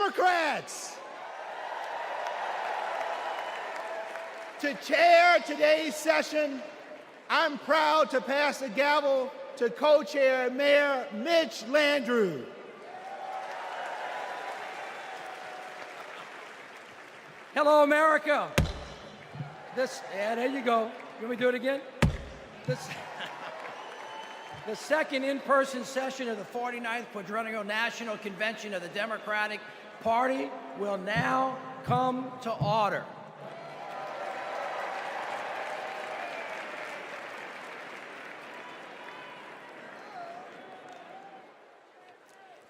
Democrats. To chair today's session, I'm proud to pass the gavel to co-chair Mayor Mitch Landrieu. Hello, America. Yeah, there you go. You want me to do it again? The second in-person session of the 49th Quadrennial National Convention of the Democratic Party will now come to order.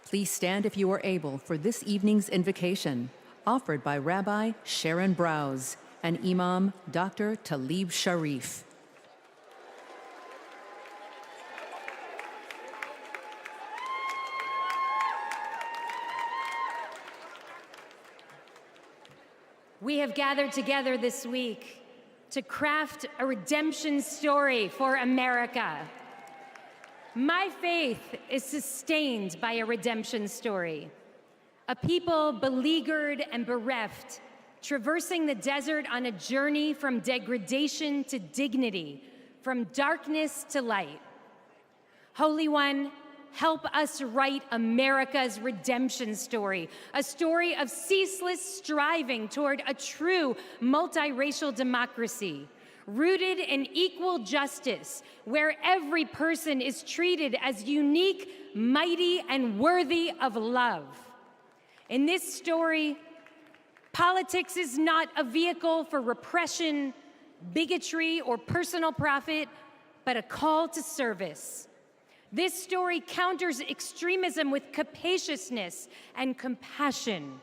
Please stand if you are able for this evening's invocation, offered by Rabbi Sharon Browse and Imam Dr. Talib Sharif. We have gathered together this week to craft a redemption story for America. My faith is sustained by a redemption story. A people beleaguered and bereft, traversing the desert on a journey from degradation to dignity, from darkness to light. Holy One, help us write America's redemption story, a story of ceaseless striving toward a true multiracial democracy, rooted in equal justice, where every person is treated as unique, mighty, and worthy of love. In this story, politics is not a vehicle for repression, bigotry, or personal profit, but a call to service. This story counters extremism with capaciousness and compassion.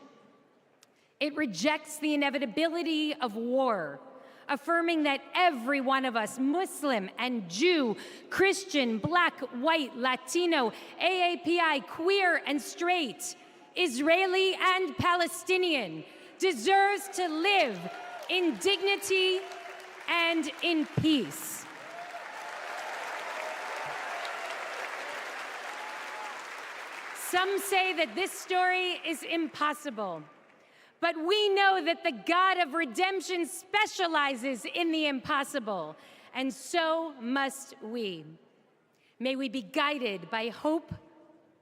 It rejects the inevitability of war, affirming that every one of us, Muslim and Jew, Christian, Black, White, Latino, AAPI, queer and straight, Israeli and Palestinian, deserves to live in dignity and in peace. Some say that this story is impossible, but we know that the God of redemption specializes in the impossible, and so must we. May we be guided by hope,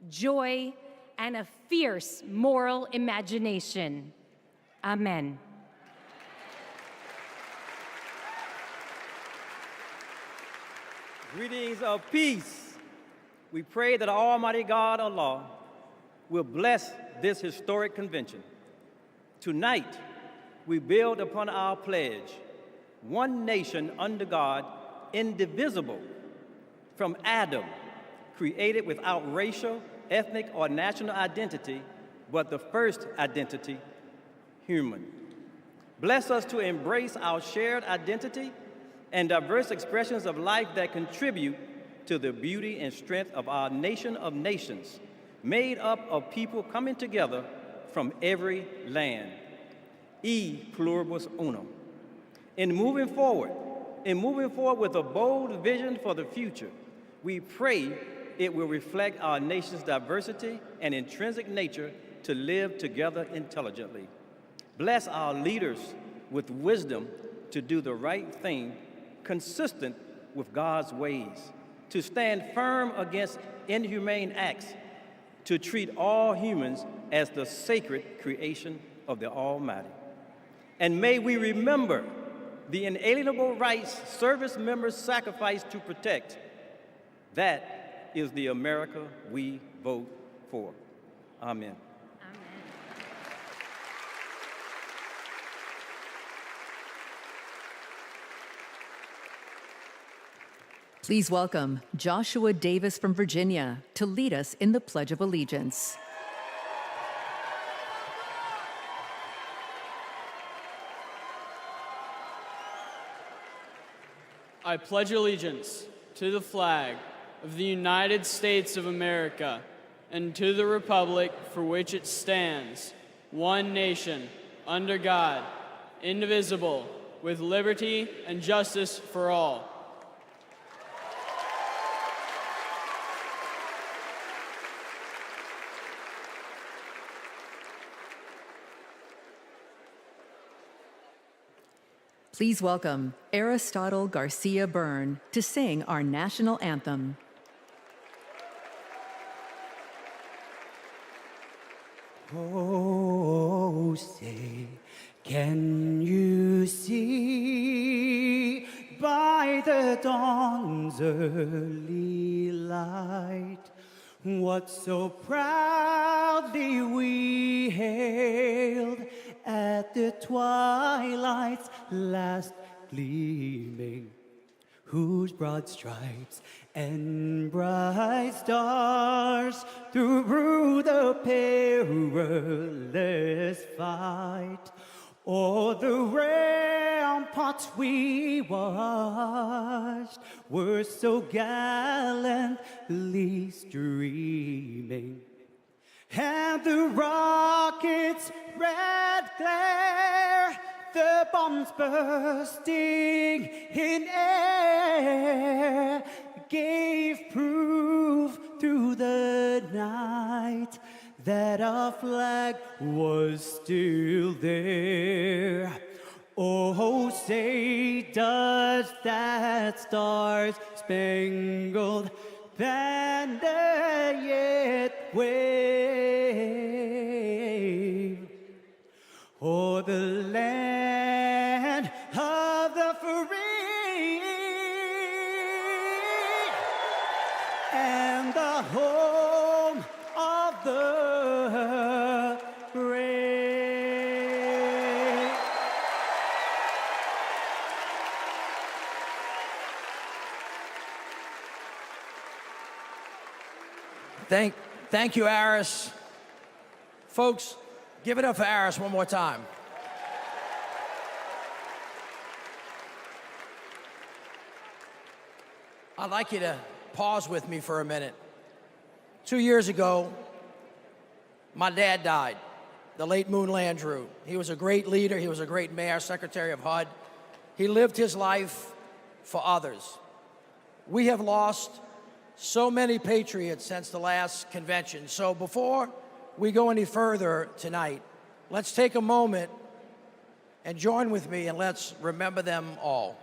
joy, and a fierce moral imagination. Amen. Greetings of peace. We pray that Almighty God, Allah, will bless this historic convention. Tonight, we build upon our pledge, one nation under God, indivisible, from Adam, created without racial, ethnic, or national identity, but the first identity, human. Bless us to embrace our shared identity and diverse expressions of life that contribute to the beauty and strength of our nation of nations, made up of people coming together from every land. E pluribus unum. In moving forward with a bold vision for the future, we pray it will reflect our nation's diversity and intrinsic nature to live together intelligently. Bless our leaders with wisdom to do the right thing, consistent with God's ways, to stand firm against inhumane acts, to treat all humans as the sacred creation of the Almighty. And may we remember the inalienable rights service members sacrifice to protect. That is the America we vote for. Amen. Please welcome Joshua Davis from Virginia to lead us in the Pledge of Allegiance. I pledge allegiance to the flag of the United States of America and to the republic for which it stands, one nation, under God, indivisible, with liberty and justice for all. Please welcome Aristotle Garcia Byrne to sing our national anthem. Oh, say, can you see by the dawn's early light what so proudly we hailed at the twilight's last gleaming, whose broad stripes and bright stars through the perilous fight o'er the ramparts we watched were so gallantly streaming, and the rocket's red glare, the bombs bursting in air, gave proof through the night that our flag was still there. Oh, say, does that star-spangled banner yet wave o'er the land of the free and the home of the brave? Thank you, Aris. Folks, give it up for Aris one more time. I'd like you to pause with me for a minute. 2 years ago, my dad died, the late Moon Landrieu. He was a great leader. He was a great mayor, secretary of HUD. He lived his life for others. We have lost so many patriots since the last convention. So before we go any further tonight, let's take a moment and join with me and let's remember them all.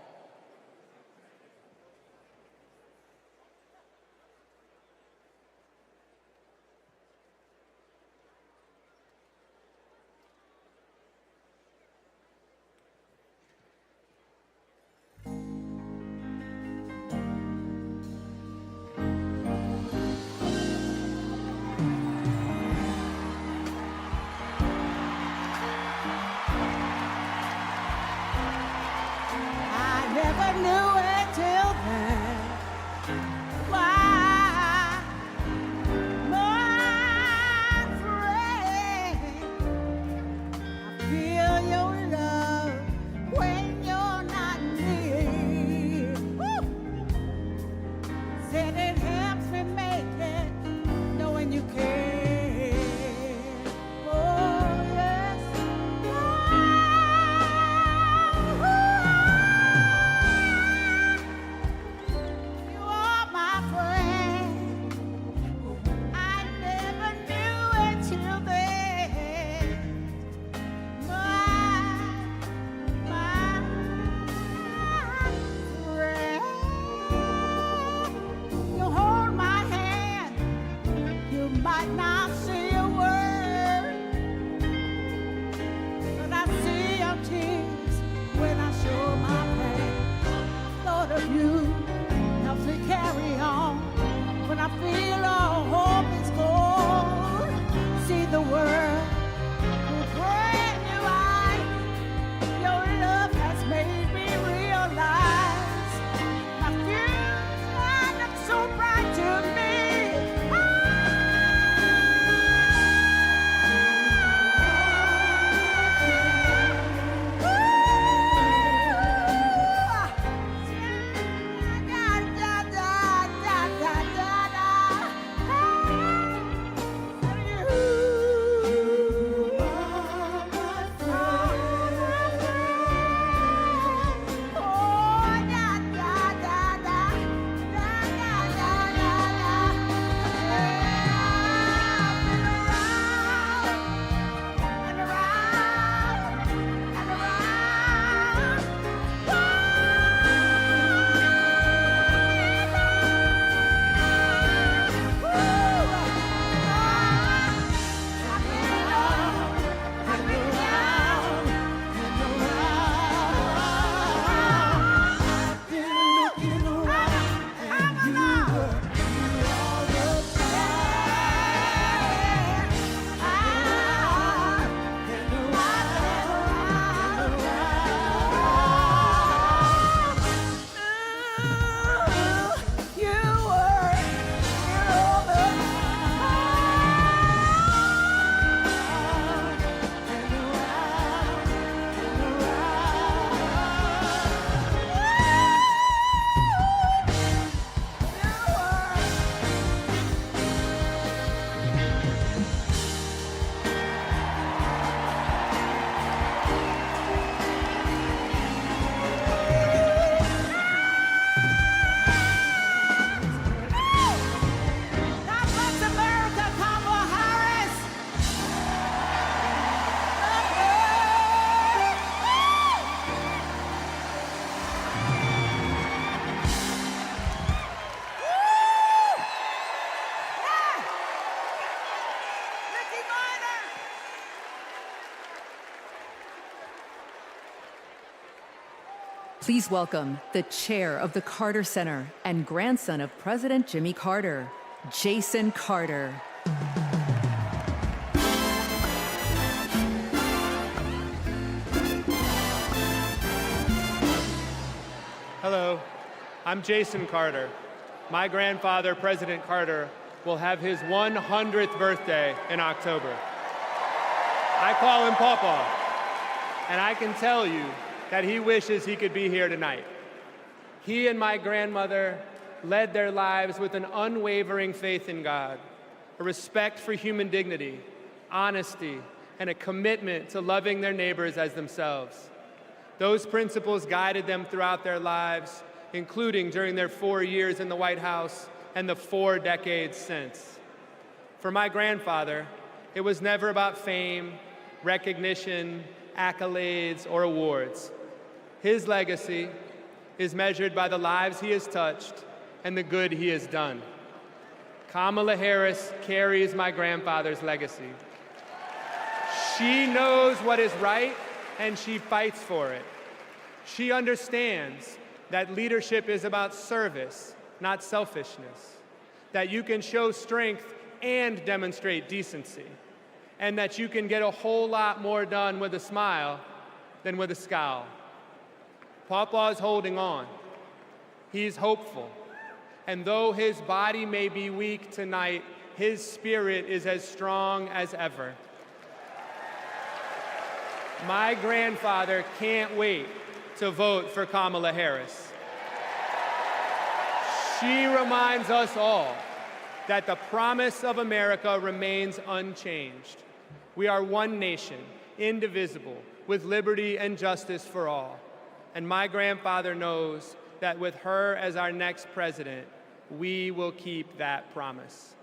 Please welcome the chair of the Carter Center and grandson of President Jimmy Carter, Jason Carter. Hello, I'm Jason Carter. My grandfather, President Carter, will have his 100th birthday in October. I call him Pawpaw, and I can tell you that he wishes he could be here tonight. He and my grandmother led their lives with an unwavering faith in God, a respect for human dignity, honesty, and a commitment to loving their neighbors as themselves. Those principles guided them throughout their lives, including during their 4 years in the White House and the 4 decades since. For my grandfather, it was never about fame, recognition, accolades, or awards. His legacy is measured by the lives he has touched and the good he has done. Kamala Harris carries my grandfather's legacy. She knows what is right, and she fights for it. She understands that leadership is about service, not selfishness, that you can show strength and demonstrate decency, and that you can get a whole lot more done with a smile than with a scowl. Pawpaw is holding on. He's hopeful. And though his body may be weak tonight, his spirit is as strong as ever. My grandfather can't wait to vote for Kamala Harris. She reminds us all that the promise of America remains unchanged. We are one nation, indivisible, with liberty and justice for all. And my grandfather knows that with her as our next president, we will keep that promise.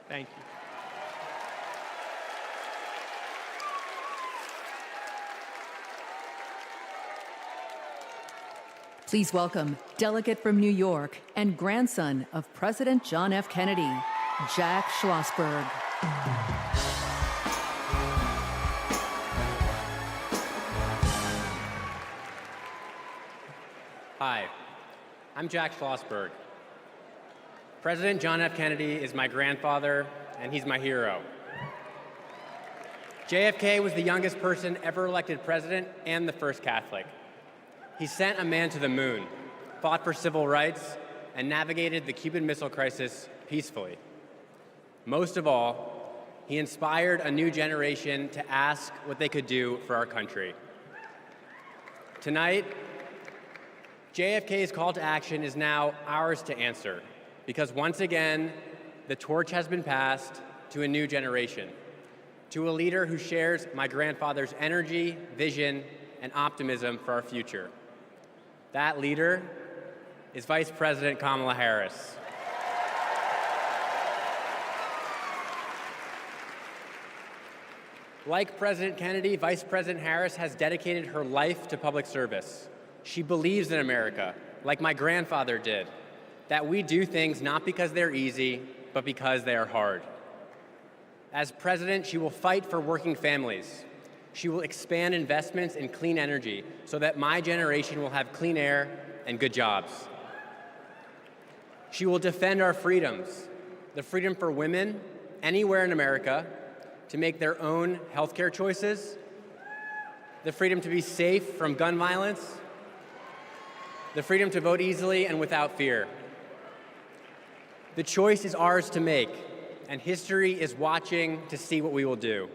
Thank you. Please welcome delegate from New York and grandson of President John F. Kennedy, Jack Schlossberg. Hi, I'm Jack Schlossberg. President John F. Kennedy is my grandfather, and he's my hero. JFK was the youngest person ever elected president and the first Catholic. He sent a man to the moon, fought for civil rights, and navigated the Cuban Missile Crisis peacefully. Most of all, he inspired a new generation to ask what they could do for our country. Tonight, JFK's call to action is now ours to answer, because once again, the torch has been passed to a new generation, to a leader who shares my grandfather's energy, vision, and optimism for our future. That leader is Vice President Kamala Harris. Like President Kennedy, Vice President Harris has dedicated her life to public service. She believes in America, like my grandfather did, that we do things not because they're easy, but because they are hard. As president, she will fight for working families. She will expand investments in clean energy so that my generation will have clean air and good jobs. She will defend our freedoms, the freedom for women anywhere in America to make their own healthcare choices, the freedom to be safe from gun violence, the freedom to vote easily and without fear. The choice is ours to make, and history is watching to see what we will do.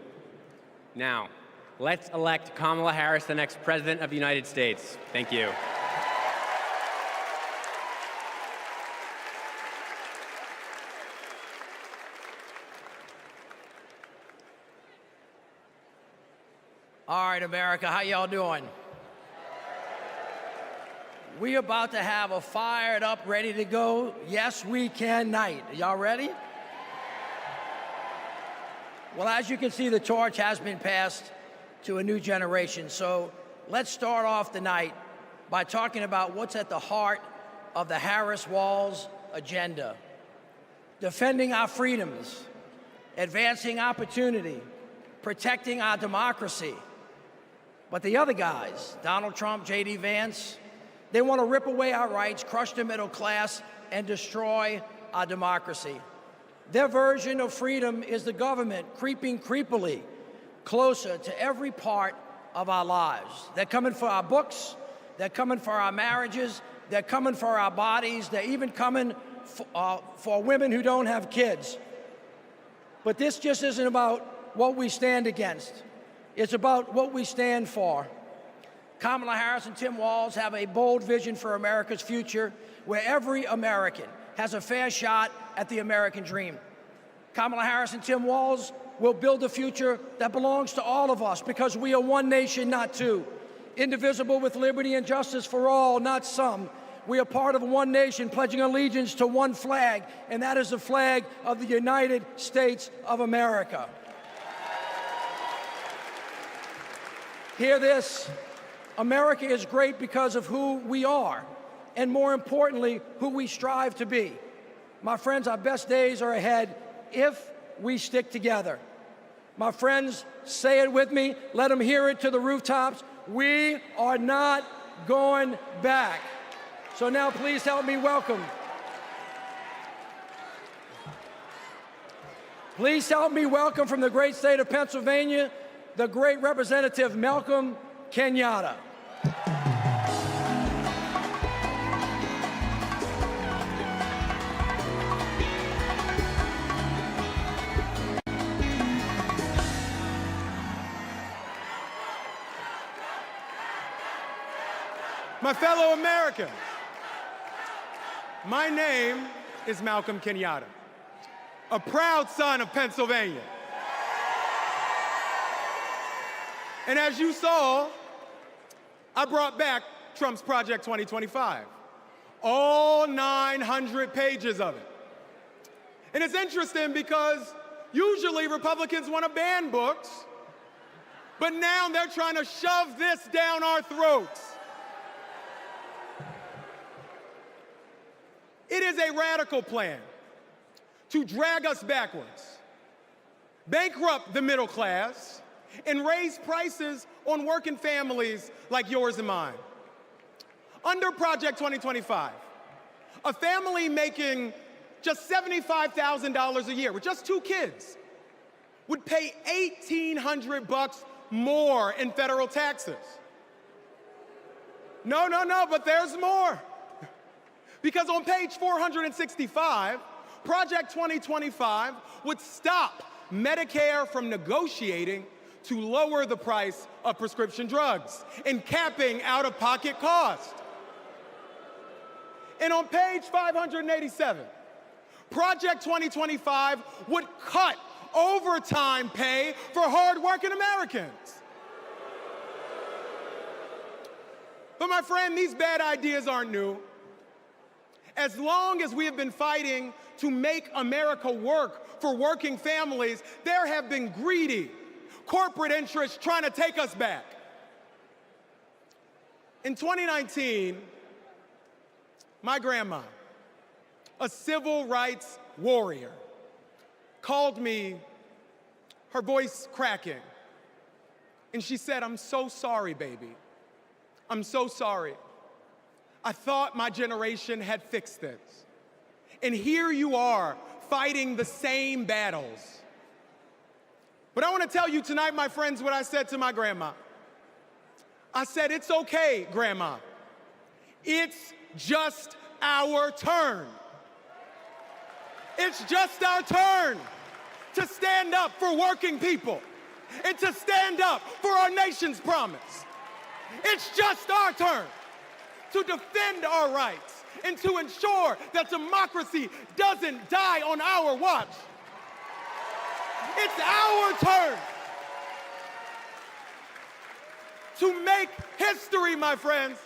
Now, let's elect Kamala Harris the next President of the United States. Thank you. All right, America, how y'all doing? We about to have a fired up, ready to go, yes we can night. Y'all ready? Well, as you can see, the torch has been passed to a new generation. So let's start off the night by talking about what's at the heart of the Harris-Walz agenda. Defending our freedoms, advancing opportunity, protecting our democracy. But the other guys, Donald Trump, J.D. Vance, They want to rip away our rights, crush the middle class, and destroy our democracy. Their version of freedom is the government creeping creepily closer to every part of our lives. They're coming for our books, they're coming for our marriages, they're coming for our bodies, they're even coming for women who don't have kids. But this just isn't about what we stand against. It's about what we stand for. Kamala Harris and Tim Walz have a bold vision for America's future, where every American has a fair shot at the American dream. Kamala Harris and Tim Walz will build a future that belongs to all of us, because we are one nation, not two. Indivisible, with liberty and justice for all, not some. We are part of one nation, pledging allegiance to one flag, and that is the flag of the United States of America. Hear this: America is great because of who we are, and more importantly, who we strive to be. My friends, our best days are ahead if we stick together. My friends, say it with me, let them hear it to the rooftops: we are not going back. So now please help me welcome. Please help me welcome from the great state of Pennsylvania, the great Representative Malcolm Kenyatta. My fellow Americans, my name is Malcolm Kenyatta, a proud son of Pennsylvania. And as you saw, I brought back Trump's Project 2025, all 900 pages of it. And it's interesting because usually Republicans want to ban books, but now they're trying to shove this down our throats. It is a radical plan to drag us backwards, bankrupt the middle class, and raise prices on working families like yours and mine. Under Project 2025, a family making just $75,000 a year with just 2 kids would pay $1,800 more in federal taxes. No, but there's more. Because on page 465, Project 2025 would stop Medicare from negotiating to lower the price of prescription drugs and capping out-of-pocket costs. And on page 587, Project 2025 would cut overtime pay for hard-working Americans. But my friend, these bad ideas aren't new. As long as we have been fighting to make America work for working families, there have been greedy corporate interests trying to take us back. In 2019, my grandma, a civil rights warrior, called me, her voice cracking, and she said, "I'm so sorry, baby. I'm so sorry. I thought my generation had fixed this. And here you are, fighting the same battles." But I want to tell you tonight, my friends, what I said to my grandma. I said, "It's okay, Grandma. It's just our turn. It's just our turn to stand up for working people and to stand up for our nation's promise. It's just our turn to defend our rights and to ensure that democracy doesn't die on our watch. It's our turn to make history, my friends,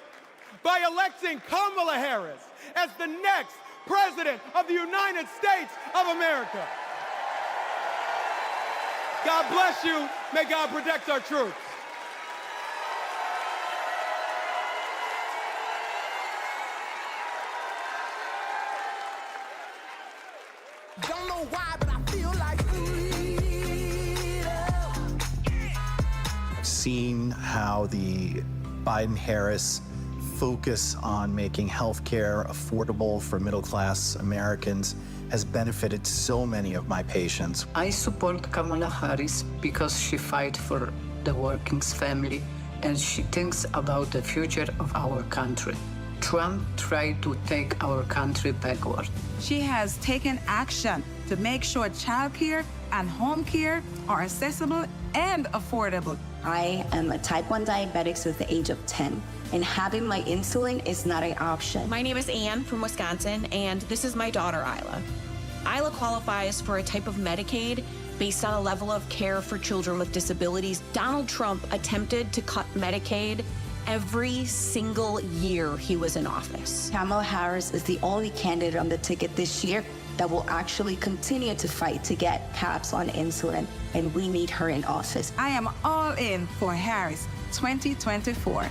by electing Kamala Harris as the next President of the United States of America. God bless you. May God protect our troops. Don't know why, but I feel like freedom. I've seen how the Biden-Harris focus on making healthcare affordable for middle-class Americans has benefited so many of my patients. I support Kamala Harris because she fights for the working family and she thinks about the future of our country. Trump tried to take our country backward. She has taken action to make sure childcare and home care are accessible and affordable. I am a type 1 diabetic since the age of 10, and having my insulin is not an option. My name is Ann from Wisconsin, and this is my daughter, Isla. Isla qualifies for a type of Medicaid based on a level of care for children with disabilities. Donald Trump attempted to cut Medicaid every single year he was in office. Kamala Harris is the only candidate on the ticket this year that will actually continue to fight to get caps on insulin, and we need her in office. I am all in for Harris 2024.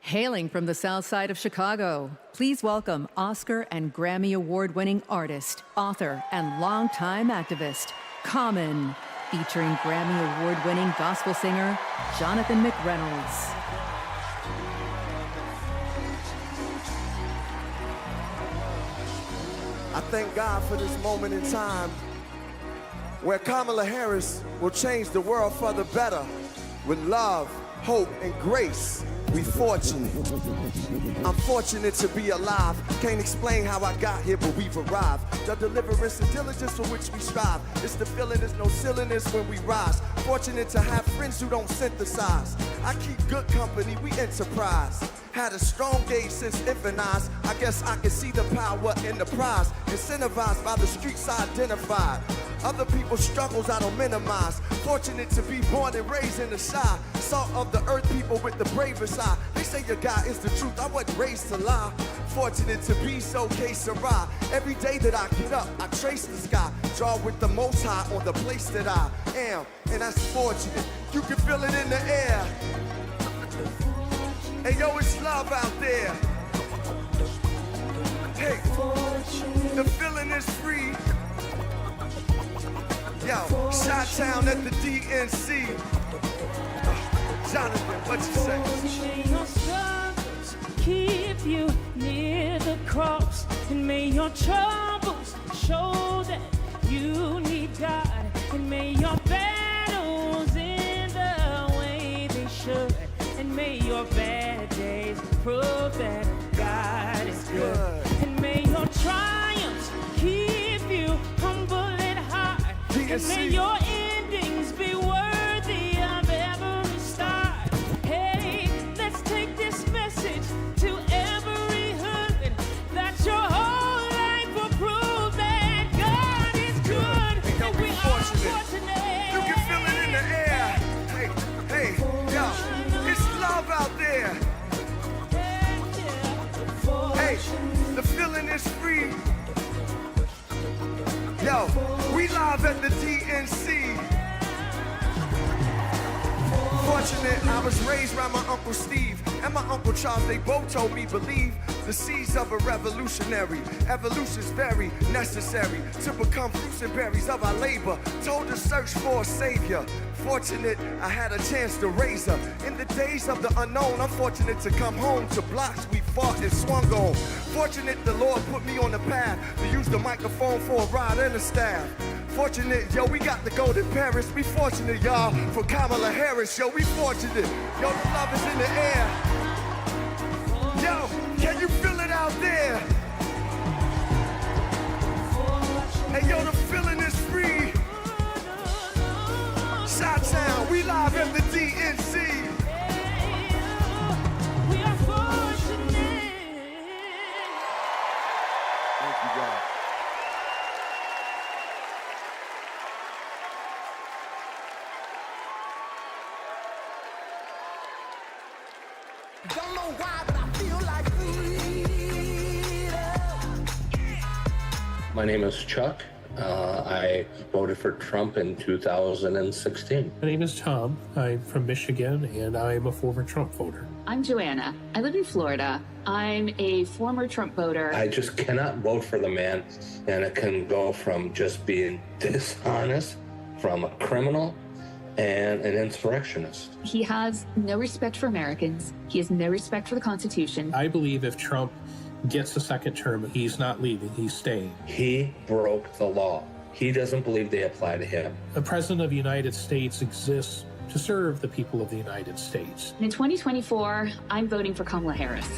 Hailing from the South Side of Chicago, please welcome Oscar and Grammy Award-winning artist, author, and longtime activist, Common, featuring Grammy Award-winning gospel singer, Jonathan McReynolds. I thank God for this moment in time where Kamala Harris will change the world for the better with love, hope, and grace. We fortunate. I'm fortunate to be alive. Can't explain how I got here, but we've arrived. The deliverance and diligence for which we strive. It's the feeling, there's no silliness when we rise. Fortunate to have friends who don't synthesize. I keep good company, we enterprise. Had a strong gauge since infant eyes. I guess I can see the power in the prize. Incentivized by the streets I identified. Other people's struggles I don't minimize. Fortunate to be born and raised in the shy. Salt of the earth, people with the bravest eye. They say your God is the truth, I wasn't raised to lie. Fortunate to be so que sera. Every day that I get up, I trace the sky. Draw with the most high on the place that I am. And that's fortunate, you can feel it in the air. Hey yo, it's love out there. Hey, the feeling is free. Yo, Chi-Town at the DNC. Jonathan, what you say? May your struggles keep you near the cross, and may your troubles show that you need God, and may your battles end the way they should, and may your bad days prove that God is good, and may your triumphs keep you humble and high, and may your endings be worthy of every start. Hey, let's take this message to every hood, that your whole life will prove that God is good, and we are fortunate. You can feel it in the air. Hey, hey, yo, it's love out there. Hey, the feeling is free. Yo, we live at the DNC. Fortunate, I was raised by my Uncle Steve and my Uncle Charles. They both told me believe the seeds of a revolutionary. Evolution's very necessary to become fruits and berries of our labor. Told to search for a savior. Fortunate, I had a chance to raise her. In the days of the unknown, I'm fortunate to come home to blocks we fought and swung on. Fortunate the Lord put me on the path to use the microphone for a ride and a staff. Fortunate, yo, we got to go to Paris. We fortunate, y'all, for Kamala Harris. Yo, we fortunate. Yo, the love is in the air. Yo, can you feel it out there? Hey, yo, the feeling is free. Chi-Town, we live at the DNC. We are fortunate. Thank you, God. Don't know why, but I feel like freedom. My name is Chuck. I voted for Trump in 2016. My name is Tom. I'm from Michigan, and I'm a former Trump voter. I'm Joanna. I live in Florida. I'm a former Trump voter. I just cannot vote for the man, and it can go from just being dishonest from a criminal and an insurrectionist. He has no respect for Americans. He has no respect for the Constitution. I believe if Trump gets a second term, he's not leaving, he's staying. He broke the law. He doesn't believe they apply to him. The President of the United States exists to serve the people of the United States. In 2024, I'm voting for Kamala Harris.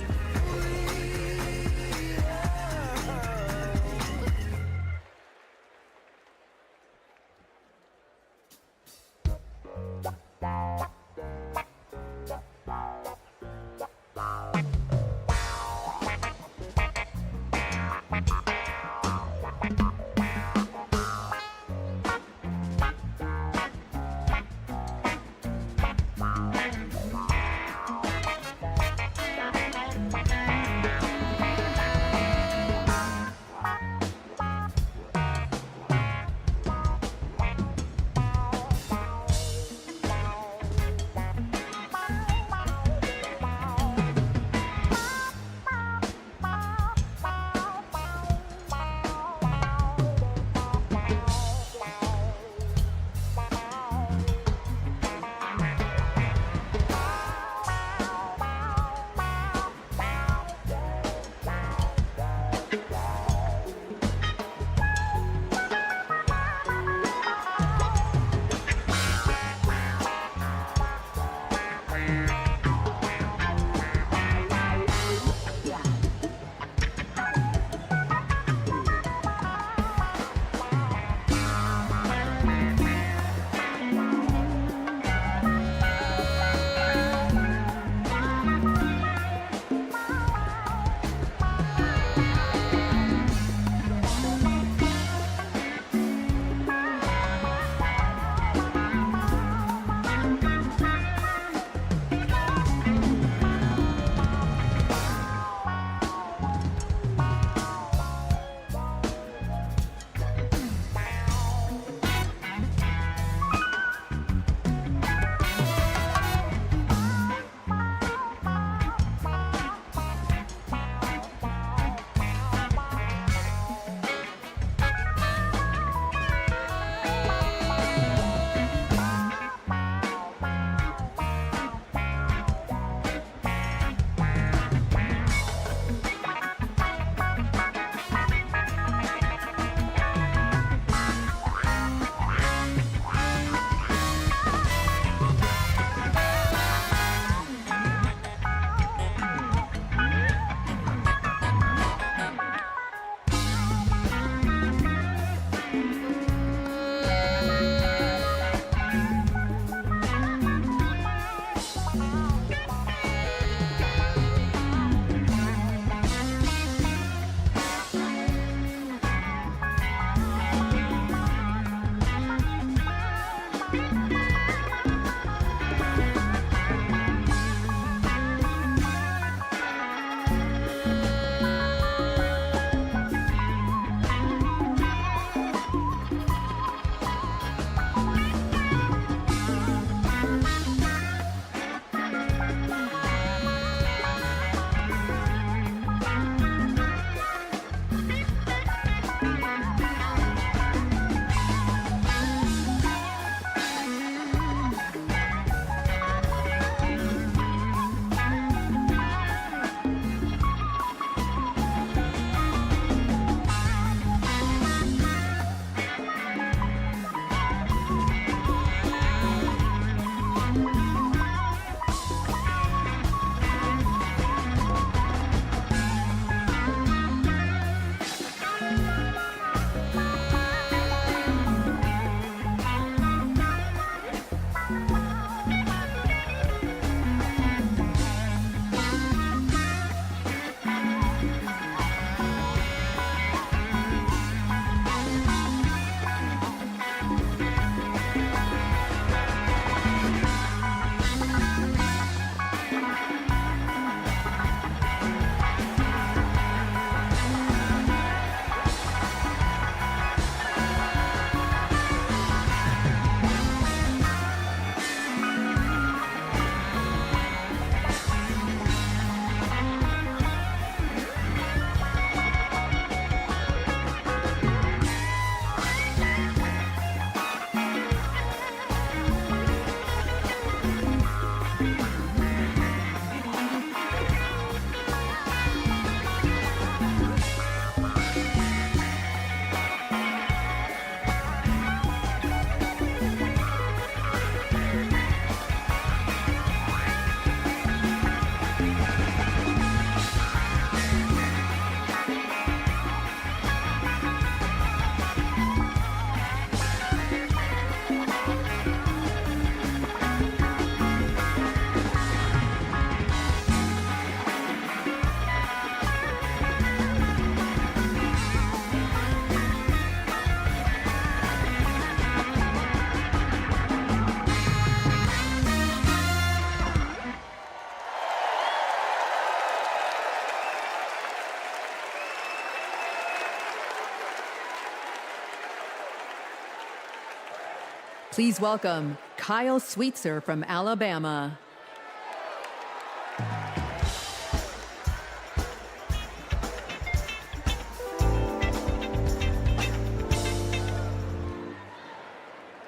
Please welcome Kyle Sweetser from Alabama.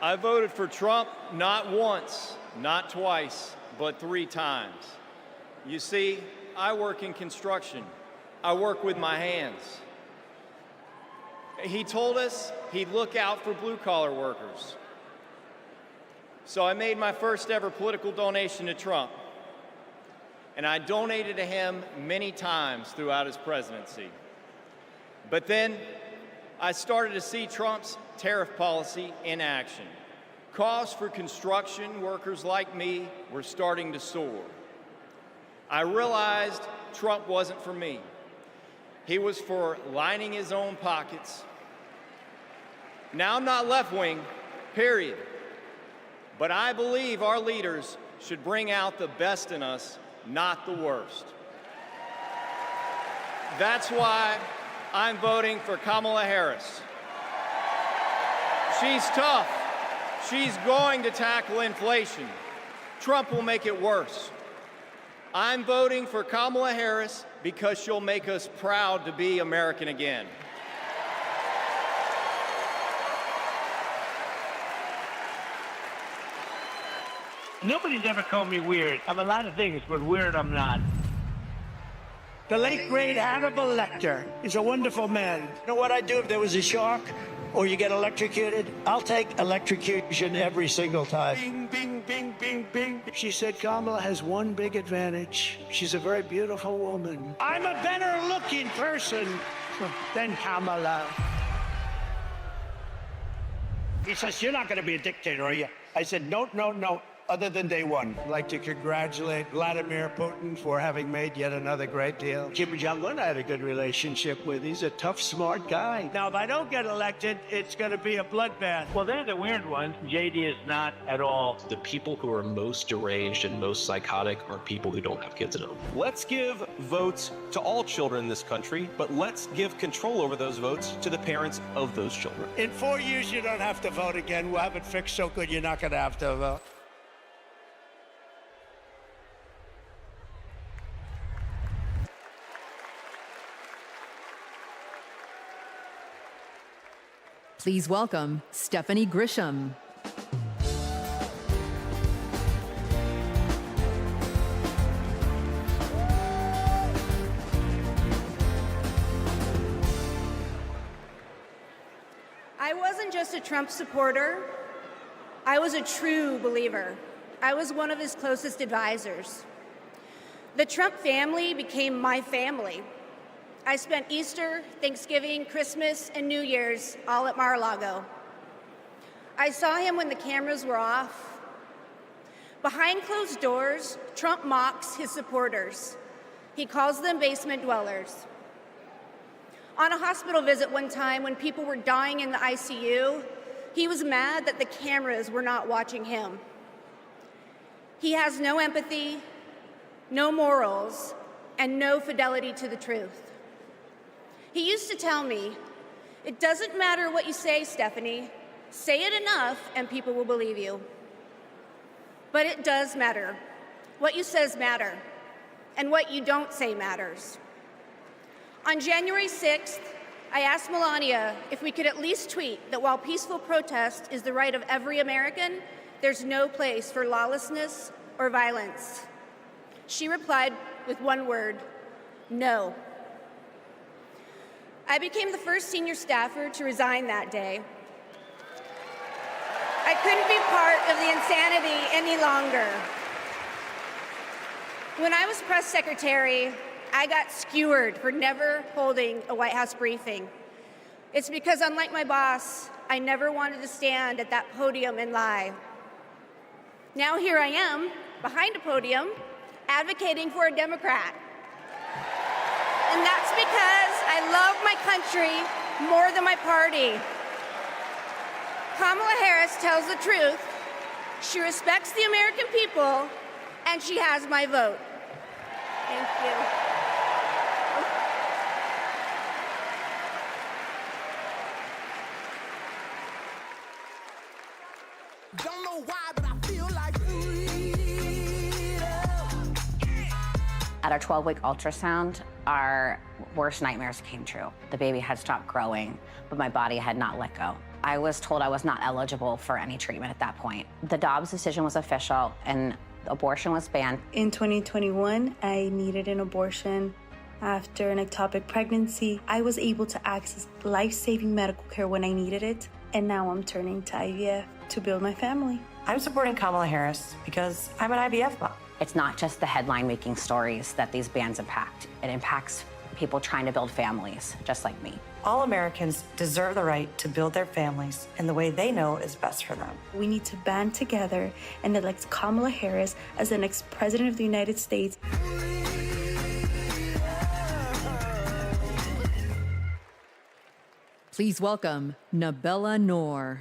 I voted for Trump not once, not twice, but 3 times. You see, I work in construction. I work with my hands. He told us he'd look out for blue-collar workers. So I made my first ever political donation to Trump, and I donated to him many times throughout his presidency. But then I started to see Trump's tariff policy in action. Costs for construction workers like me were starting to soar. I realized Trump wasn't for me. He was for lining his own pockets. Now, I'm not left-wing, period. But I believe our leaders should bring out the best in us, not the worst. That's why I'm voting for Kamala Harris. She's tough. She's going to tackle inflation. Trump will make it worse. I'm voting for Kamala Harris because she'll make us proud to be American again. Nobody's ever called me weird. I'm a lot of things, but weird I'm not. The late, great Hannibal Lecter is a wonderful man. You know what I'd do if there was a shark or you get electrocuted? I'll take electrocution every single time. Bing, bing, bing, bing, bing. She said Kamala has one big advantage. She's a very beautiful woman. I'm a better looking person than Kamala. He says, you're not going to be a dictator, are you? I said, no, no, no. Other than day one. I'd like to congratulate Vladimir Putin for having made yet another great deal. Kim Jong-un I had a good relationship with. He's a tough, smart guy. Now, if I don't get elected, it's going to be a bloodbath. Well, they're the weird ones. JD is not at all. The people who are most deranged and most psychotic are people who don't have kids at home. Let's give votes to all children in this country, but let's give control over those votes to the parents of those children. In 4 years, you don't have to vote again. We'll have it fixed so good you're not going to have to vote. Please welcome Stephanie Grisham. I wasn't just a Trump supporter. I was a true believer. I was one of his closest advisors. The Trump family became my family. I spent Easter, Thanksgiving, Christmas, and New Year's all at Mar-a-Lago. I saw him when the cameras were off. Behind closed doors, Trump mocks his supporters. He calls them basement dwellers. On a hospital visit one time when people were dying in the ICU, he was mad that the cameras were not watching him. He has no empathy, no morals, and no fidelity to the truth. He used to tell me, it doesn't matter what you say, Stephanie. Say it enough and people will believe you. But it does matter. What you say matters, and what you don't say matters. On January 6th, I asked Melania if we could at least tweet that while peaceful protest is the right of every American, there's no place for lawlessness or violence. She replied with one word, no. I became the first senior staffer to resign that day. I couldn't be part of the insanity any longer. When I was press secretary, I got skewered for never holding a White House briefing. It's because, unlike my boss, I never wanted to stand at that podium and lie. Now here I am, behind a podium, advocating for a Democrat. And that's because I love my country more than my party. Kamala Harris tells the truth. She respects the American people, and she has my vote. Thank you. Don't know why, but I feel like freedom. At our 12-week ultrasound, our worst nightmares came true. The baby had stopped growing, but my body had not let go. I was told I was not eligible for any treatment at that point. The Dobbs decision was official, and abortion was banned. In 2021, I needed an abortion. After an ectopic pregnancy, I was able to access life-saving medical care when I needed it, and now I'm turning to IVF to build my family. I'm supporting Kamala Harris because I'm an IVF mom. It's not just the headline-making stories that these bans impact. It impacts people trying to build families, just like me. All Americans deserve the right to build their families in the way they know is best for them. We need to band together and elect Kamala Harris as the next president of the United States. Please welcome Nabella Noor.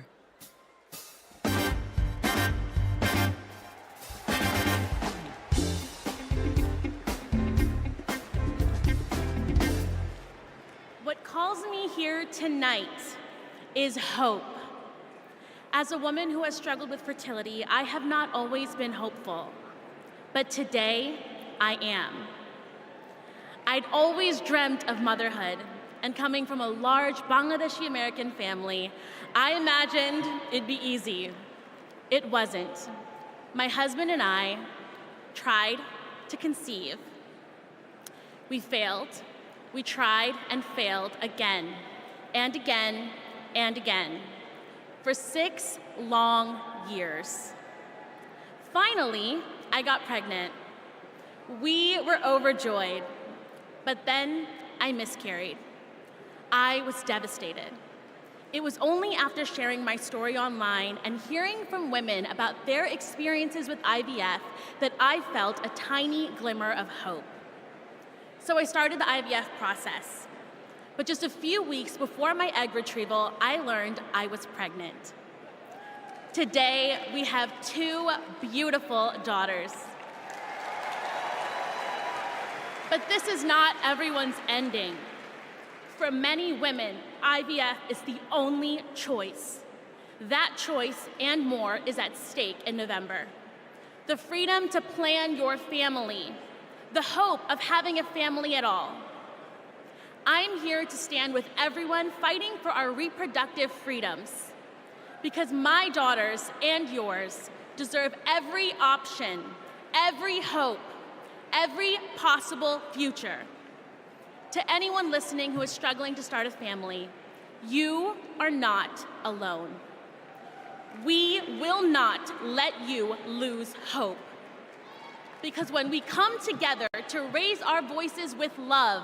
What calls me here tonight is hope. As a woman who has struggled with fertility, I have not always been hopeful, but today I am. I'd always dreamt of motherhood, and coming from a large Bangladeshi American family, I imagined it'd be easy. It wasn't. My husband and I tried to conceive. We failed. We tried and failed again and again and again for 6 long years. Finally, I got pregnant. We were overjoyed, but then I miscarried. I was devastated. It was only after sharing my story online and hearing from women about their experiences with IVF that I felt a tiny glimmer of hope. So I started the IVF process. But just a few weeks before my egg retrieval, I learned I was pregnant. Today, we have 2 beautiful daughters. But this is not everyone's ending. For many women, IVF is the only choice. That choice and more is at stake in November. The freedom to plan your family, the hope of having a family at all. I'm here to stand with everyone fighting for our reproductive freedoms, because my daughters and yours deserve every option, every hope, every possible future. To anyone listening who is struggling to start a family, you are not alone. We will not let you lose hope. Because when we come together to raise our voices with love,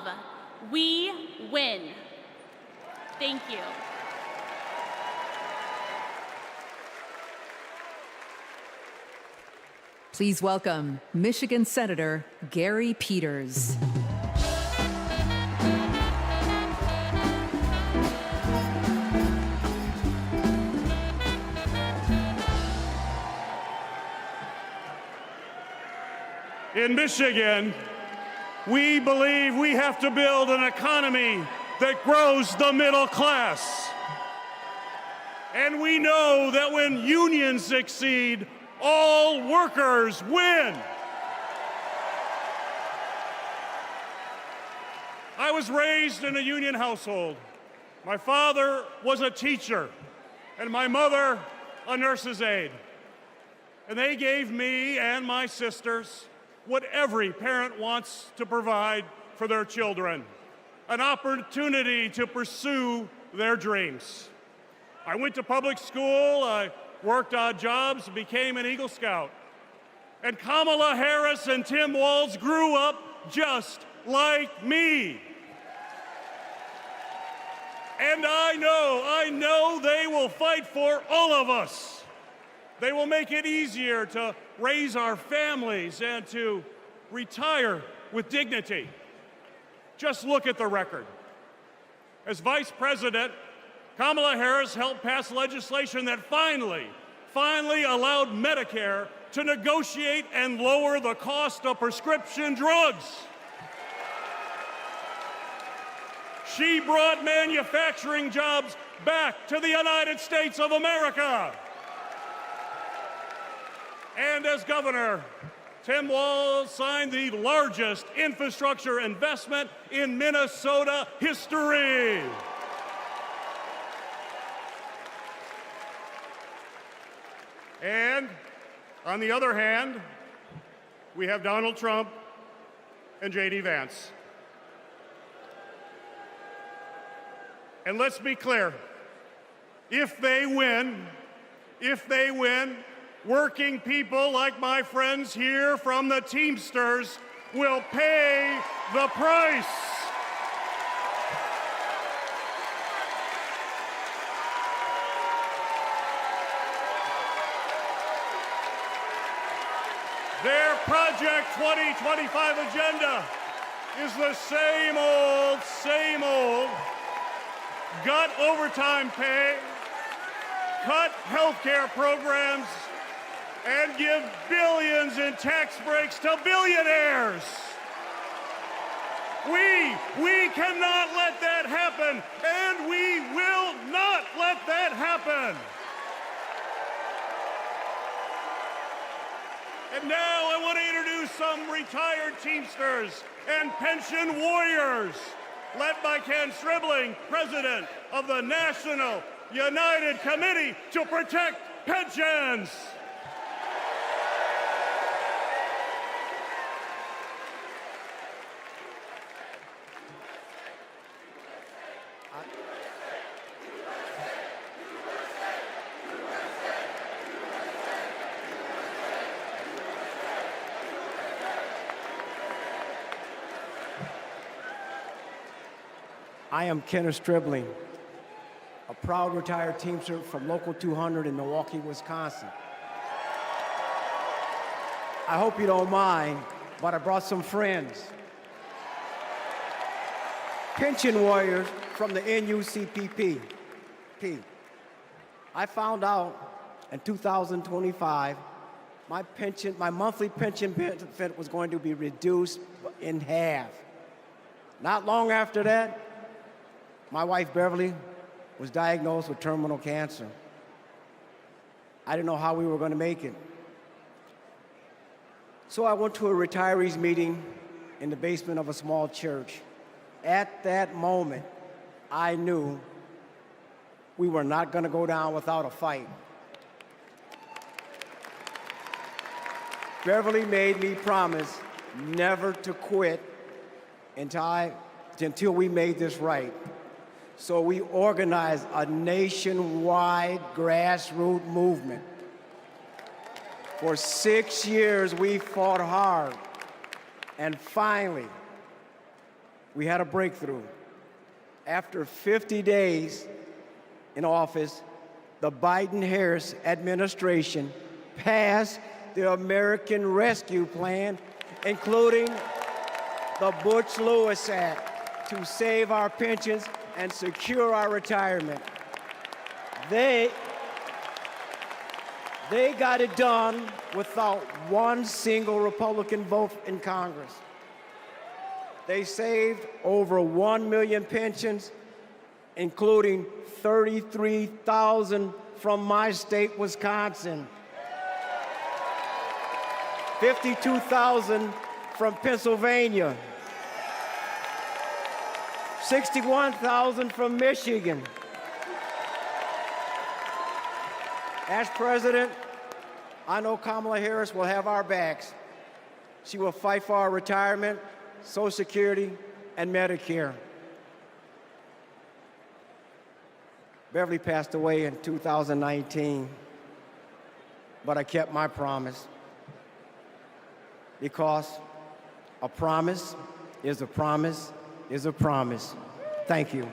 we win. Thank you. Please welcome Michigan Senator Gary Peters. In Michigan, we believe we have to build an economy that grows the middle class. And we know that when unions succeed, all workers win. I was raised in a union household. My father was a teacher, and my mother a nurse's aide. And they gave me and my sisters what every parent wants to provide for their children, an opportunity to pursue their dreams. I went to public school, I worked odd jobs, became an Eagle Scout. And Kamala Harris and Tim Walz grew up just like me. And I know they will fight for all of us. They will make it easier to raise our families and to retire with dignity. Just look at the record. As Vice President, Kamala Harris helped pass legislation that finally allowed Medicare to negotiate and lower the cost of prescription drugs. She brought manufacturing jobs back to the United States of America. And as governor, Tim Walz signed the largest infrastructure investment in Minnesota history. And on the other hand, we have Donald Trump and J.D. Vance. And let's be clear, if they win, working people like my friends here from the Teamsters will pay the price. Their Project 2025 agenda is the same old, gut overtime pay, cut healthcare programs, and give billions in tax breaks to billionaires. We cannot let that happen, and we will not let that happen. And now I want to introduce some retired Teamsters and pension warriors, led by Ken Stribling, president of the National United Committee to Protect Pensions. I am Kenneth Stribling, a proud retired Teamster from Local 200 in Milwaukee, Wisconsin. I hope you don't mind, but I brought some friends. Pension warriors from the NUCPP. I found out in 2025 my monthly pension benefit was going to be reduced in half. Not long after that, my wife, Beverly, was diagnosed with terminal cancer. I didn't know how we were going to make it. So I went to a retirees meeting in the basement of a small church. At that moment, I knew we were not going to go down without a fight. Beverly made me promise never to quit until we made this right. So we organized a nationwide grassroots movement. For 6 years, we fought hard. And finally, we had a breakthrough. After 50 days in office, the Biden-Harris administration passed the American Rescue Plan, including the Butch-Lewis Act, to save our pensions and secure our retirement. They got it done without one single Republican vote in Congress. They saved over 1 million pensions, including 33,000 from my state, Wisconsin, 52,000 from Pennsylvania, 61,000 from Michigan. As president, I know Kamala Harris will have our backs. She will fight for our retirement, Social Security, and Medicare. Beverly passed away in 2019, but I kept my promise, because a promise is a promise is a promise. Thank you.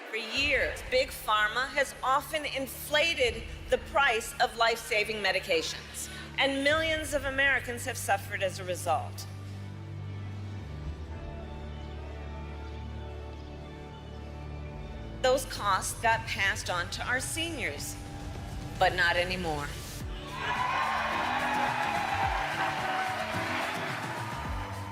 For years, Big Pharma has often inflated the price of life-saving medications, and millions of Americans have suffered as a result. Those costs got passed on to our seniors, but not anymore.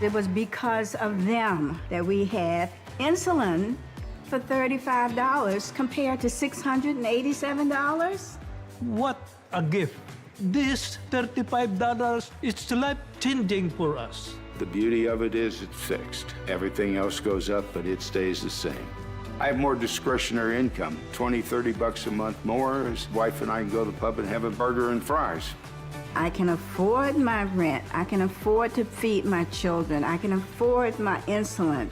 It was because of them that we had insulin for $35 compared to $687. What a gift. This $35 is life-changing for us. The beauty of it is it's fixed. Everything else goes up, but it stays the same. I have more discretionary income, 20, 30 bucks a month more. His wife and I can go to the pub and have a burger and fries. I can afford my rent. I can afford to feed my children. I can afford my insulin.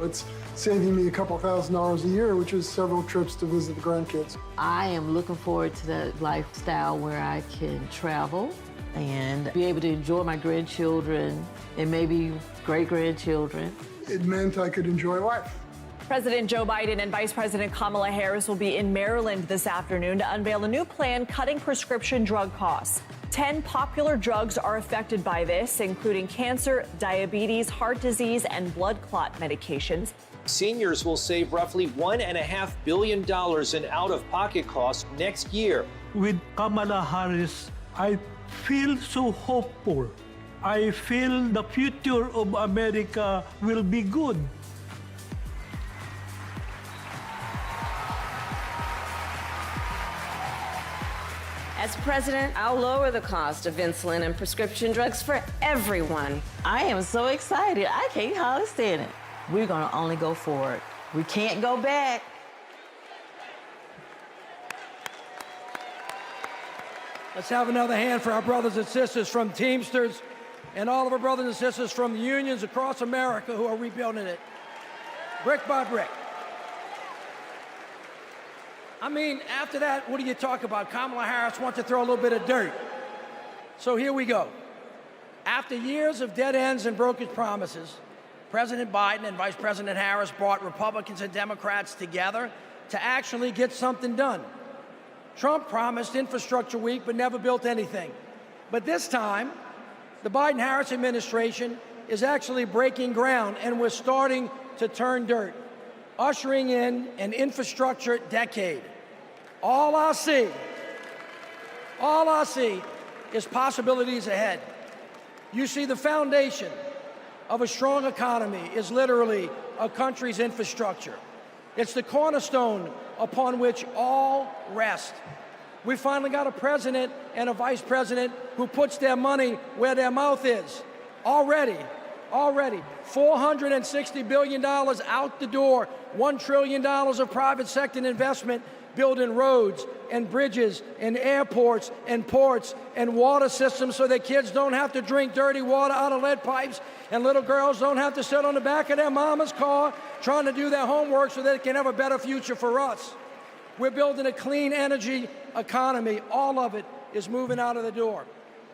It's saving me a couple $1,000s a year, which is several trips to visit the grandkids. I am looking forward to that lifestyle where I can travel and be able to enjoy my grandchildren and maybe great-grandchildren. It meant I could enjoy life. President Joe Biden and Vice President Kamala Harris will be in Maryland this afternoon to unveil a new plan cutting prescription drug costs. 10 popular drugs are affected by this, including cancer, diabetes, heart disease, and blood clot medications. Seniors will save roughly $1.5 billion in out-of-pocket costs next year. With Kamala Harris, I feel so hopeful. I feel the future of America will be good. As president, I'll lower the cost of insulin and prescription drugs for everyone. I am so excited. I can't hardly stand it. We're going to only go forward. We can't go back. Let's have another hand for our brothers and sisters from Teamsters and all of our brothers and sisters from the unions across America who are rebuilding it, brick by brick. I mean, after that, what do you talk about? Kamala Harris wants to throw a little bit of dirt. So here we go. After years of dead ends and broken promises, President Biden and Vice President Harris brought Republicans and Democrats together to actually get something done. Trump promised Infrastructure Week but never built anything. But this time, the Biden-Harris administration is actually breaking ground, and we're starting to turn dirt, ushering in an infrastructure decade. All I see is possibilities ahead. You see, the foundation of a strong economy is literally a country's infrastructure. It's the cornerstone upon which all rest. We finally got a president and a vice president who puts their money where their mouth is. Already, $460 billion out the door, $1 trillion of private sector investment building roads and bridges and airports and ports and water systems so that kids don't have to drink dirty water out of lead pipes and little girls don't have to sit on the back of their mama's car trying to do their homework so they can have a better future for us. We're building a clean energy economy. All of it is moving out of the door.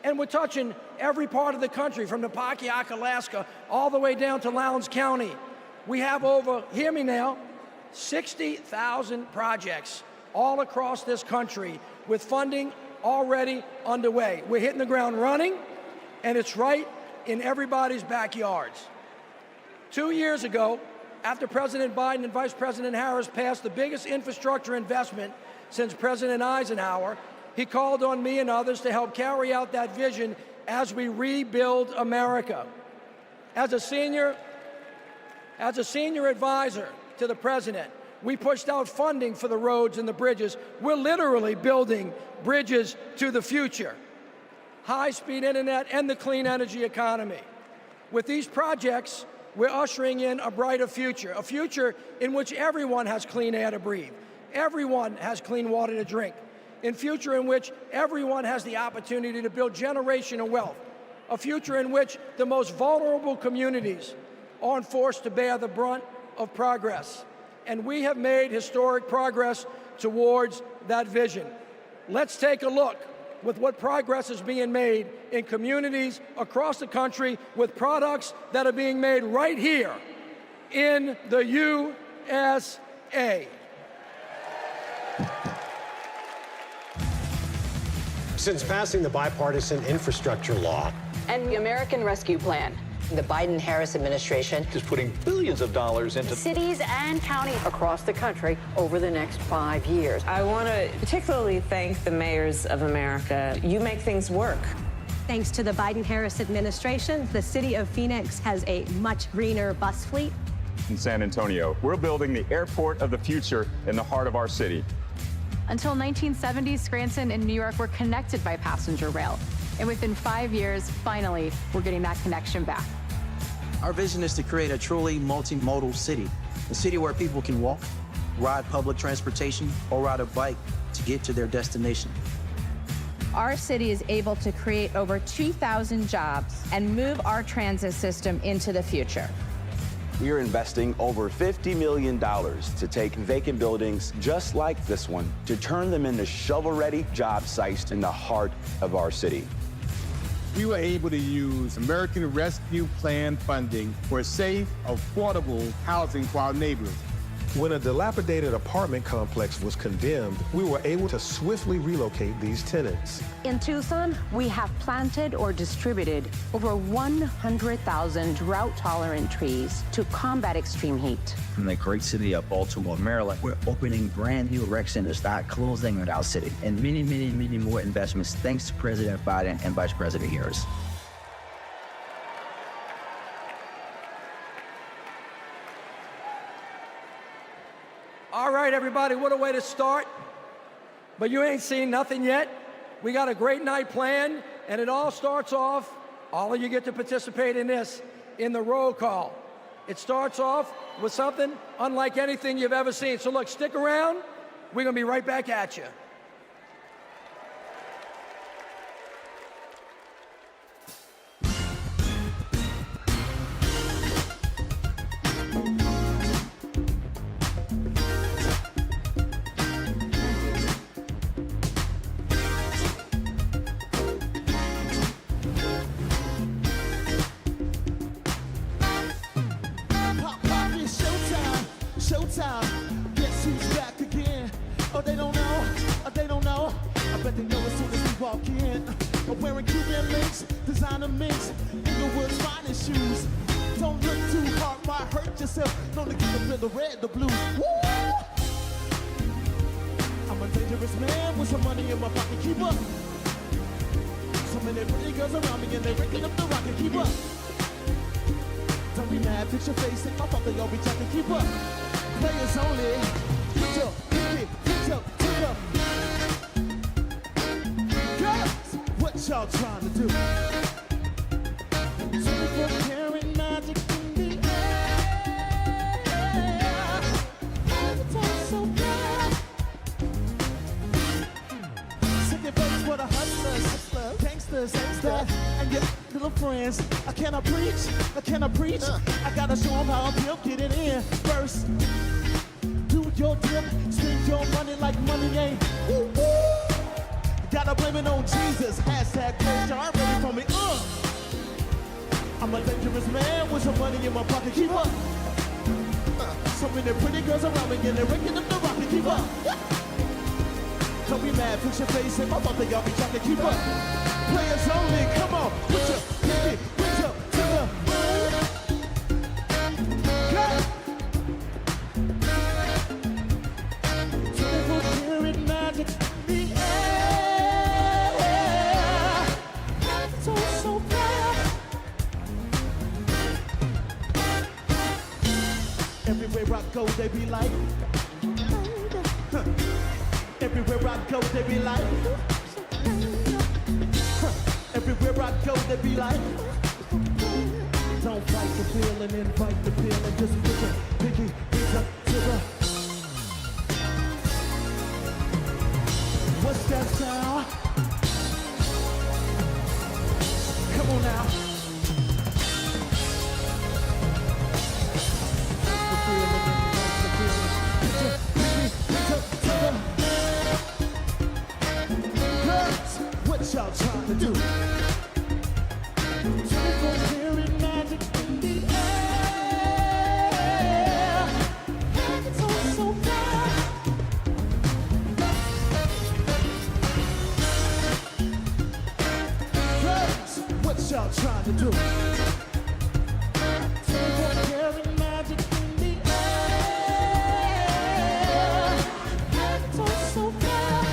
And we're touching every part of the country, from the Pakiak, Alaska, all the way down to Lowndes County. We have over, hear me now, 60,000 projects all across this country with funding already underway. We're hitting the ground running, and it's right in everybody's backyards. 2 years ago, after President Biden and Vice President Harris passed the biggest infrastructure investment since President Eisenhower, he called on me and others to help carry out that vision as we rebuild America. As a senior advisor to the president, we pushed out funding for the roads and the bridges. We're literally building bridges to the future. High-speed internet and the clean energy economy. With these projects, we're ushering in a brighter future, a future in which everyone has clean air to breathe, everyone has clean water to drink, a future in which everyone has the opportunity to build generational wealth, a future in which the most vulnerable communities aren't forced to bear the brunt of progress. And we have made historic progress towards that vision. Let's take a look with what progress is being made in communities across the country with products that are being made right here in the USA. Since passing the bipartisan infrastructure law and the American Rescue Plan, the Biden-Harris administration is putting billions of dollars into cities and counties across the country over the next 5 years. I want to particularly thank the mayors of America. You make things work. Thanks to the Biden-Harris administration, the city of Phoenix has a much greener bus fleet. In San Antonio, we're building the airport of the future in the heart of our city. Until 1970, Scranton and New York were connected by passenger rail. And within 5 years, finally, we're getting that connection back. Our vision is to create a truly multimodal city, a city where people can walk, ride public transportation, or ride a bike to get to their destination. Our city is able to create over 2,000 jobs and move our transit system into the future. We are investing over $50 million to take vacant buildings just like this one to turn them into shovel-ready job sites in the heart of our city. We were able to use American Rescue Plan funding for safe, affordable housing for our neighbors. When a dilapidated apartment complex was condemned, we were able to swiftly relocate these tenants. In Tucson, we have planted or distributed over 100,000 drought-tolerant trees to combat extreme heat. From the great city of Baltimore, Maryland, we're opening brand new rec centers that are closing in our city, and many, many, many more investments thanks to President Biden and Vice President Harris. All right, everybody, what a way to start. But you ain't seen nothing yet. We got a great night planned, and it all starts off, all of you get to participate in this, in the roll call. It starts off with something unlike anything you've ever seen. So look, stick around. We're gonna be right back at you. Showtime, guess who's back again? Oh, they don't know, they don't know. I bet they know as soon as we walk in. I'm wearing Cuban links, designer minks, Inglewood's finest shoes. Don't look too hard, might hurt yourself. Don't look at the red, the blue. Woo! I'm a dangerous man with some money in my pocket. Keep up. So many pretty girls around me and they're breaking up the rocket. Keep up. Don't be mad, fix your face, and my father, y'all be trying to keep up. Players only. Put up, pick it, put up, pick up. Girls, what y'all trying to do? 24 karat magic in the air. It's all so bad. Sing your face for the hustlers, gangsters, and your little friends. Can I preach? I gotta show them how I'm built, get it in first. Do your dip, spend your money like money ain't. Woo, woo. Gotta blame it on Jesus. Hashtag close aren't ready for me. I'm a dangerous man with some money in my pocket. Keep up. So many pretty girls around me and they're waking up the rocket. Keep up. Don't be mad, fix your face, and my mother, y'all be trying to keep up. Players only, come on, put your pinky, put your to the moon. Cut. 24 karat magic in the air. It's all so bad. Everywhere I go, they be like. Everywhere I go, they be like. Everywhere I go, they be like. Don't fight the feeling, invite the feeling. Just put your pinky up to the. What's that sound? Come on now. The feeling, invite the feeling. Put your pinky up to the. Girls, what y'all trying to do? 24 karat magic in the air. It's all so bad. Girls, what y'all trying to do? 24 karat magic in the air. It's all so bad.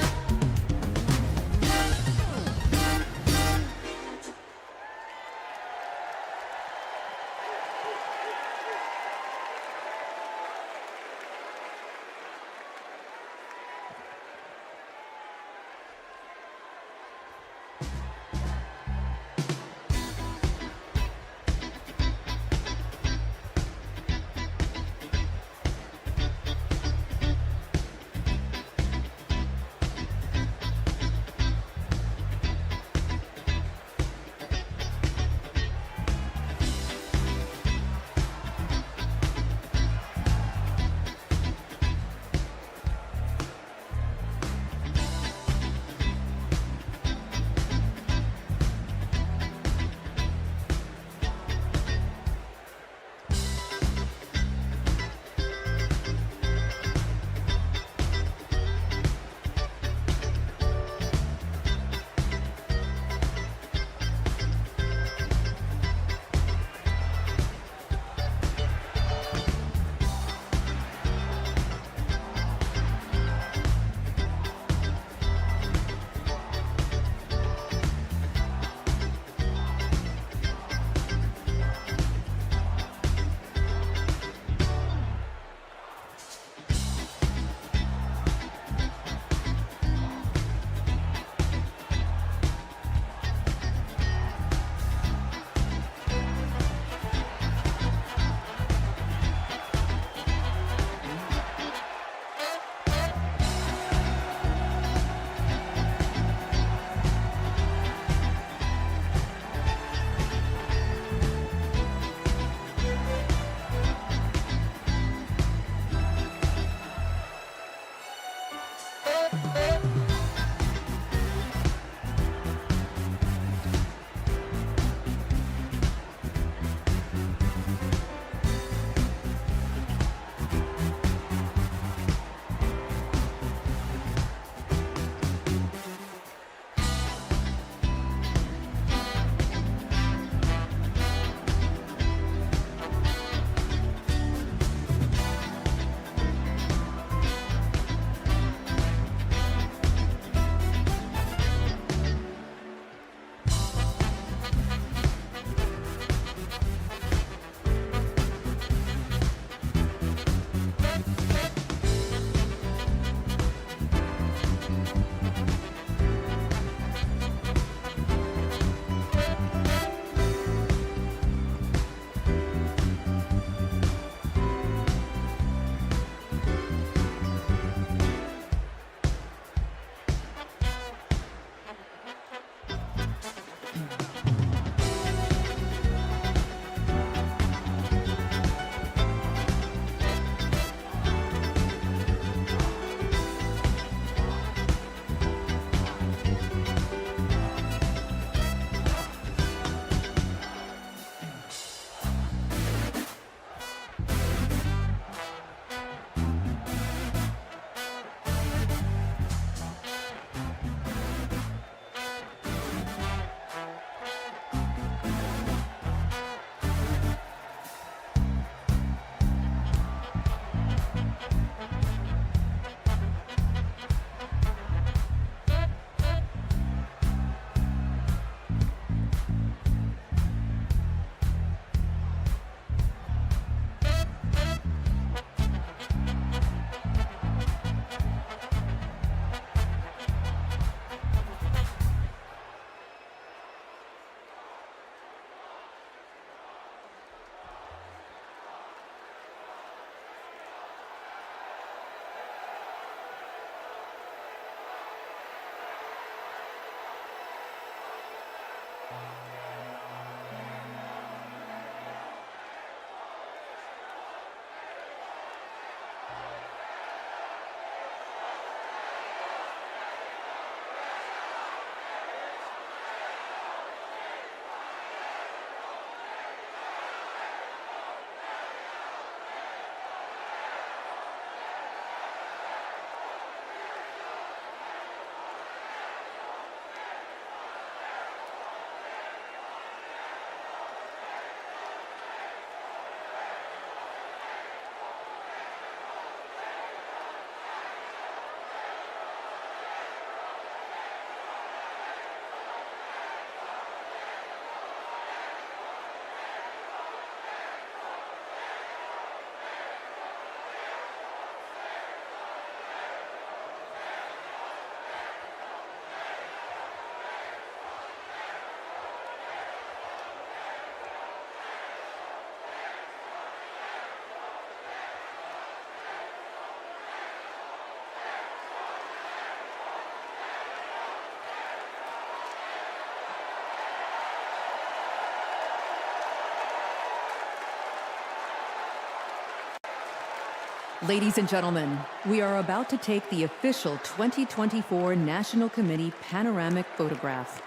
Ladies and gentlemen, we are about to take the official 2024 National Committee panoramic photograph.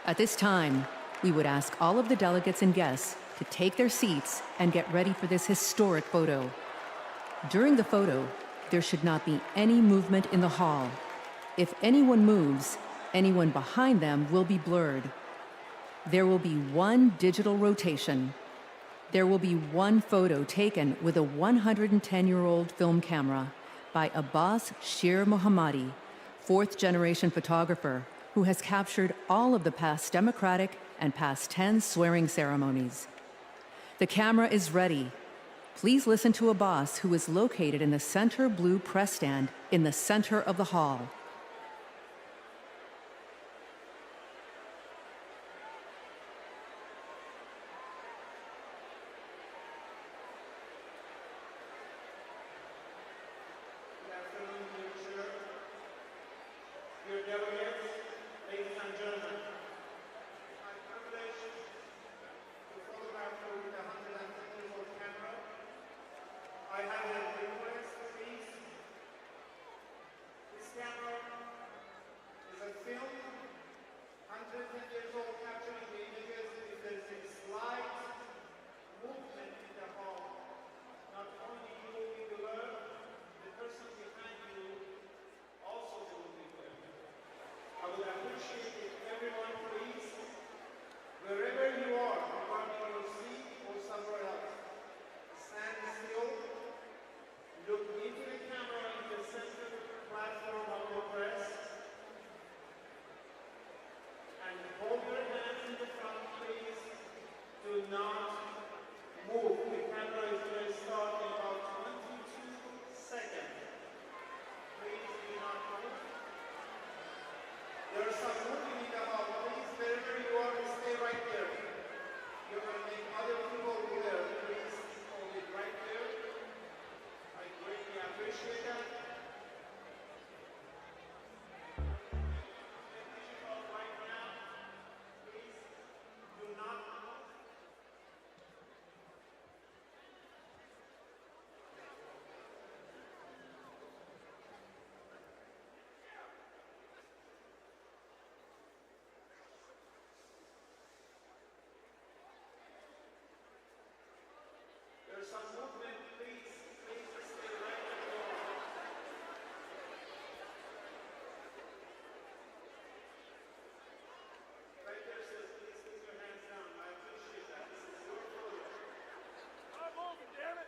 At this time, we would ask all of the delegates and guests to take their seats and get ready for this historic photo. During the photo, there should not be any movement in the hall. If anyone moves, anyone behind them will be blurred. There will be one digital rotation. There will be one photo taken with a 110-year-old film camera by Abbas Shir Mohammadi, fourth-generation photographer who has captured all of the past Democratic and past 10 swearing ceremonies. The camera is ready. Please listen to Abbas, who is located in the center blue press stand in the center of the hall. Dear delegates, ladies and gentlemen, it's my privilege to photograph you with a 150-volt camera. I have a request, please. This camera is a film, 110 years old, capturing the images. If there's a slight movement in the hall, not only you will be blurred, the person behind you also will be blurred. I would appreciate if everyone, please, wherever you are, regarding your seat or somewhere else, stand still, look into the camera in the center platform of your press, and hold your hands in the front, please. Do not move. The camera is going to start in about 22 seconds. Please do not move. There are some moving in the hall. Please, wherever you are, stay right there. You're going to make other people there. Please hold it right there. I greatly appreciate that. Right now, please do not move. There's some movement, please. Please stay right where you are. Right there, sis. Please put your hands down. I appreciate that. This is your photo. I'm moving, damn it!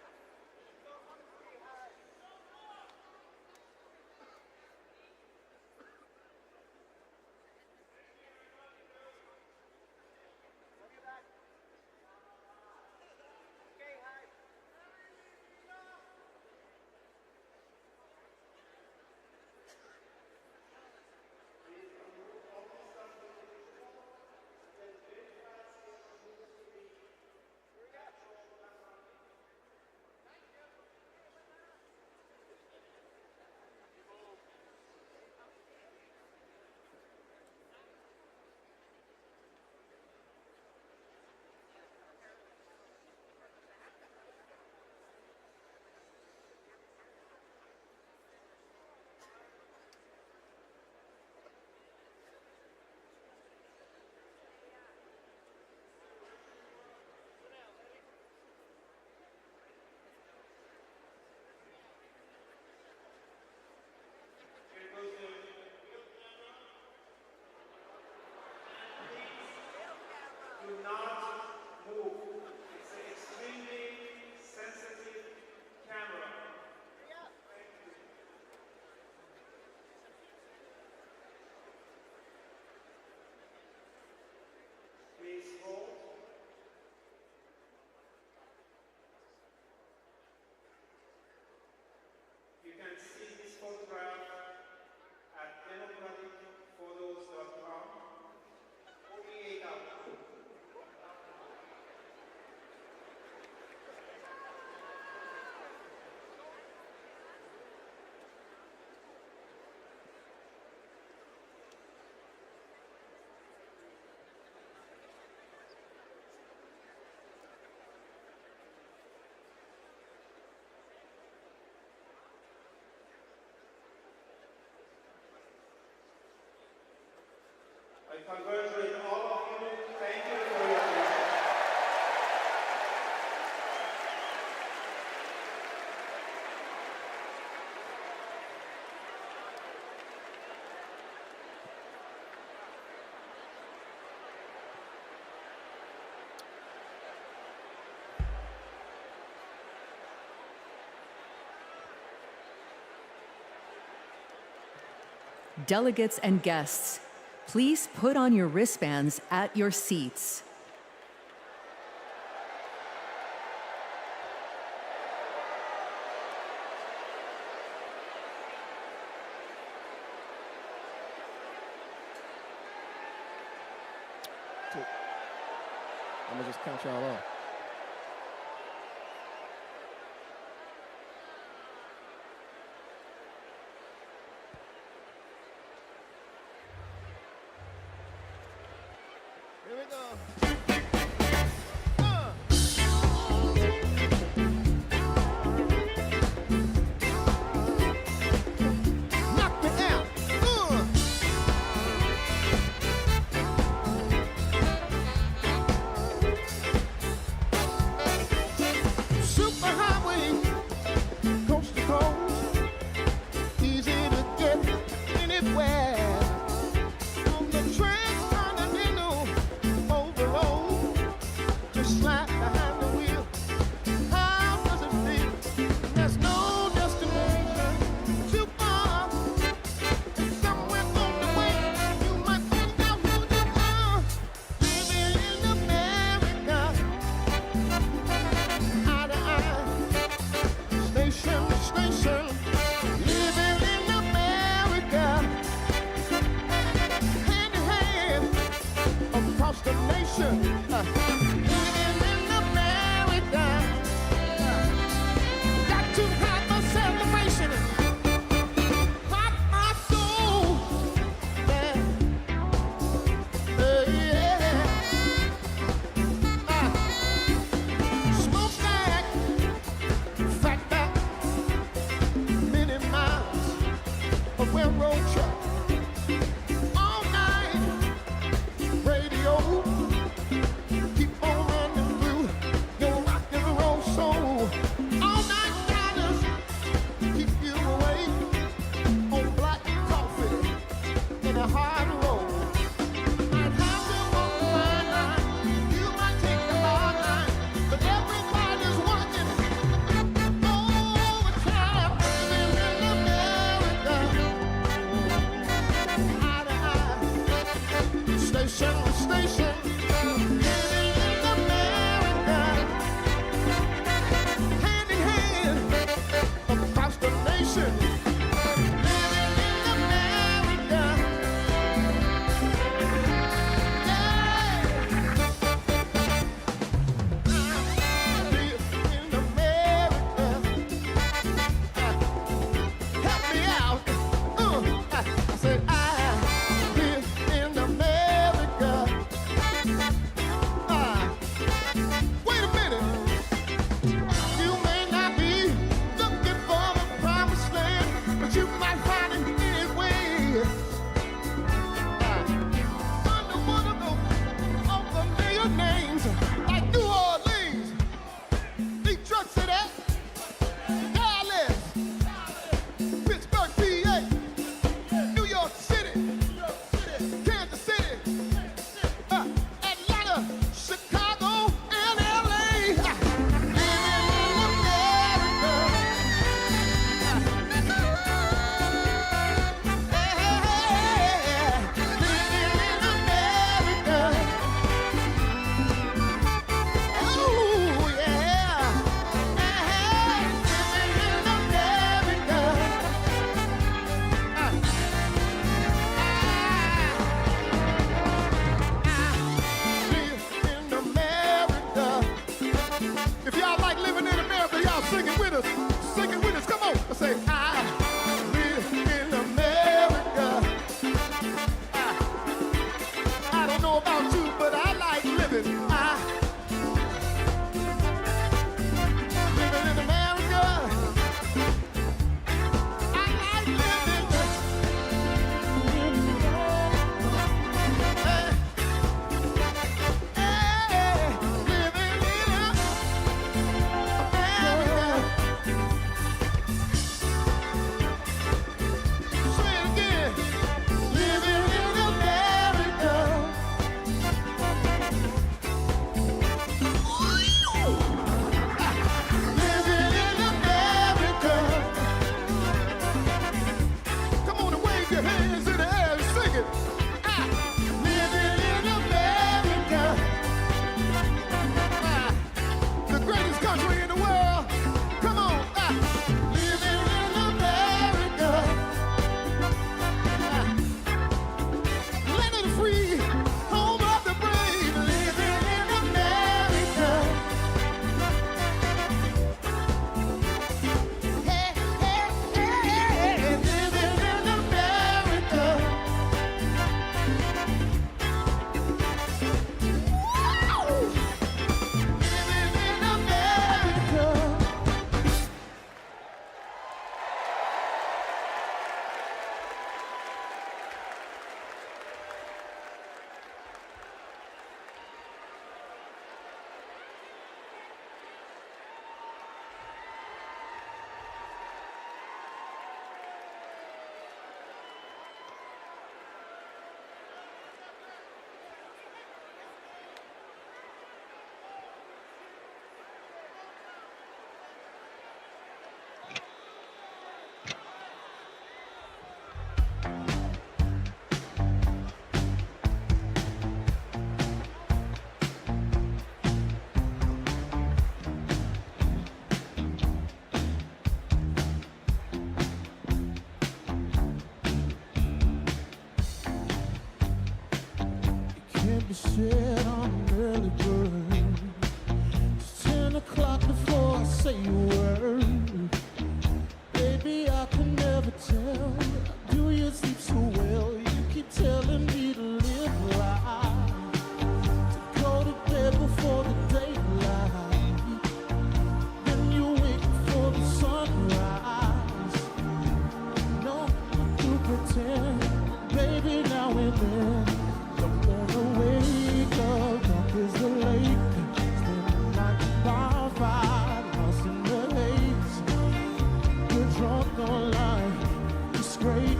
Do not move. It's an extremely sensitive camera. Thank you. Please hold. You can see this photograph at democraticphotos.com. 48 hours. congratulate all of you. Thank you for your attention. Delegates and guests, please put on your wristbands at your seats. I'm gonna just count y'all off. Here we go. Knock me out. Superhighway, coast to coast, easy to get anywhere. On the transcontinental overload, just slide behind the wheel. How does it feel? There's no destination too far. And somewhere on the way, you might find out who you are. Living in America, eye to eye, station to station. Living in America, hand in hand, across the nation. Living in America, got to have a celebration. Pop my soul, yeah, yeah. Smoke back, fat back, many miles of railroad track. All night, radio, keep on running through your rock and roll soul. All night diners, keep you awake on black coffee and a hard roll. Might have to walk the fine line, you might take the hard line, but everybody's working overtime. Living in America, eye to eye, station to station. Living in America, hand in hand, across the nation. Living in America, yeah. Live in America. Help me out. I said I live in America. bird. It's 10 o'clock before I say a word. Baby, I can never tell. Do you sleep so well? You keep telling me to live life, to go to bed before the daylight. Then you wait for the sunrise. No, you pretend, baby, now and then. Don't wanna wake up, dark as the lake. Spend the night by fire, lost in the haze. We're drunk on life, it's great.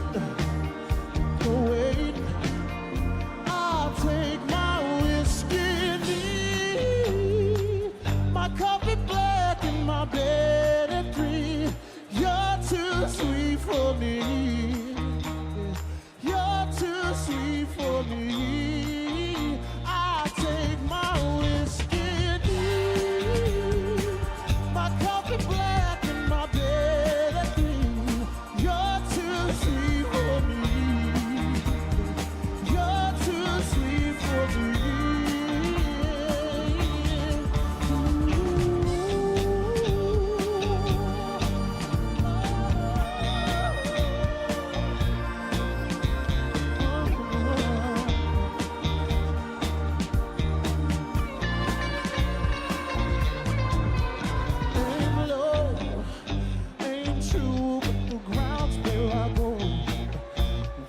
But wait, I'll take my whiskey neat, my coffee black and my bed at 3. You're too sweet for me. You're too sweet for me. I'll take my whiskey neat, my coffee black and my bed at 3. You're too sweet for me. You're too sweet for me. Ain't low, ain't true, but the ground's where I go.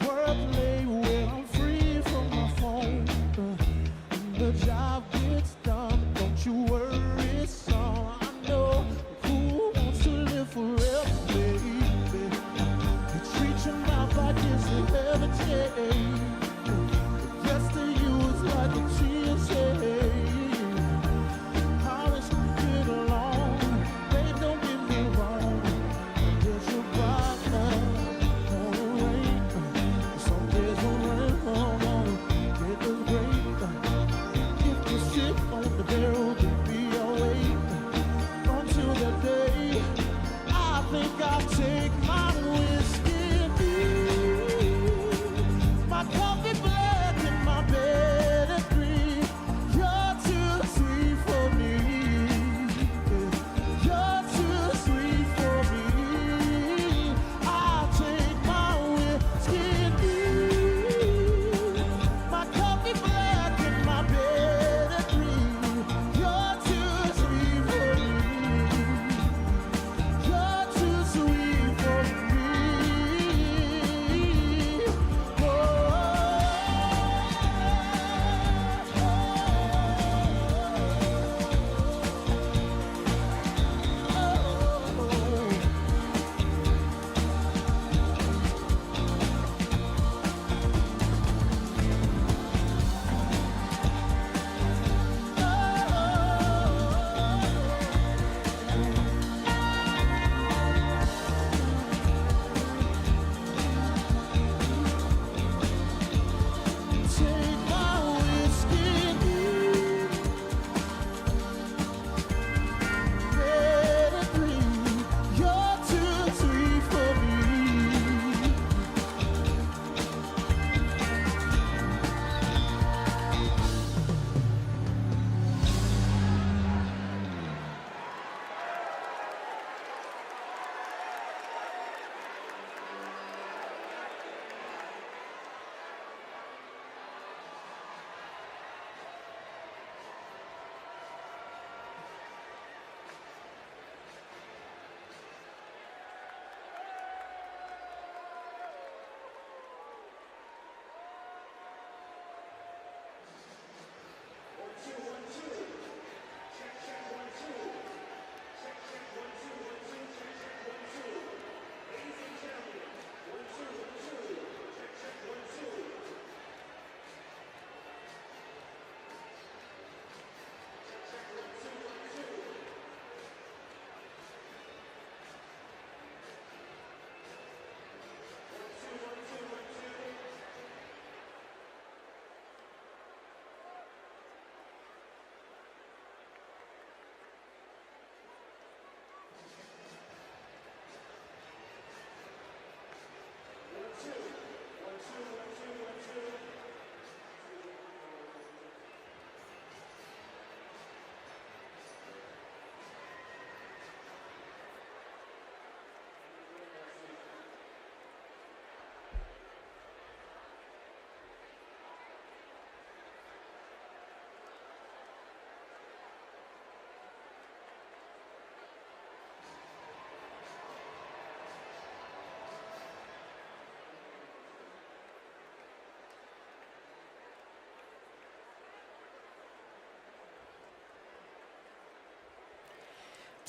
Wordplay where I'm free from my phone. The job gets done, don't you worry, son. I know who wants to live forever, baby. You treat your mouth like it's a levitate. The rest of you is like a TSA. How is it get along? Babe, don't get me wrong. There's your partner on the rain. Some days will rain, it was great. If you sit on the barrel, baby, I'll wait until that day. I think I'll take my whiskey neat, my coffee black and my bed at 3. You're too sweet for me. You're too sweet for me. I'll take my whiskey neat, my coffee black and my bed at 3. You're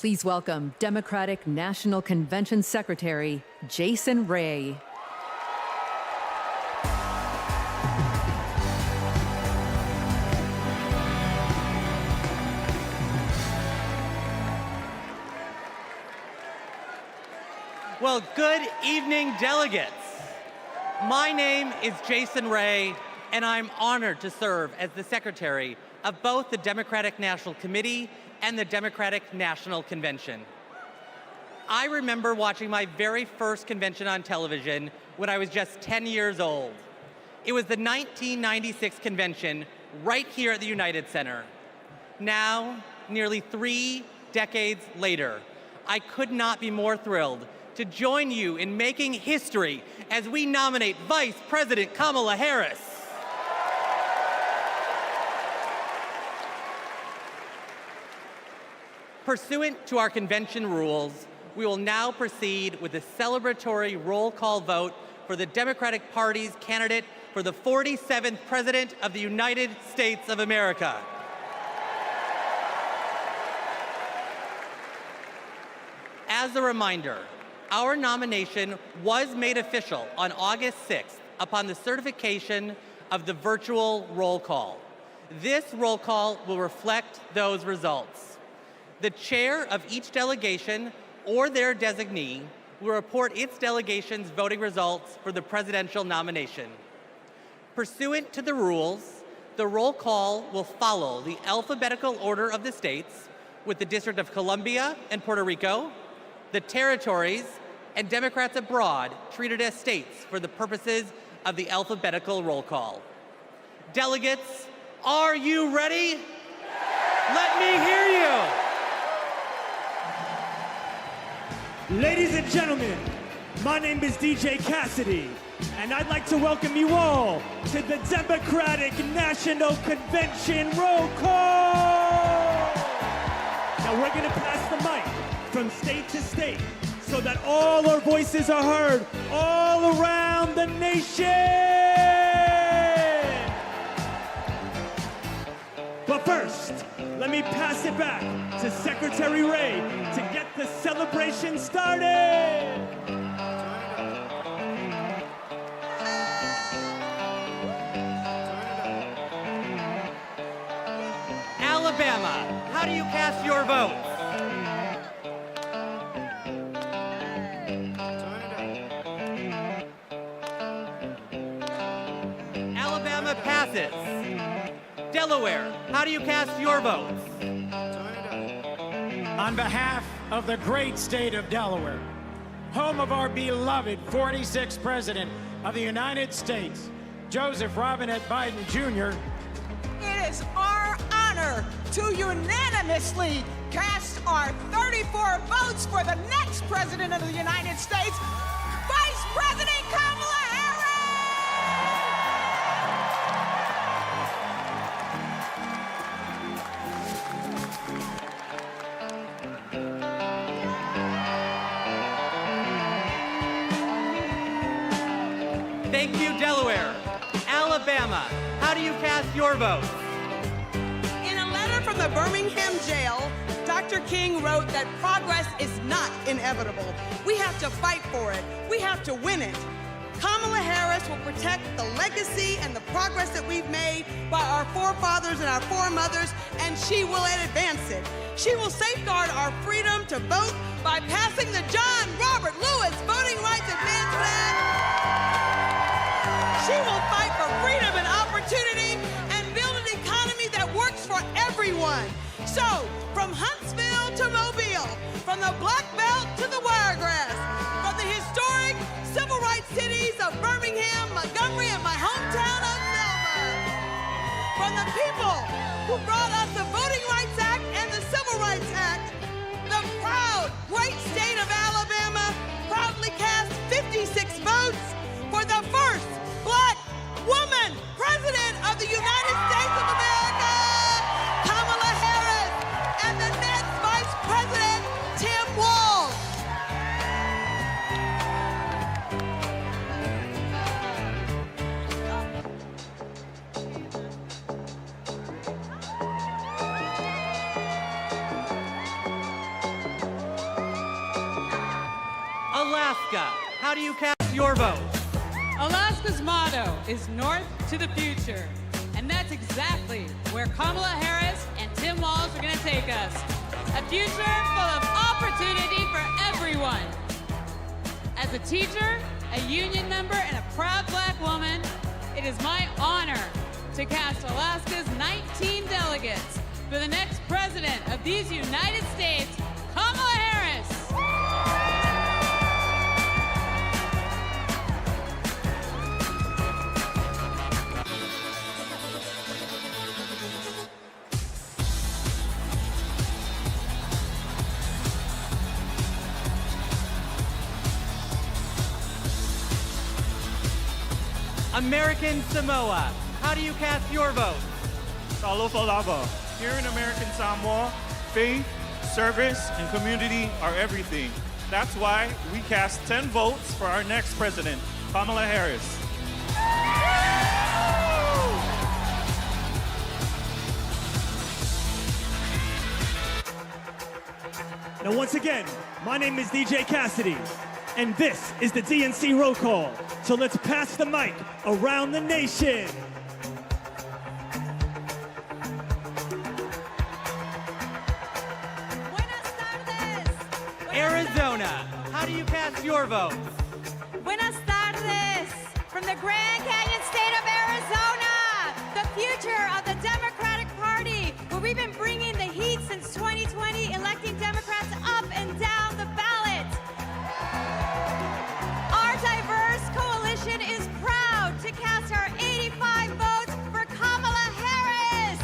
Please welcome Democratic National Convention Secretary Jason Ray. Well, good evening, delegates. My name is Jason Ray, and I'm honored to serve as the secretary of both the Democratic National Committee and the Democratic National Convention. I remember watching my very first convention on television when I was just 10 years old. It was the 1996 convention right here at the United Center. Now, nearly 3 decades later, I could not be more thrilled to join you in making history as we nominate Vice President Kamala Harris. Pursuant to our convention rules, we will now proceed with the celebratory roll call vote for the Democratic Party's candidate for the 47th President of the United States of America. As a reminder, our nomination was made official on August 6th upon the certification of the virtual roll call. This roll call will reflect those results. The chair of each delegation or their designee will report its delegation's voting results for the presidential nomination. Pursuant to the rules, the roll call will follow the alphabetical order of the states, with the District of Columbia and Puerto Rico, the territories, and Democrats abroad treated as states for the purposes of the alphabetical roll call. Delegates, are you ready? Let me hear you. Ladies and gentlemen, my name is DJ Cassidy, and I'd like to welcome you all to the Democratic National Convention roll call. Now we're gonna pass the mic from state to state so that all our voices are heard all around the nation. But first, let me pass it back to Secretary Ray to get the celebration started. Alabama, how do you cast your vote? Alabama passes. Delaware, how do you cast your votes? On behalf of the great state of Delaware, home of our beloved 46th President of the United States, Joseph Robinette Biden Jr., it is our honor to unanimously cast our 34 votes for the next President of the United States, Vice President Kamala Harris! Thank you, Delaware. Alabama, how do you cast your vote? In a letter from the Birmingham jail, Dr. King wrote that progress is not inevitable. We have to fight for it. We have to win it. Kamala Harris will protect the legacy and the progress that we've made by our forefathers and our foremothers, and she will advance it. She will safeguard our freedom to vote by passing the John Robert Lewis Voting Rights Advancement Act. She will fight for freedom and opportunity and build an economy that works for everyone. So, from Huntsville to Mobile, from the Black Belt to the Wiregrass, from the historic civil rights cities of Birmingham, Montgomery, and my hometown of Selma, from the people who brought us the Voting Rights Act and the Civil Rights Act, the proud, great state of Alabama proudly cast 56 votes for the first Black woman President of the United States of America, Kamala Harris, and the next Vice President, Tim Walz. Alaska, how do you cast your vote? Alaska's motto is North to the Future. And that's exactly where Kamala Harris and Tim Walz are going to take us. A future full of opportunity for everyone. As a teacher, a union member, and a proud Black woman, it is my honor to cast Alaska's 19 delegates for the next president of these United States, Kamala Harris. American Samoa, how do you cast your vote? Salofalava. Here in American Samoa, faith, service, and community are everything. That's why we cast 10 votes for our next president, Kamala Harris. Now, once again, my name is DJ Cassidy, and this is the DNC roll call. So let's pass the mic around the nation. Arizona, how do you cast your vote? Buenas tardes from the Grand Canyon state of Arizona, the future of the Democratic Party, where we've been bringing the heat since 2020, electing Democrats up and down the ballot. Our diverse coalition is proud to cast our 85 votes for Kamala Harris.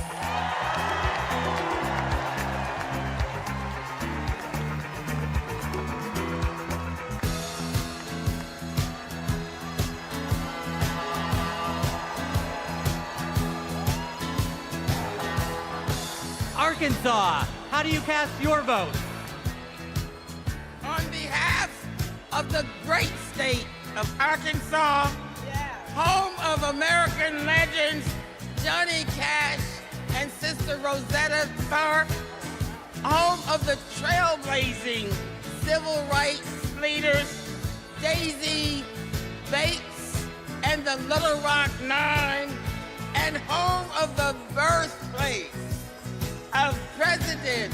Arkansas, how do you cast your vote? On behalf of the great state of Arkansas, home of American legends Johnny Cash and Sister Rosetta Tharpe, home of the trailblazing civil rights leaders Daisy Bates and the Little Rock Nine, and home of the birthplace of President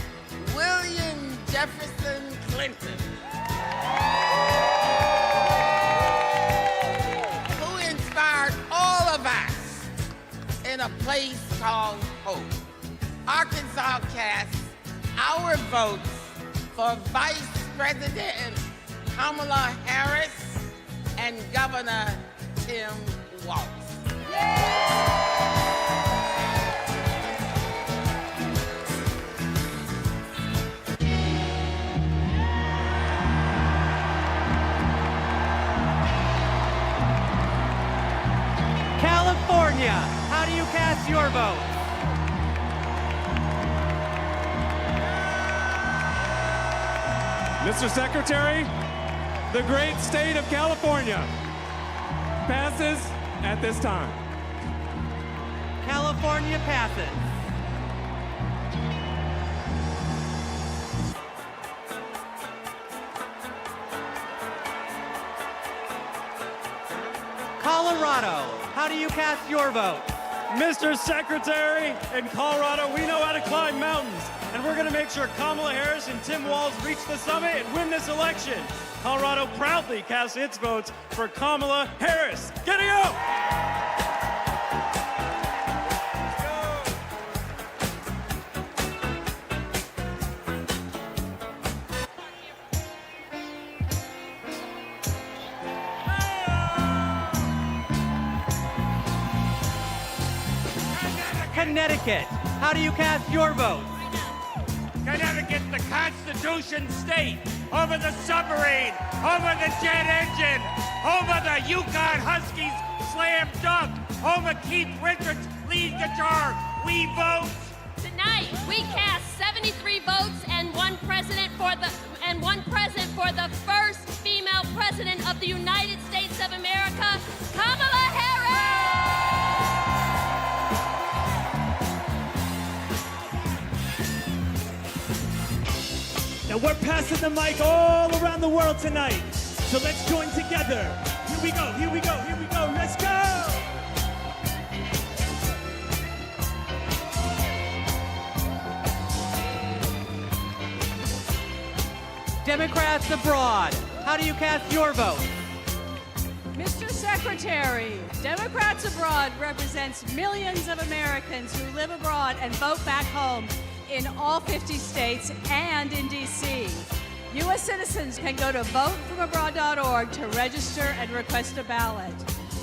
William Jefferson Clinton, who inspired all of us in a place called Hope. Arkansas casts our votes for Vice President Kamala Harris and Governor Tim Walz. California, how do you cast your vote? Mr. Secretary, the great state of California passes at this time. California passes. Colorado, how do you cast your vote? Mr. Secretary, in Colorado, we know how to climb mountains, and we're going to make sure Kamala Harris and Tim Walz reach the summit and win this election. Colorado proudly casts its votes for Kamala Harris. Giddy up! Connecticut, how do you cast your vote? Connecticut, the Constitution state, over the submarine, over the jet engine, over the Yukon Huskies slam dunk, over Keith Richards lead guitar. We vote. Tonight, we cast 73 votes and one president for the first female president of the United States of America, Kamala Harris! Now we're passing the mic all around the world tonight. So let's join together. Here we go, here we go, here we go, let's go! Democrats abroad, how do you cast your vote? Mr. Secretary, Democrats Abroad represents millions of Americans who live abroad and vote back home in all 50 states and in D.C. U.S. citizens can go to votefromabroad.org to register and request a ballot.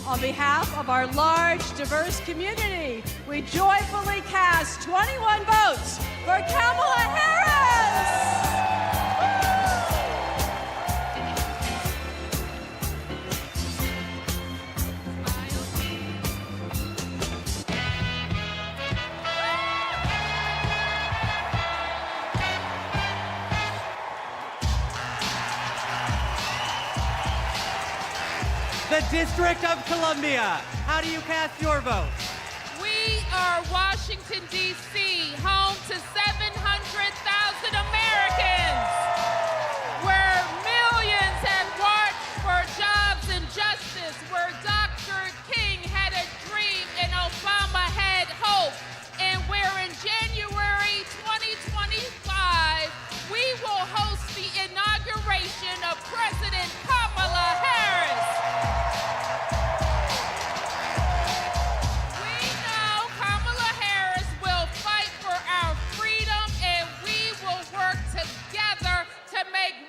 On behalf of our large, diverse community, we joyfully cast 21 votes for Kamala Harris! The District of Columbia, how do you cast your vote? We are Washington, D.C., home to 700,000 Americans, where millions have marched for jobs and justice, where Dr. King had a dream and Obama had hope, and where in January 2025, we will host the inauguration of President Kamala Harris.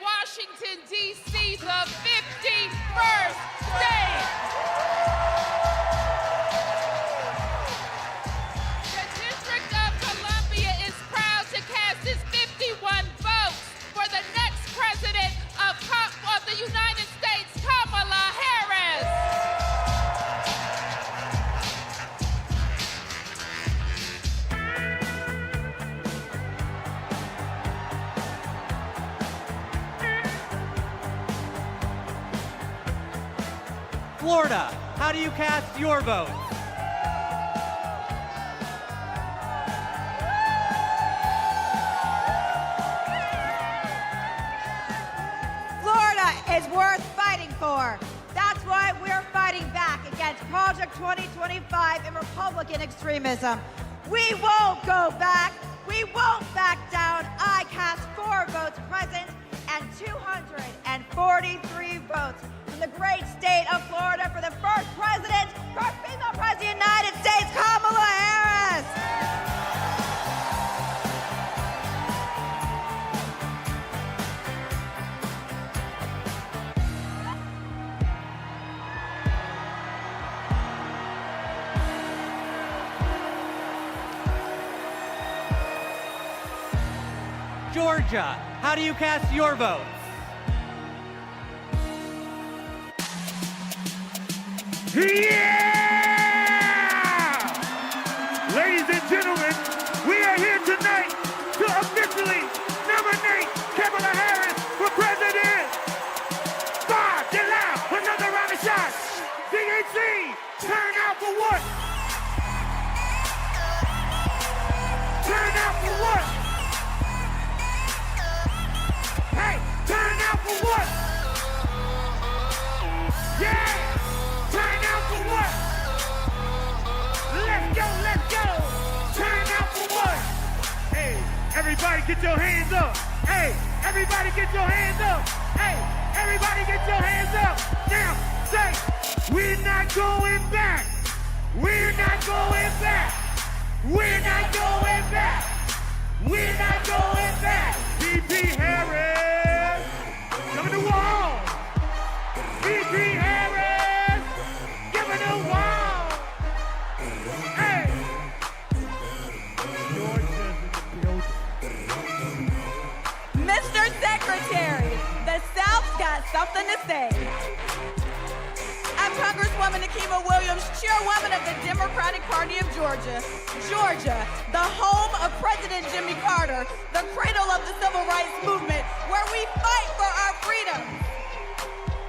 Washington, D.C., the 51st state. The District of Columbia is proud to cast its 51 votes for the next president of the United States, Kamala Harris. Florida, how do you cast your vote? Florida is worth fighting for. That's why we're fighting back against Project 2025 and Republican extremism. We won't go back. We won't back down. I cast 4 votes present and 243 votes from the great state of Florida for the first president, first female president of the United States, Kamala Harris. Georgia, how do you cast your vote? Yeah! Ladies and gentlemen, we are here tonight to officially nominate Kamala Harris for president. Five, get loud, another round of shots. DAC, turn out for what? Turn out for what? Hey, turn out for what? Yeah! Turn out for what? Let's go, let's go! Turn out for what? Hey, everybody get your hands up! Hey, everybody get your hands up! Hey, everybody get your hands up! Now, say, we're not going back! We're not going back! We're not going back! We're not going back! VP Harris! Coming to wall! VP Harris! Giving the wall! Hey! Mr. Secretary, the South's got something to say. I'm Congresswoman Nikema Williams, chairwoman of the Democratic Party of Georgia. Georgia, the home of President Jimmy Carter, the cradle of the civil rights movement, where we fight for our freedom.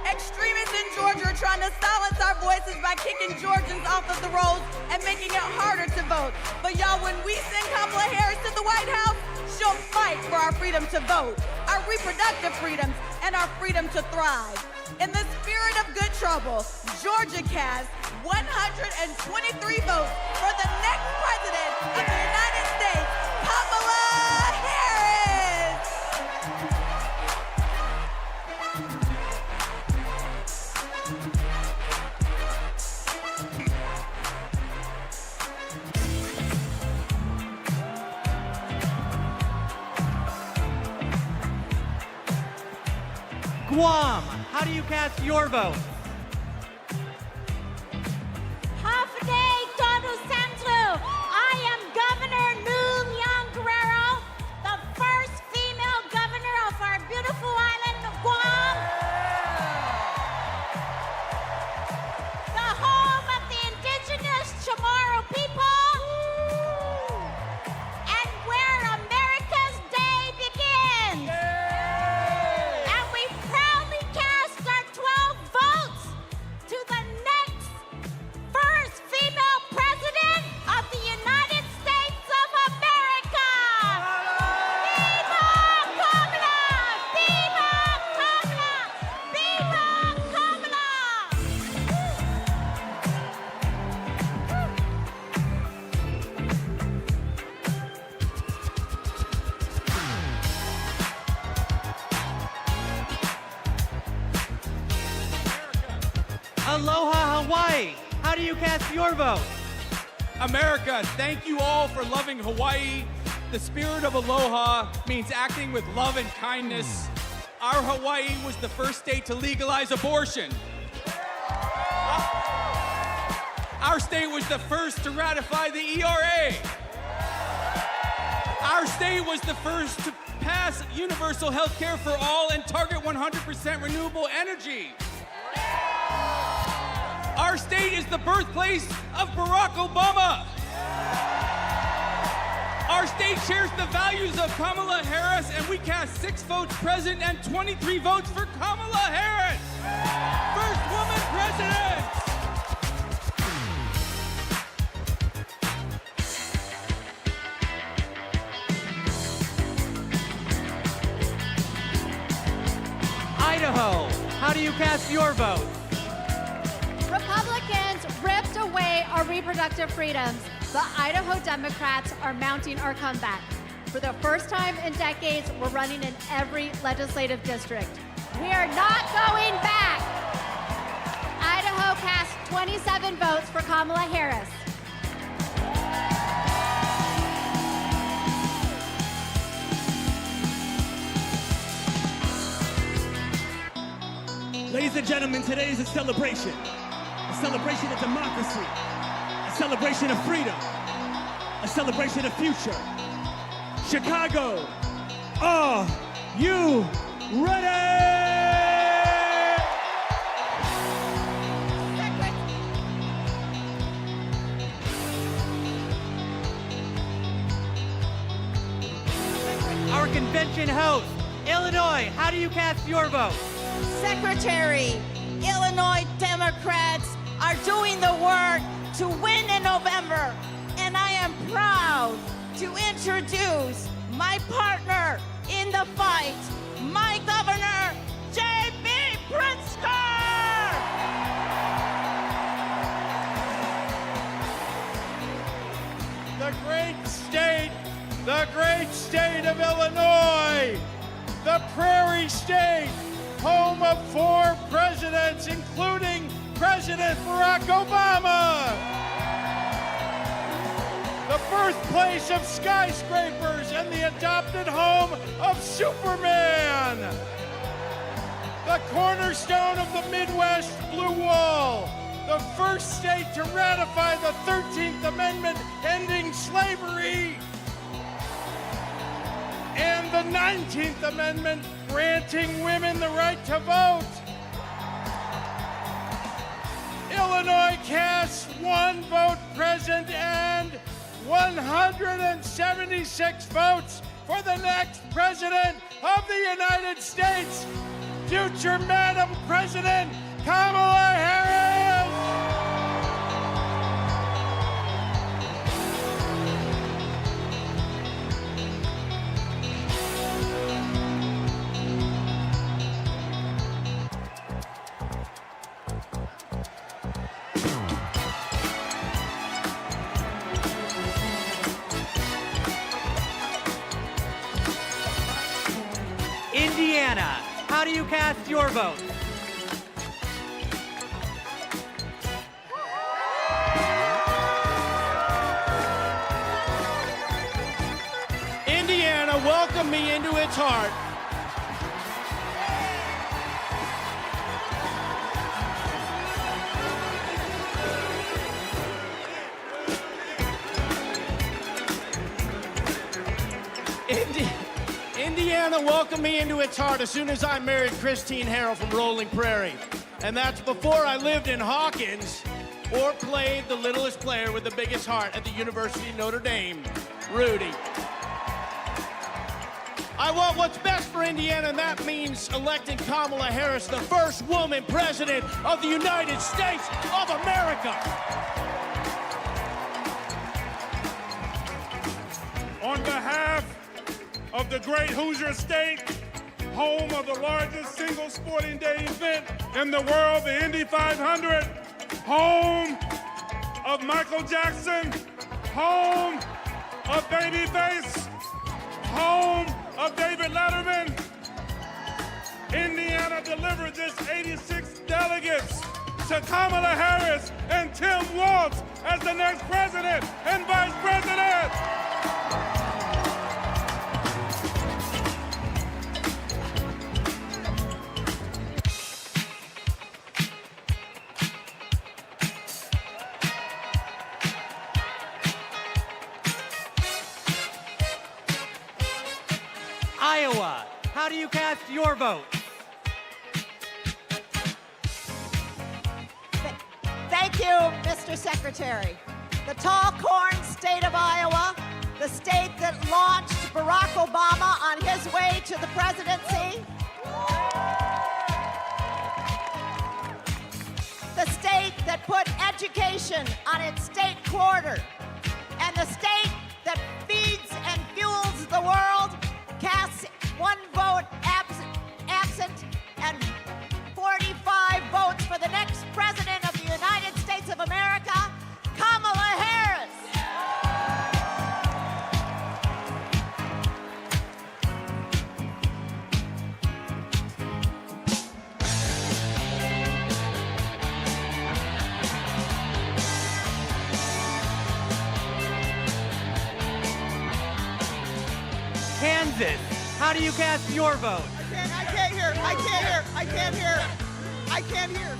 Extremists in Georgia are trying to silence our voices by kicking Georgians off of the rolls and making it harder to vote. But y'all, when we send Kamala Harris to the White House, she'll fight for our freedom to vote, our reproductive freedoms, and our freedom to thrive. In the spirit of good trouble, Georgia cast 123 votes for the next president of the United States, Kamala Harris. Guam, how do you cast your vote? Hafide Todo Centro. I am Governor Noom Young Guerrero, the first female governor of our beautiful island of Guam. The home of the indigenous Chamorro people. And where America's Day begins. And we proudly cast our 12 votes to the next first female president of the United States of America. Viva Kamala! Viva Kamala! Viva Kamala! Aloha, Hawaii, how do you cast your vote? America, thank you all for loving Hawaii. The spirit of aloha means acting with love and kindness. Our Hawaii was the first state to legalize abortion. Our state was the first to ratify the ERA. Our state was the first to pass universal health care for all and target 100% renewable energy. Our state is the birthplace of Barack Obama. Our state shares the values of Kamala Harris, and we cast 6 votes present and 23 votes for Kamala Harris. First woman president. Idaho, how do you cast your vote? Republicans ripped away our reproductive freedoms. The Idaho Democrats are mounting our comeback. For the first time in decades, we're running in every legislative district. We are not going back. Idaho cast 27 votes for Kamala Harris. Ladies and gentlemen, today is a celebration of democracy, a celebration of freedom, a celebration of future. Chicago, are you ready? Our convention host, Illinois, how do you cast your vote? Secretary, Illinois Democrats are doing the work to win in November, and I am proud to introduce my partner in the fight, my governor, J.B. Pritzker! The great state of Illinois, the prairie state, home of 4 presidents, including President Barack Obama. The birthplace of skyscrapers and the adopted home of Superman. The cornerstone of the Midwest Blue Wall. The first state to ratify the 13th Amendment ending slavery. And the 19th Amendment granting women the right to vote. Illinois casts 1 vote present and 176 votes for the next president of the United States, future Madam President Kamala Harris. Indiana, how do you cast your vote? Indiana welcomed me into its heart. Indiana welcomed me into its heart as soon as I married Christine Harrell from Rolling Prairie. And that's before I lived in Hawkins or played the littlest player with the biggest heart at the University of Notre Dame, Rudy. I want what's best for Indiana, and that means electing Kamala Harris, the first woman president of the United States of America. On behalf of the great Hoosier State, home of the largest single sporting day event in the world, the Indy 500, home of Michael Jackson, home of Babyface, home of David Letterman, Indiana delivered this 86 delegates to Kamala Harris and Tim Walz as the next president and vice president. Iowa, how do you cast your vote? Thank you, Mr. Secretary. The tall corn state of Iowa, the state that launched Barack Obama on his way to the presidency, the state that put education on its state quarter, and the state that feeds and fuels the world, casts one vote absent and 45 votes for the next president of the United States of America, Kamala Harris. Kansas, how do you cast your vote? I can't hear.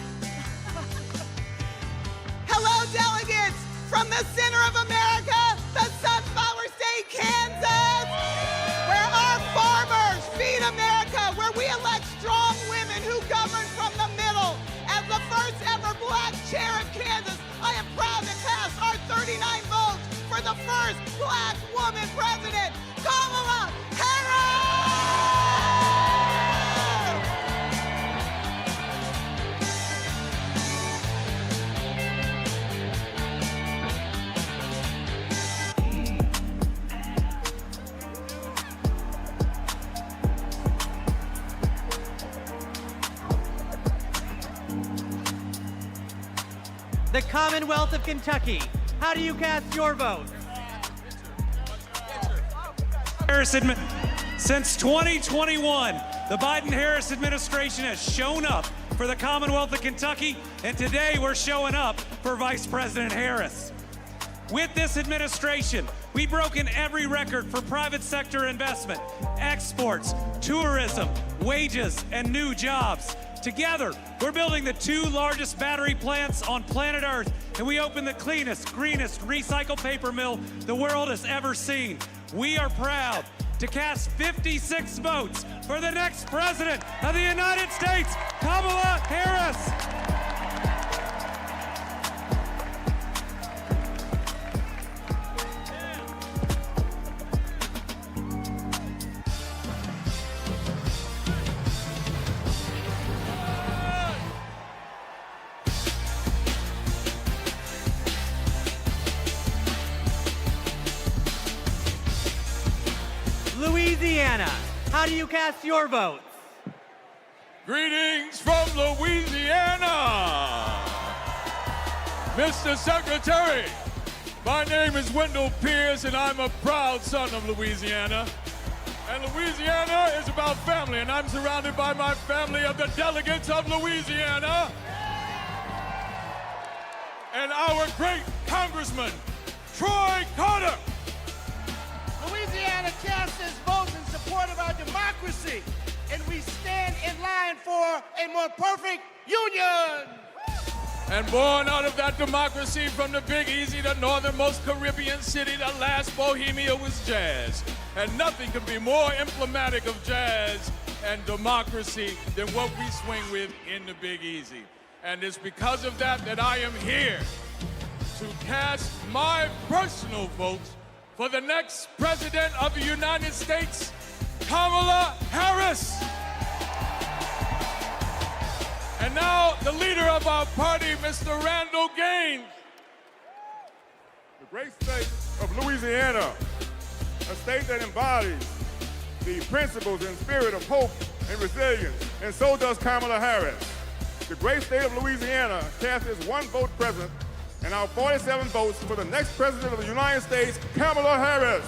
Hello, delegates from the center of America, the Sunflower State, Kansas, where our farmers feed America, where we elect strong women who govern from the middle. As the first ever black chair of Kansas, I am proud to cast our 39 votes for the first black woman president, Kamala Harris! The Commonwealth of Kentucky, how do you cast your vote? Since 2021, the Biden-Harris administration has shown up for the Commonwealth of Kentucky, and today we're showing up for Vice President Harris. With this administration, we've broken every record for private sector investment, exports, tourism, wages, and new jobs. Together, we're building the 2 largest battery plants on planet Earth, and we opened the cleanest, greenest recycled paper mill the world has ever seen. We are proud to cast 56 votes for the next president of the United States, Kamala Harris. Louisiana, how do you cast your votes? Greetings from Louisiana. Mr. Secretary, my name is Wendell Pierce, and I'm a proud son of Louisiana. And Louisiana always about family, and I'm surrounded by my family of the delegates of Louisiana. And our great Congressman, Troy Carter. Louisiana casts its votes in support of our democracy, and we stand in line for a more perfect union. And born out of that democracy from the Big Easy, the northernmost Caribbean city, the last Bohemia was jazz. And nothing could be more emblematic of jazz and democracy than what we swing with in the Big Easy. And it's because of that that I am here to cast my personal vote for the next President of the United States, Kamala Harris. And now, the leader of our party, Mr. Randall Gaines. The great state of Louisiana, a state that embodies the principles and spirit of hope and resilience, and so does Kamala Harris. The great state of Louisiana cast its one vote present, and our 47 votes for the next President of the United States, Kamala Harris.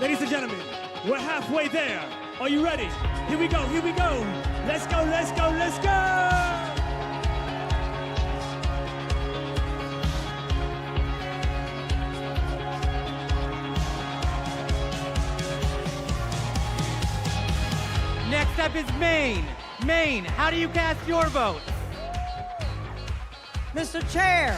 Ladies and gentlemen, we're halfway there. Are you ready? Here we go, here we go. Let's go, let's go, let's go! Next up is Maine. Maine, how do you cast your vote? Mr. Chair,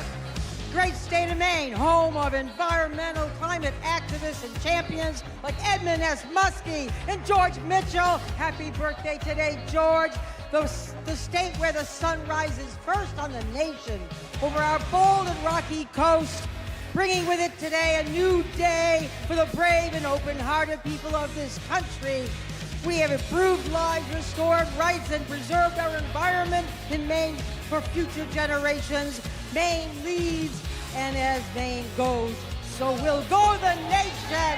great state of Maine, home of environmental climate activists and champions like Edmund S. Muskie and George Mitchell. Happy birthday today, George. The state where the sun rises first on the nation over our bold and rocky coast, bringing with it today a new day for the brave and open-hearted people of this country. We have improved lives, restored rights, and preserved our environment in Maine for future generations. Maine leads, and as Maine goes, so will go the nation.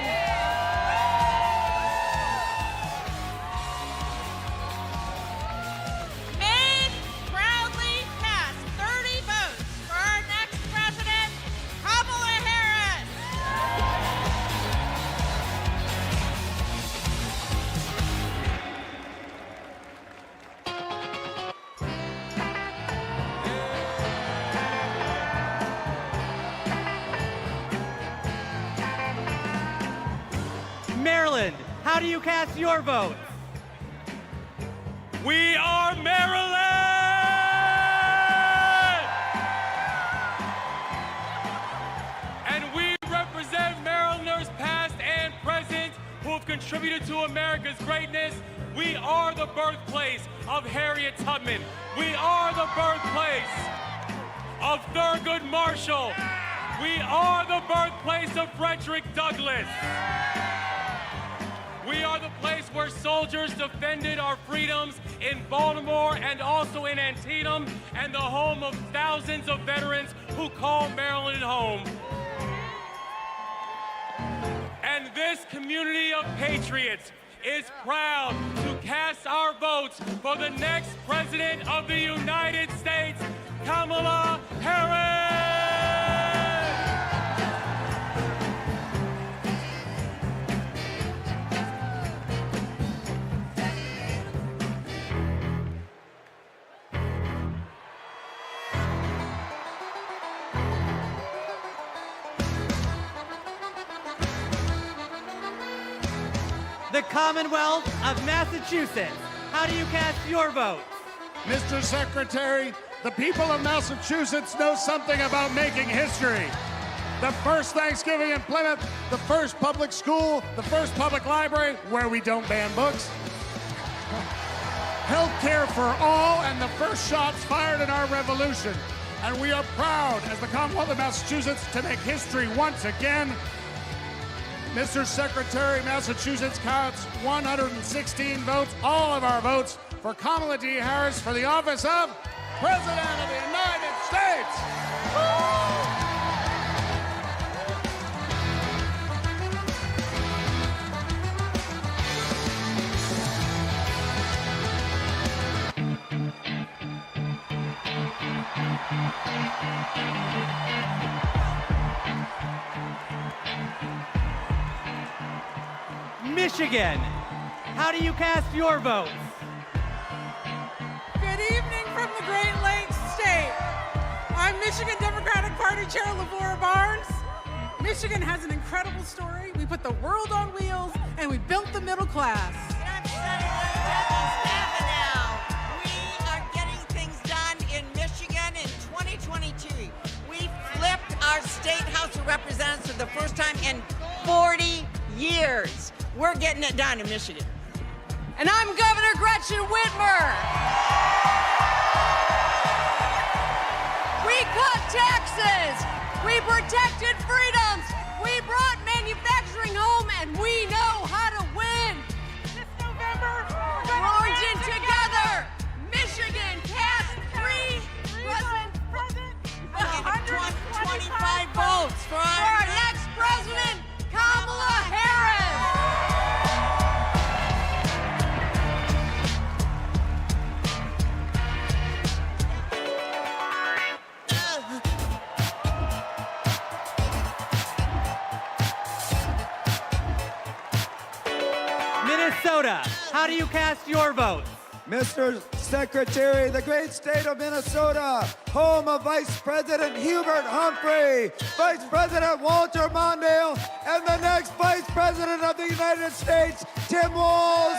Maine proudly cast 30 votes for our next president, Kamala Harris. Maryland, how do you cast your vote? We are Maryland! And we represent Marylanders past and present who have contributed to America's greatness. We are the birthplace of Harriet Tubman. We are the birthplace of Thurgood Marshall. We are the birthplace of Frederick Douglass. We are the place where soldiers defended our freedoms in Baltimore and also in Antietam, and the home of thousands of veterans who call Maryland home. And this community of patriots is proud to cast our votes for the next President of the United States, Kamala Harris! The Commonwealth of Massachusetts, how do you cast your vote? Mr. Secretary, the people of Massachusetts know something about making history. The first Thanksgiving in Plymouth, the first public school, the first public library where we don't ban books. Health care for all, and the first shots fired in our revolution. And we are proud, as the Commonwealth of Massachusetts, to make history once again. Mr. Secretary, Massachusetts counts 116 votes, all of our votes, for Kamala D. Harris for the office of President of the United States. Michigan, how do you cast your votes? Good evening from the Great Lakes State. I'm Michigan Democratic Party Chair LaVora Barnes. Michigan has an incredible story. We put the world on wheels and we built the middle class. And I'm Senator now. We are getting things done in Michigan in 2022. We flipped our state House of Representatives for the first time in 40 years. We're getting it done in Michigan. And I'm Governor Gretchen Whitmer. We cut taxes. We protected freedoms. We brought manufacturing home, and we know how to win. This November, we're origin together. Michigan cast three President. 25 votes for our next president, Kamala Harris. Minnesota, how do you cast your votes? Mr. Secretary, the great state of Minnesota, home of Vice President Hubert Humphrey, Vice President Walter Mondale, and the next Vice President of the United States, Tim Walz.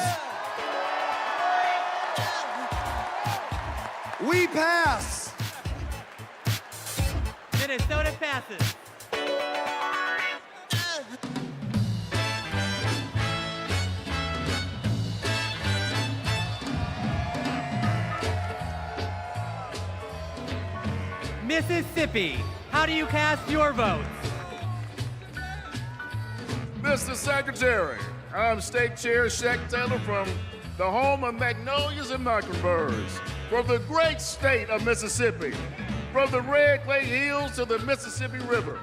We pass. Minnesota passes. Mississippi, how do you cast your votes? Mr. Secretary, I'm State Chair Shaq Taylor from the home of magnolias and mockingbirds, from the great state of Mississippi, from the Red Clay Hills to the Mississippi River.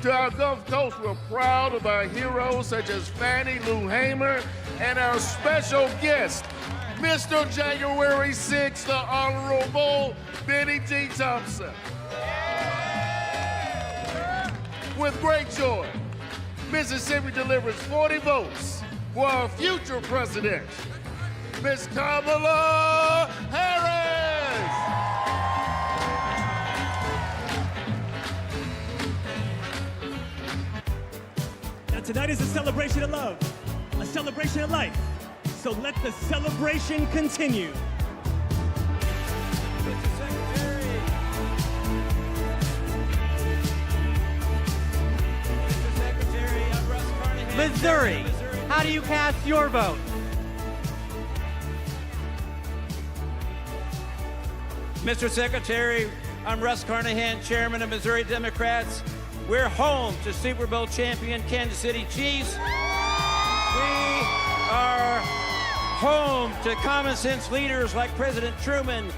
To our Gulf Coast, we're proud of our heroes such as Fannie Lou Hamer and our special guest, Mr. January 6th, the Honorable Benny T. Thompson. With great joy, Mississippi delivers 40 votes for our future president, Ms. Kamala Harris. Now tonight is a celebration of love, a celebration of life. So let the celebration continue. Missouri, how do you cast your vote? Mr. Secretary, I'm Russ Carnahan, Chairman of Missouri Democrats. We're home to Super Bowl champion Kansas City Chiefs. We are home to common sense leaders like President Truman,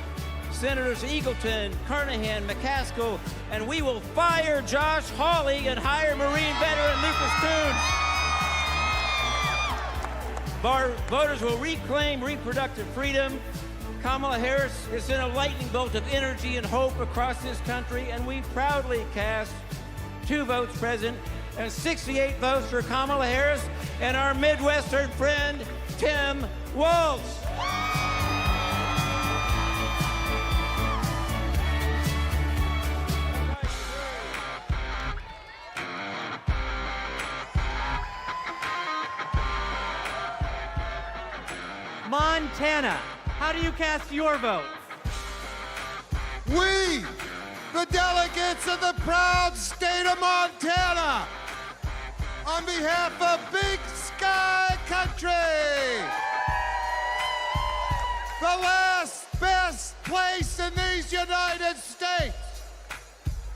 Senators Eagleton, Carnahan, McCaskill, and we will fire Josh Hawley and hire Marine veteran Lucas Coons. Our voters will reclaim reproductive freedom. Kamala Harris has sent a lightning bolt of energy and hope across this country, and we proudly cast 2 votes present and 68 votes for Kamala Harris and our Midwestern friend, Tim Walz. Montana, how do you cast your vote? We, the delegates of the proud state of Montana, on behalf of Big Sky Country, the last best place in these United States,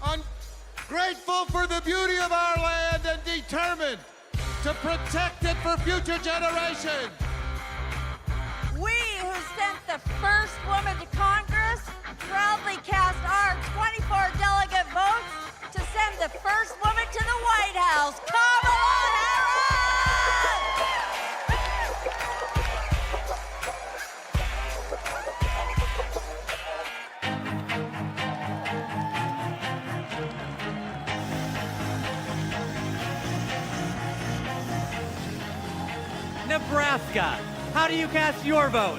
I'm grateful for the beauty of our land and determined to protect it for future generations. We who sent the first woman to Congress proudly cast our 24 delegate votes to send the first woman to the White House, Kamala Harris! Nebraska. How do you cast your vote?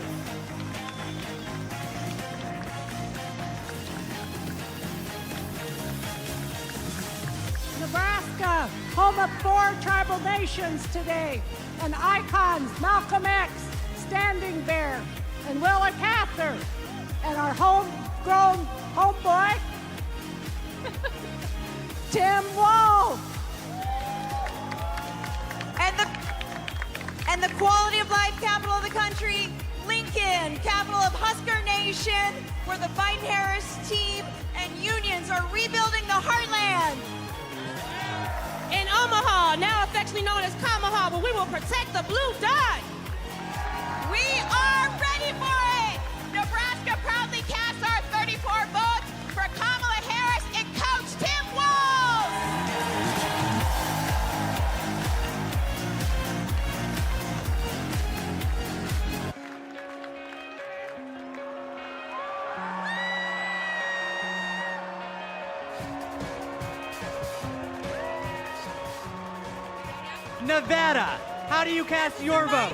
Nebraska, home of 4 tribal nations today, and icons Malcolm X, Standing Bear, and Willa Cather, and our homegrown homeboy, Tim Walz. And the quality of life capital of the country, Lincoln, capital of Husker Nation, where the Biden-Harris team and unions are rebuilding the heartland. In Omaha, now affectionately known as Kamaha, where we will protect the blue dot. We are ready for it! Nebraska proudly casts our 34 votes for Kamala Harris and Coach Tim Walz! Nevada, how do you cast your vote?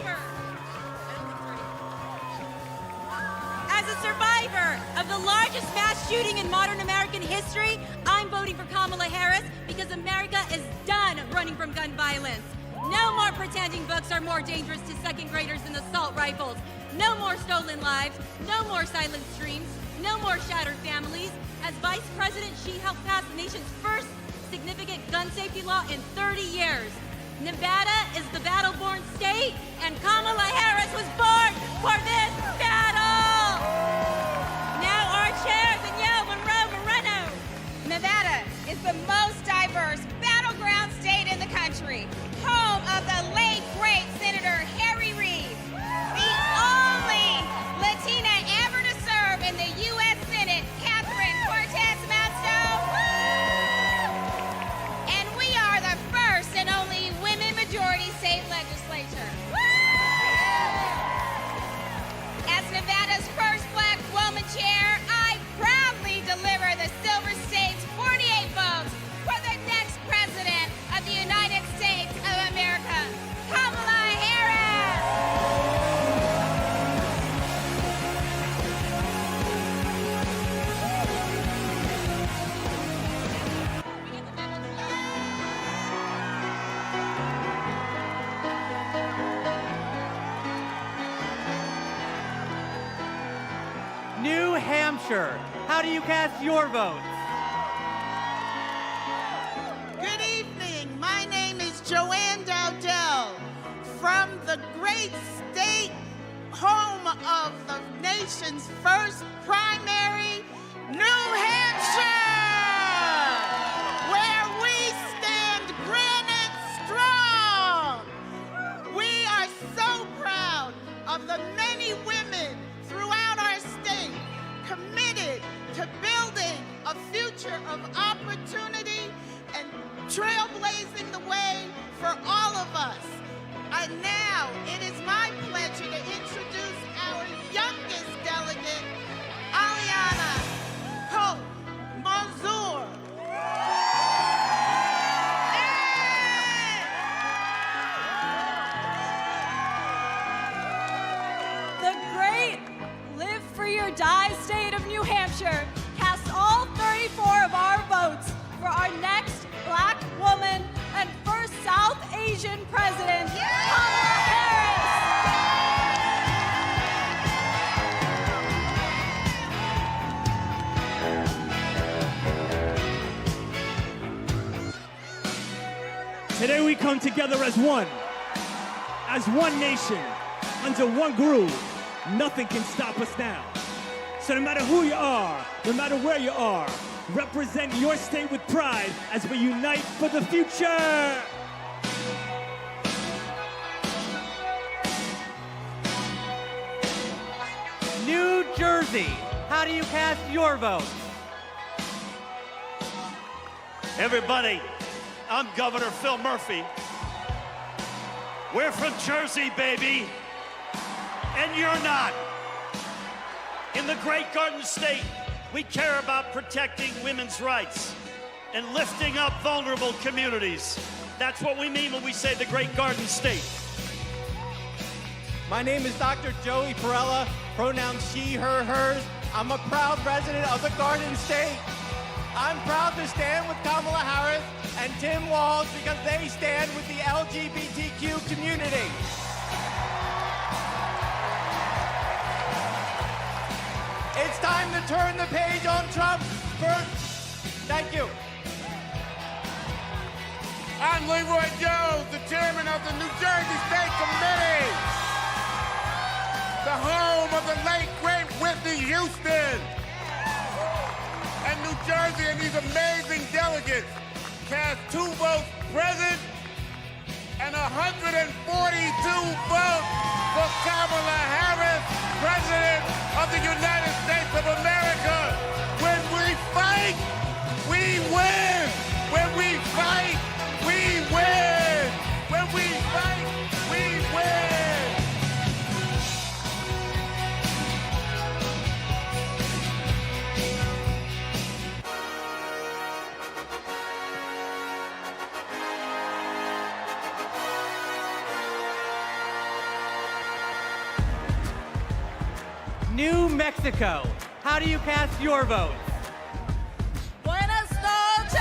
As a survivor of the largest mass shooting in modern American history, I'm voting for Kamala Harris because America is done running from gun violence. No more pretending books are more dangerous to second graders than assault rifles. No more stolen lives. No more silent streams. No more shattered families. As Vice President, she helped pass the nation's first significant gun safety law in 30 years. Nevada is the battle-born state, and Kamala Harris was born for this battle! Now our chairs and Yo Moreno. Nevada is the most diverse battleground state in the country, home of the late, great Senator Harry Reid, the only Latina ever to serve in the U.S. Senate, Catherine Cortez Masto, and we are the first and only women-majority state legislature. As Nevada's first black woman chair, I proudly deliver the Silver State's 48 votes for the next president of the United States of America, Kamala Harris. New Hampshire, how do you cast your vote? Good evening. My name is Joanne Dowdell from the great state home of the nation's first primary, New Hampshire, where we stand granite strong. We are so proud of the many women throughout our state committed to building a future of opportunity and trailblazing the way for all of us. And now it is my pleasure to introduce our youngest delegate, Aliana Manzour. The great Live Free or Die state of New Hampshire casts all 34 of our votes for our next black woman and first South Asian president, Kamala Harris. Today we come together as one nation, under one groove. Nothing can stop us now. So no matter who you are, no matter where you are, represent your state with pride as we unite for the future. New Jersey, how do you cast your vote? Everybody, I'm Governor Phil Murphy. We're from Jersey, baby, and you're not. In the Great Garden State, we care about protecting women's rights and lifting up vulnerable communities. That's what we mean when we say the Great Garden State. My name is Dr. Joey Perella, pronouns she, her, hers. I'm a proud resident of the Garden State. I'm proud to stand with Kamala Harris and Tim Walz because they stand with the LGBTQ community. It's time to turn the page on Trump. Thank you. I'm Leroy Jones, the chairman of the New Jersey State Committee, the home of the late, great Whitney Houston. And New Jersey and these amazing delegates cast 2 votes present and 142 votes for Kamala Harris, President of the United States of America. When we fight, we win. When we fight, we win. When we fight, we win. New Mexico, how do you cast your vote? Buenas noches!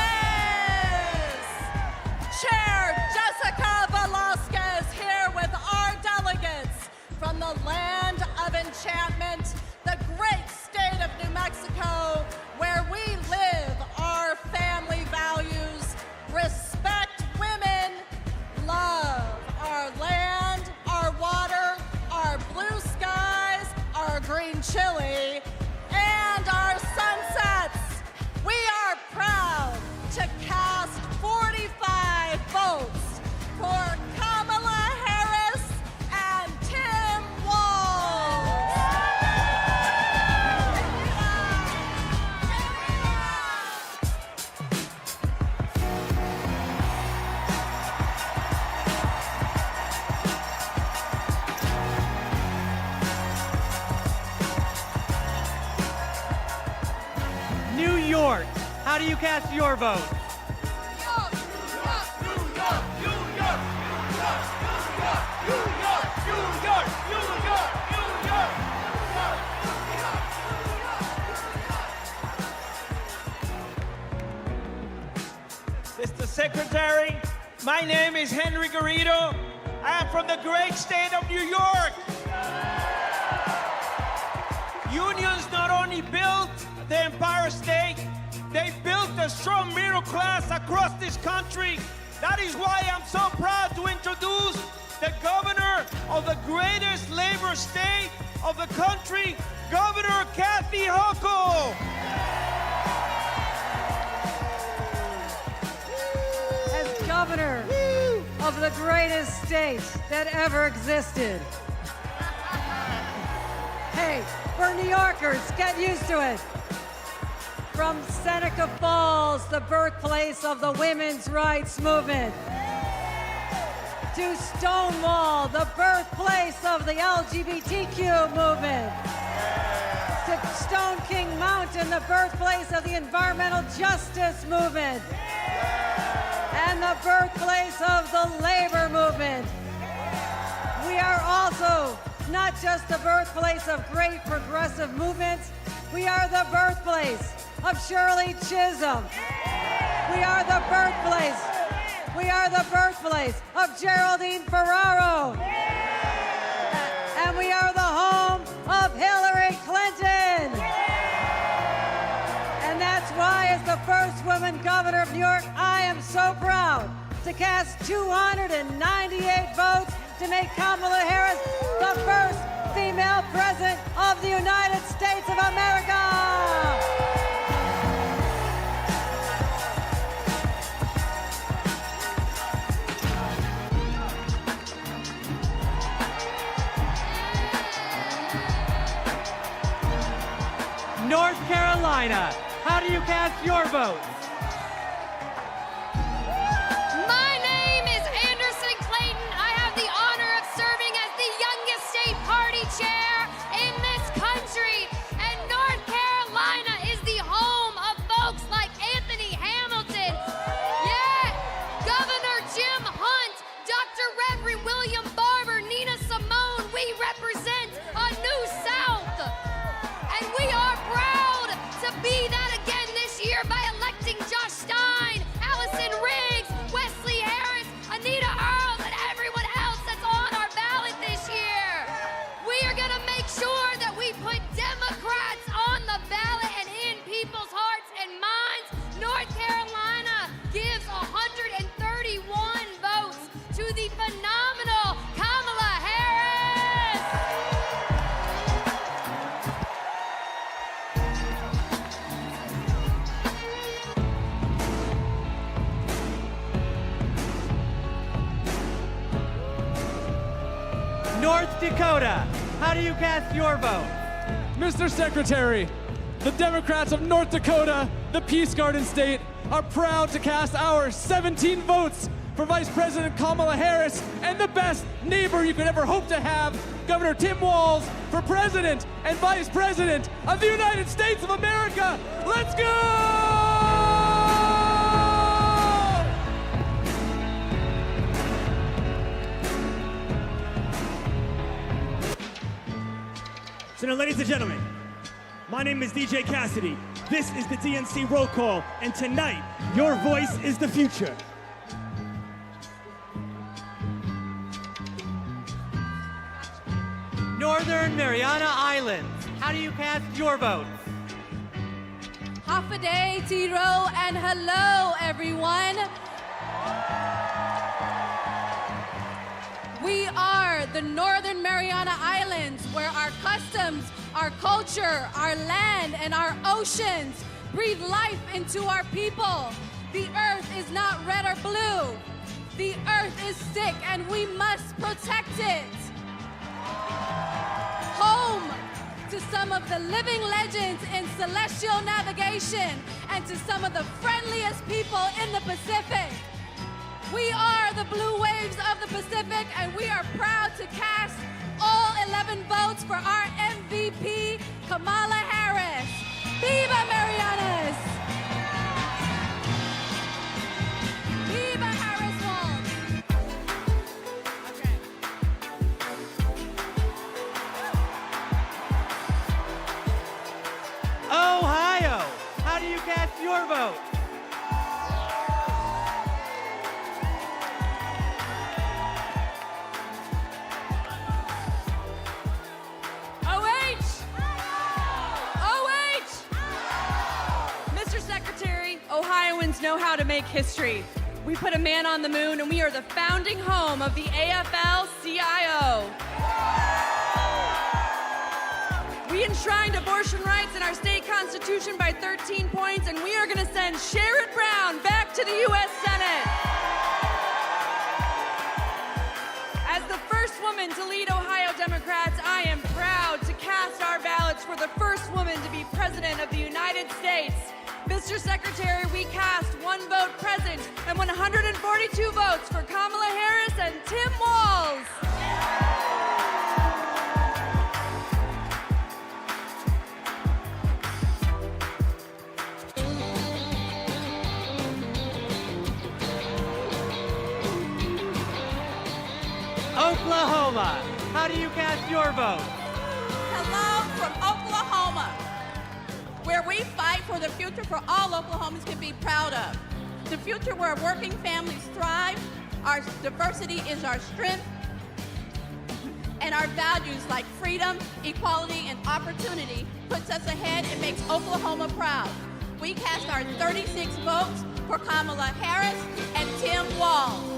Chair Jessica Velasquez here with our delegates from the land of enchantment, the great state of New Mexico, where we live our family values, respect women, love our land, our water, our blue skies, our green chili, and our sunsets. We are proud to cast 45 votes for Kamala Harris and Tim Walz. New York, how do you cast your vote? Mr. Secretary, my name is Henry Garrido. I am from the great state of New York. Unions not only built the Empire State, they built a strong middle class across this country. That is why I'm so proud to introduce the governor of the greatest labor state of the country, Governor Kathy Hochul. As governor of the greatest state that ever existed. Hey, we're New Yorkers, get used to it. From Seneca Falls, the birthplace of the women's rights movement, to Stonewall, the birthplace of the LGBTQ movement, to Stone King Mountain, the birthplace of the environmental justice movement, and the birthplace of the labor movement. We are also not just the birthplace of great progressive movements, we are the birthplace of Shirley Chisholm. We are the birthplace of Geraldine Ferraro. And we are the home of Hillary Clinton. And that's why, as the first woman governor of New York, I am so proud to cast 298 votes to make Kamala Harris the first female president of the United States of America. North Carolina, how do you cast your vote? My name is Anderson Clayton. I have the honor of serving as the youngest state party chair in this country. And North Carolina is the home of folks like Anthony Hamilton. Yeah, Governor Jim Hunt, Dr. Reverend William Barber, Nina Simone. We North Dakota, how do you cast your vote? Mr. Secretary, the Democrats of North Dakota, the Peace Garden State, are proud to cast our 17 votes for Vice President Kamala Harris and the best neighbor you could ever hope to have, Governor Tim Walz, for President and Vice President of the United States of America. Let's go! So now, ladies and gentlemen, my name is DJ Cassidy. This is the DNC Roll Call, and tonight, your voice is the future. Northern Mariana Islands, how do you cast your votes? Half a day, Tiro, and hello, everyone. We are the Northern Mariana Islands, where our customs, our culture, our land, and our oceans breathe life into our people. The earth is not red or blue. The earth is sick, and we must protect it. Home to some of the living legends in celestial navigation and to some of the friendliest people in the Pacific. We are the blue waves of the Pacific, and we are proud to cast all 11 votes for our MVP, Kamala Harris. Viva Marianas! Viva Harris Walz! Ohio, how do you cast your vote? Ohioans know how to make history. We put a man on the moon, and we are the founding home of the AFL-CIO. We enshrined abortion rights in our state constitution by 13 points, and we are going to send Sherrod Brown back to the U.S. Senate. As the first woman to lead Ohio Democrats, I am proud to cast our ballots for the first woman to be president of the United States. Mr. Secretary, we cast one vote present and 142 votes for Kamala Harris and Tim Walz. Oklahoma, how do you cast your vote? Hello from Oklahoma, where we fight for the future for all Oklahomans can be proud of. The future where working families thrive, our diversity is our strength, and our values like freedom, equality, and opportunity puts us ahead and makes Oklahoma proud. We cast our 36 votes for Kamala Harris and Tim Walz.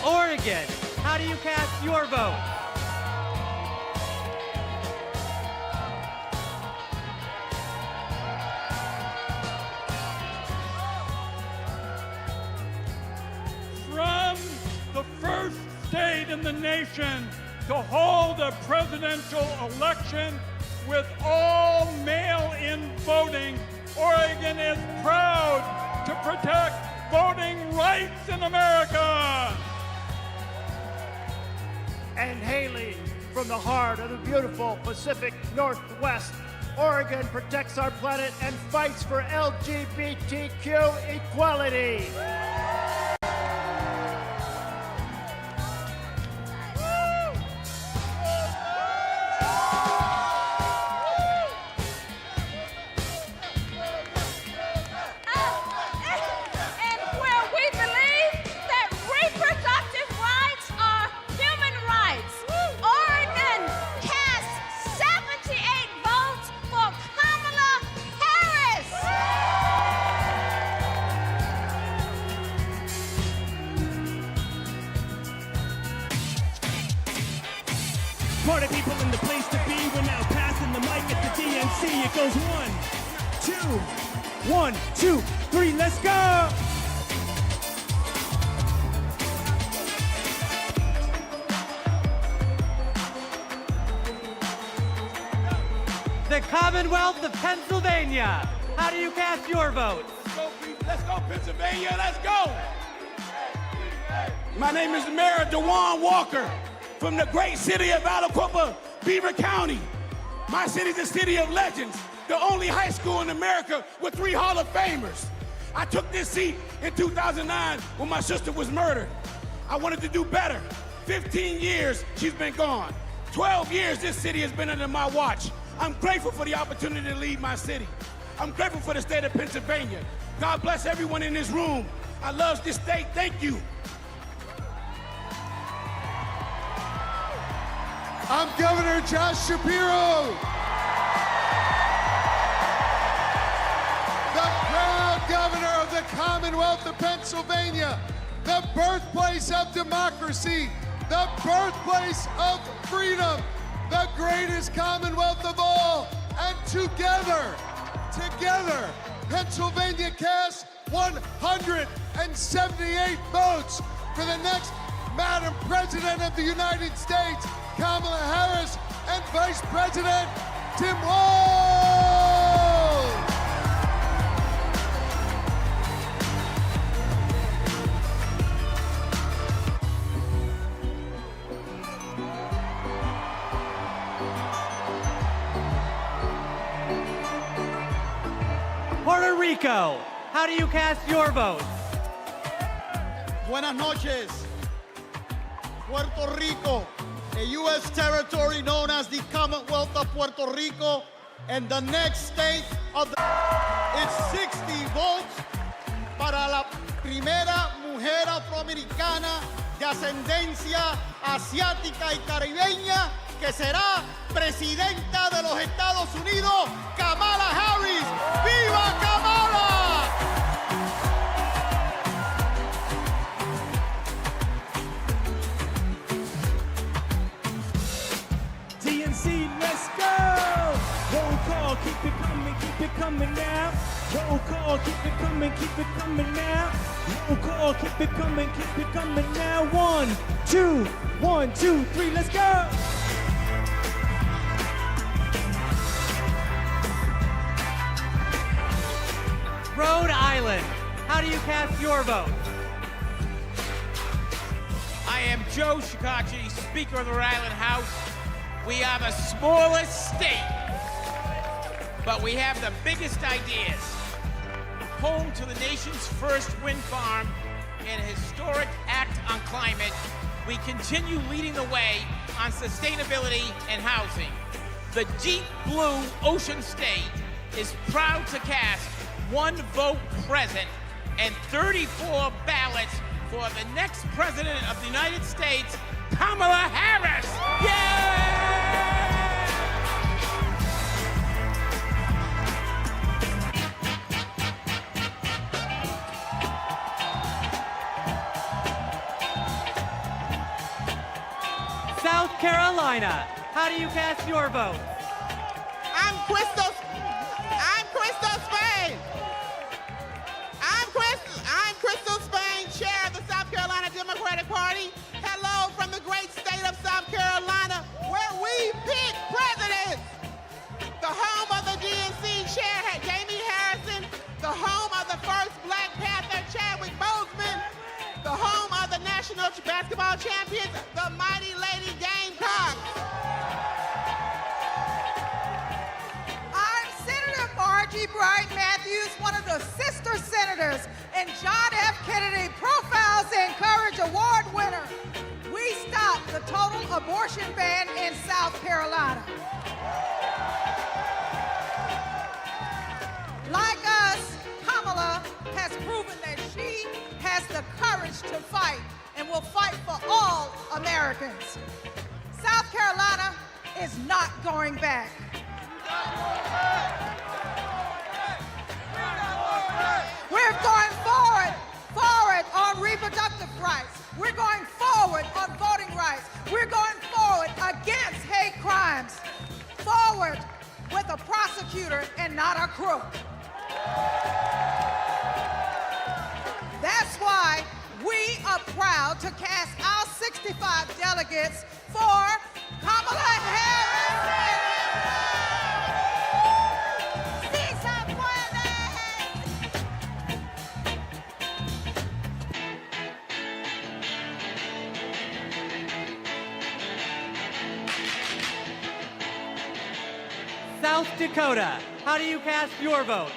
Oregon, how do you cast your vote? From the first state in the nation to hold a presidential election with all mail-in voting, Oregon is proud to protect voting rights in America. And hailing from the heart of the beautiful Pacific Northwest, Oregon protects our planet and fights for LGBTQ equality. party people in the place to be. We're now passing the mic at the DNC. It goes 1, 2, 3, let's go! The Commonwealth of Pennsylvania. How do you cast your vote? Let's go, Pennsylvania, let's go! My name is Mayor DeJuan Walker from the great city of Aliquippa, Beaver County. My city's a city of legends, the only high school in America with 3 Hall of Famers. I took this seat in 2009 when my sister was murdered. I wanted to do better. 15 years she's been gone. 12 years this city has been under my watch. I'm grateful for the opportunity to lead my city. I'm grateful for the state of Pennsylvania. God bless everyone in this room. I love this state, thank you. I'm Governor Josh Shapiro. The proud governor of the Commonwealth of Pennsylvania, the birthplace of democracy, the birthplace of freedom, the greatest Commonwealth of all. And together, Pennsylvania cast 178 votes for the next Madam President of the United States, Kamala Harris, and Vice President Tim Walz. Puerto Rico. How do you cast your vote? Buenas noches. Puerto Rico, a U.S. territory known as the Commonwealth of Puerto Rico, and the next state of the... It's 60 votes para la primera mujer afroamericana de ascendencia asiática y caribeña que será presidenta de los Estados Unidos, Kamala Harris. ¡Viva Kamala! DNC, let's go! Roll call, keep it coming now. Roll call, keep it coming now. Roll call, keep it coming now. 1, 2, 3, let's go! Rhode Island. How do you cast your vote? I am Joe Shikachi, Speaker of the Rhode Island House. We are the smallest state, but we have the biggest ideas. Home to the nation's first wind farm and a historic act on climate, we continue leading the way on sustainability and housing. The deep blue ocean state is proud to cast 1 vote present and 34 ballots for the next President of the United States, Kamala Harris! South Carolina. How do you cast your vote? I'm Crystal Spain. I'm Crystal Spain, chair of the South Carolina Democratic Party. Hello from the great state of South Carolina, where we pick presidents. The home of the DNC chair, Jamie Harrison. The home of the first Black Panther, Chadwick Boseman. The home of the national basketball champions, the mighty Lady Gamecocks. I'm Senator Margie Bright Matthews, one of the sister senators, and John F. Kennedy Profiles in Courage Award winner. We stopped the total abortion ban in South Carolina. Like us, Kamala has proven that she has the courage to fight and will fight for all Americans. South Carolina is not going back. We're going forward on reproductive rights. We're going forward on voting rights. We're going forward against hate crimes forward with a prosecutor and not a crook. That's why we are proud to cast our 65 delegates for Kamala Harris. ¡Sí se puede! South Dakota, how do you cast your votes?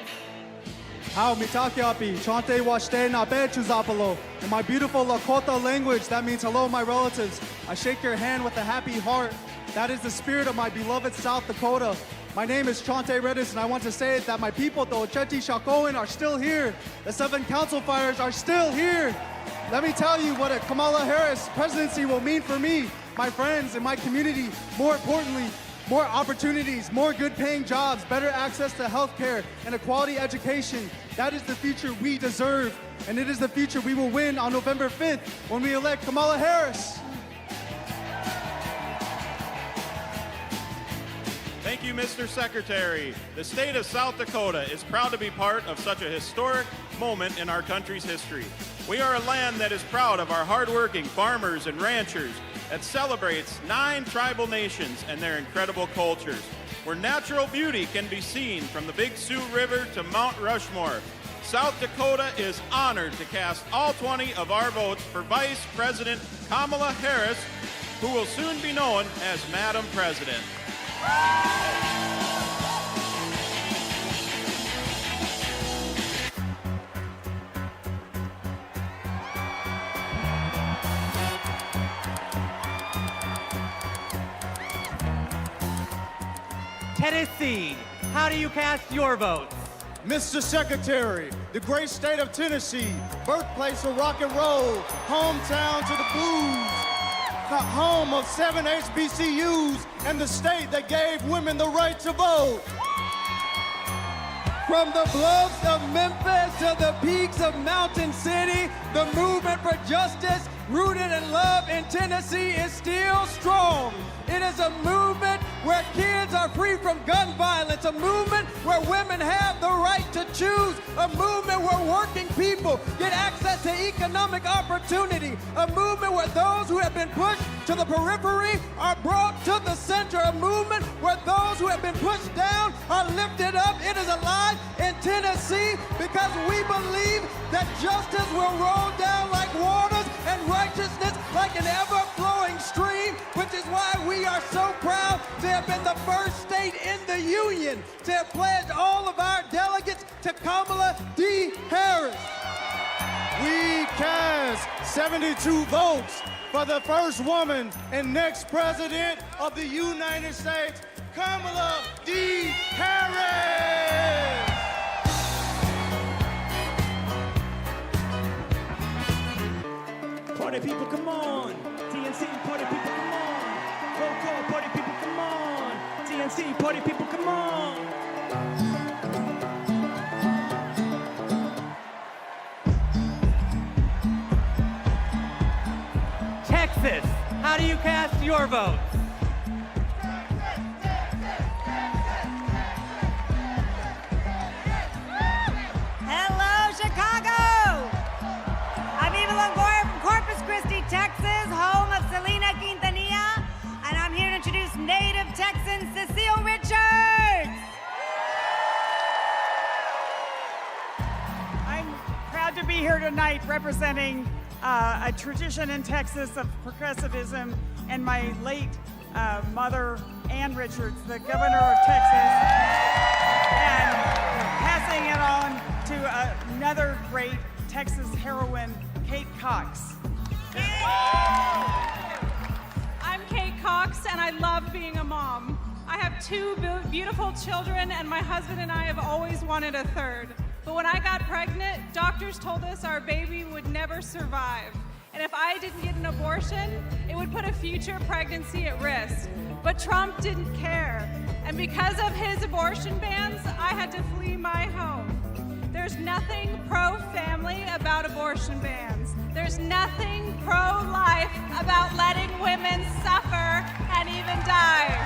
How mitakiapi, chante washte na bechuzapalo. In my beautiful Lakota language, that means hello, my relatives. I shake your hand with a happy heart. That is the spirit of my beloved South Dakota. My name is Chante Redis, and I want to say that my people, the Oceti Shakoan, are still here. The 7 council fires are still here. Let me tell you what a Kamala Harris presidency will mean for me, my friends, and my community. More importantly, more opportunities, more good-paying jobs, better access to health care, and a quality education. That is the future we deserve, and it is the future we will win on November 5th when we elect Kamala Harris. Thank you, Mr. Secretary. The state of South Dakota is proud to be part of such a historic moment in our country's history. We are a land that is proud of our hardworking farmers and ranchers, that celebrates 9 tribal nations and their incredible cultures, where natural beauty can be seen from the Big Sioux River to Mount Rushmore. South Dakota is honored to cast all 20 of our votes for Vice President Kamala Harris, who will soon be known as Madam President. Tennessee, how do you cast your votes? Mr. Secretary, the great state of Tennessee, birthplace of rock and roll, hometown to the blues, home of 7 HBCUs, and the state that gave women the right to vote. From the bluffs of Memphis to the peaks of Mountain City, the movement for justice rooted in love in Tennessee is still strong. It is a movement where kids are free from gun violence, a movement where women have the right to choose, a movement where working people get access to economic opportunity, a movement where those who have been pushed to the periphery are brought to the center, a movement where those who have been pushed down are lifted up. It is alive in Tennessee because we believe that justice will roll down like waters and righteousness like an ever-flowing stream, which is why we are so proud to have been the first state in the union to have pledged all of our delegates to Kamala D. Harris. We cast 72 votes for the first woman and next president of the United States, Kamala D. Harris. Party people, come on. TNC, party people, come on. Roll call, party people, come on. TNC, party people, come on. Texas, how do you cast your votes? Hello, Chicago! I'm Eva Longoria from Corpus Christi, Texas, home of Selena Quintanilla, and I'm here to introduce native Texan Cecile Richards. I'm proud to be here tonight representing a tradition in Texas of progressivism and my late mother, Ann Richards, the governor of Texas, and passing it on to another great Texas heroine, Kate Cox. I'm Kate Cox, and I love being a mom. I have 2 beautiful children, and my husband and I have always wanted a third. But when I got pregnant, doctors told us our baby would never survive. And if I didn't get an abortion, it would put a future pregnancy at risk. But Trump didn't care. And because of his abortion bans, I had to flee my home. There there's nothing pro-family about abortion bans. There's nothing pro-life about letting women suffer and even die.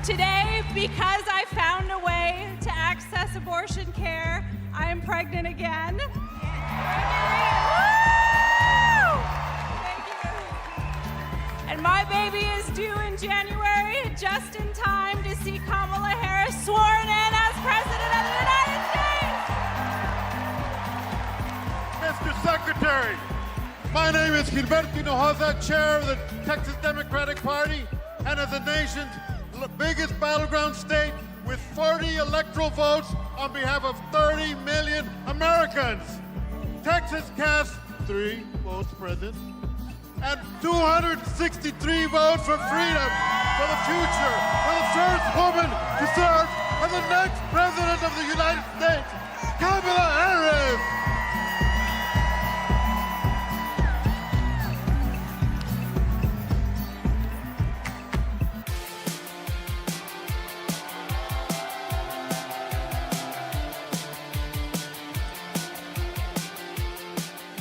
Today, because I found a way to access abortion care, I am pregnant again. And my baby is due in January, just in time to see Kamala Harris sworn in as President of the United States. Mr. Secretary, my name is Gilberto Hinojosa, chair of the Texas Democratic Party, and as the nation's biggest battleground state with 40 electoral votes on behalf of 30 million Americans. Texas cast 3 votes present and 263 votes for freedom, for the future, for the first woman to serve as the next President of the United States, Kamala Harris.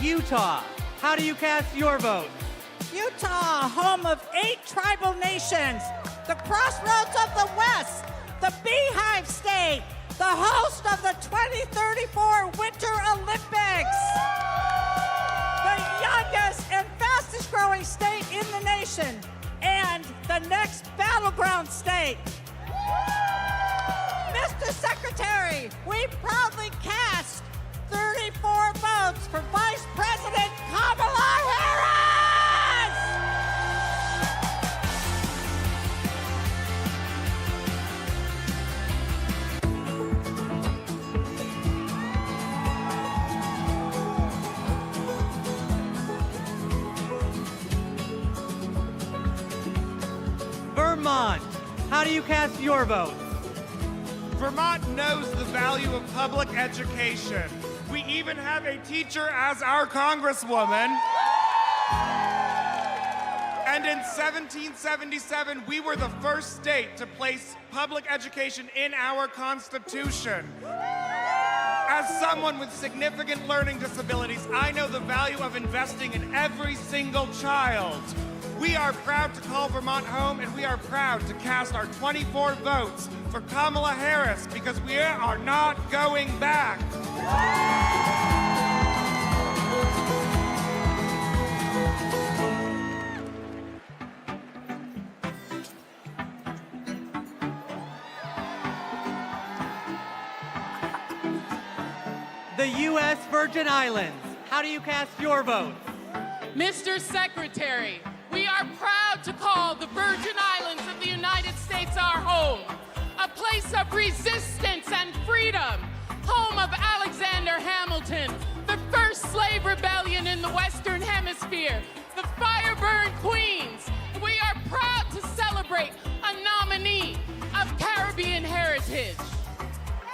Utah, how do you cast your vote? Utah, home of 8 tribal nations, the crossroads of the West, the Beehive State, the host of the 2034 Winter Olympics, the youngest and fastest growing state in the nation, and the next battleground state. Mr. Secretary, we proudly cast 34 votes for Vice President Kamala Harris! Vermont, how do you cast your vote? Vermont knows the value of public education. We even have a teacher as our congresswoman. And in 1777, we were the first state to place public education in our Constitution. As someone with significant learning disabilities, I know the value of investing in every single child. We are proud to call Vermont home, and we are proud to cast our 24 votes for Kamala Harris because we are not going back. The U.S. Virgin Islands, how do you cast your vote? Mr. Secretary, we are proud to call the Virgin Islands of the United States our home, a place of resistance and freedom, home of Alexander Hamilton, the first slave rebellion in the Western Hemisphere, the fire-burned queens. We are proud to celebrate a nominee of Caribbean heritage.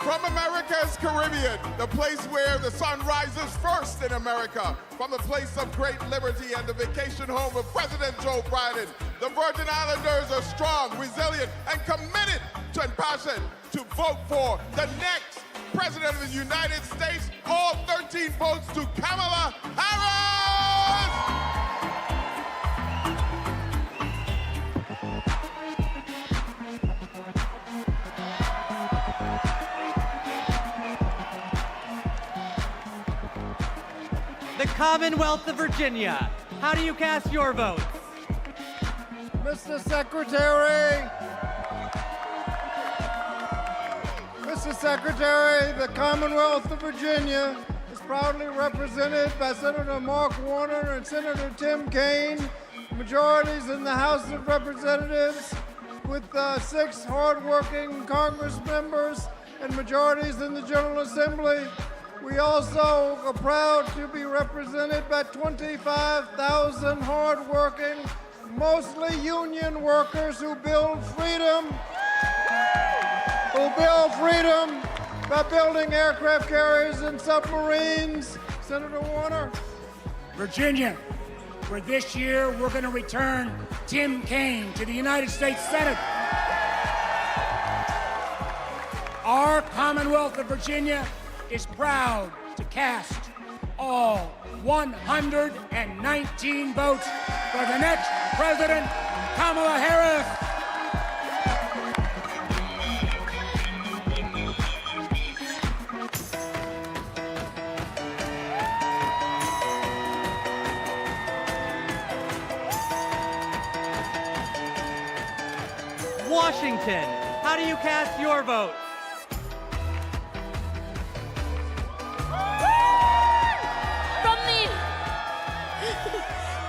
From America's Caribbean, the place where the sun rises first in America, from the place of great liberty and the vacation home of President Joe Biden, the Virgin Islanders are strong, resilient, and committed and passionate to vote for the next President of the United States. All 13 votes to Kamala Harris! The Commonwealth of Virginia, how do you cast your vote? Mr. Secretary, the Commonwealth of Virginia is proudly represented by Senator Mark Warner and Senator Tim Kaine, majorities in the House of Representatives with 6 hardworking Congress members and majorities in the General Assembly. We also are proud to be represented by 25,000 hardworking, mostly union workers who build freedom by building aircraft carriers and submarines. Senator Warner. Virginia, where this year we're going to return Tim Kaine to the United States Senate. our Commonwealth of Virginia is proud to cast all 119 votes for the next President, Kamala Harris. Washington, how do you cast your vote?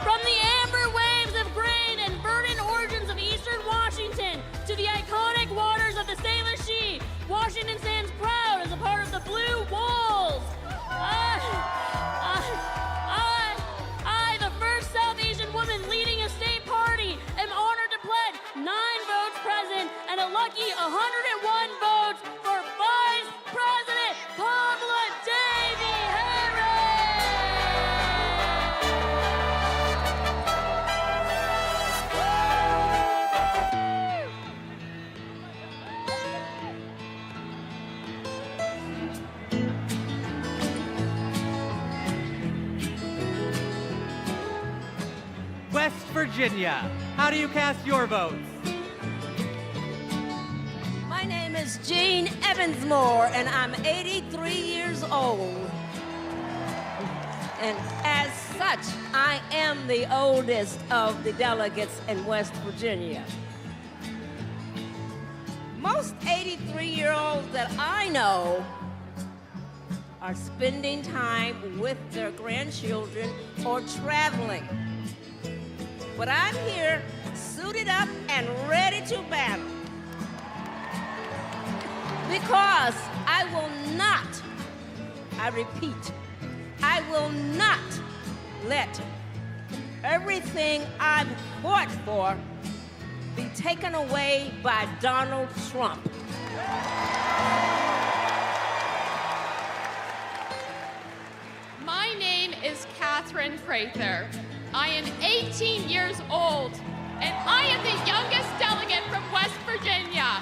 From the amber waves of grain and verdant origins of eastern Washington to the iconic waters of the Salem Sea, Washington stands proud as a part of the Blue Walls. I, the first South Asian woman leading a state party, am honored to pledge 9 votes present and a lucky 101 votes for Vice President Kamala West Virginia, how do you cast your votes? My name is Jean Evansmore, and I'm 83 years old. And as such, I am the oldest of the delegates in West Virginia. Most 83-year-olds that I know are spending time with their grandchildren or traveling. But I'm here, suited up and ready to battle. Because I will not, I repeat, I will not let everything I've fought for be taken away by Donald Trump. My name is Catherine Prather. I am 18 years old, and I am the youngest delegate from West Virginia.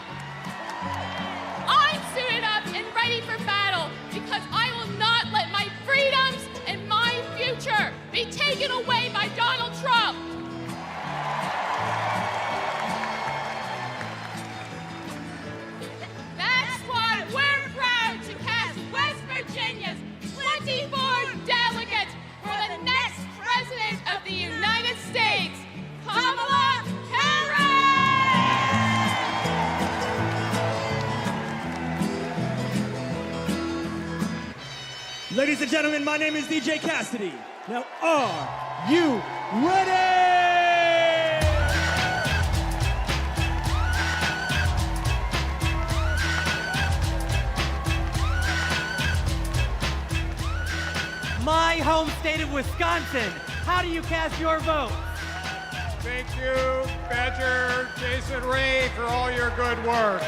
I'm suited up and ready for battle because I will not let my freedoms and my future be taken away by Donald Trump. That's why we're proud to cast West Virginia's 24 delegates for the next President of the United States, Kamala Harris! Ladies and gentlemen, my name is DJ Cassidy. Now, are you ready? My home state of Wisconsin, how do you cast your vote? Thank you, Badger Jason Ray, for all your good work.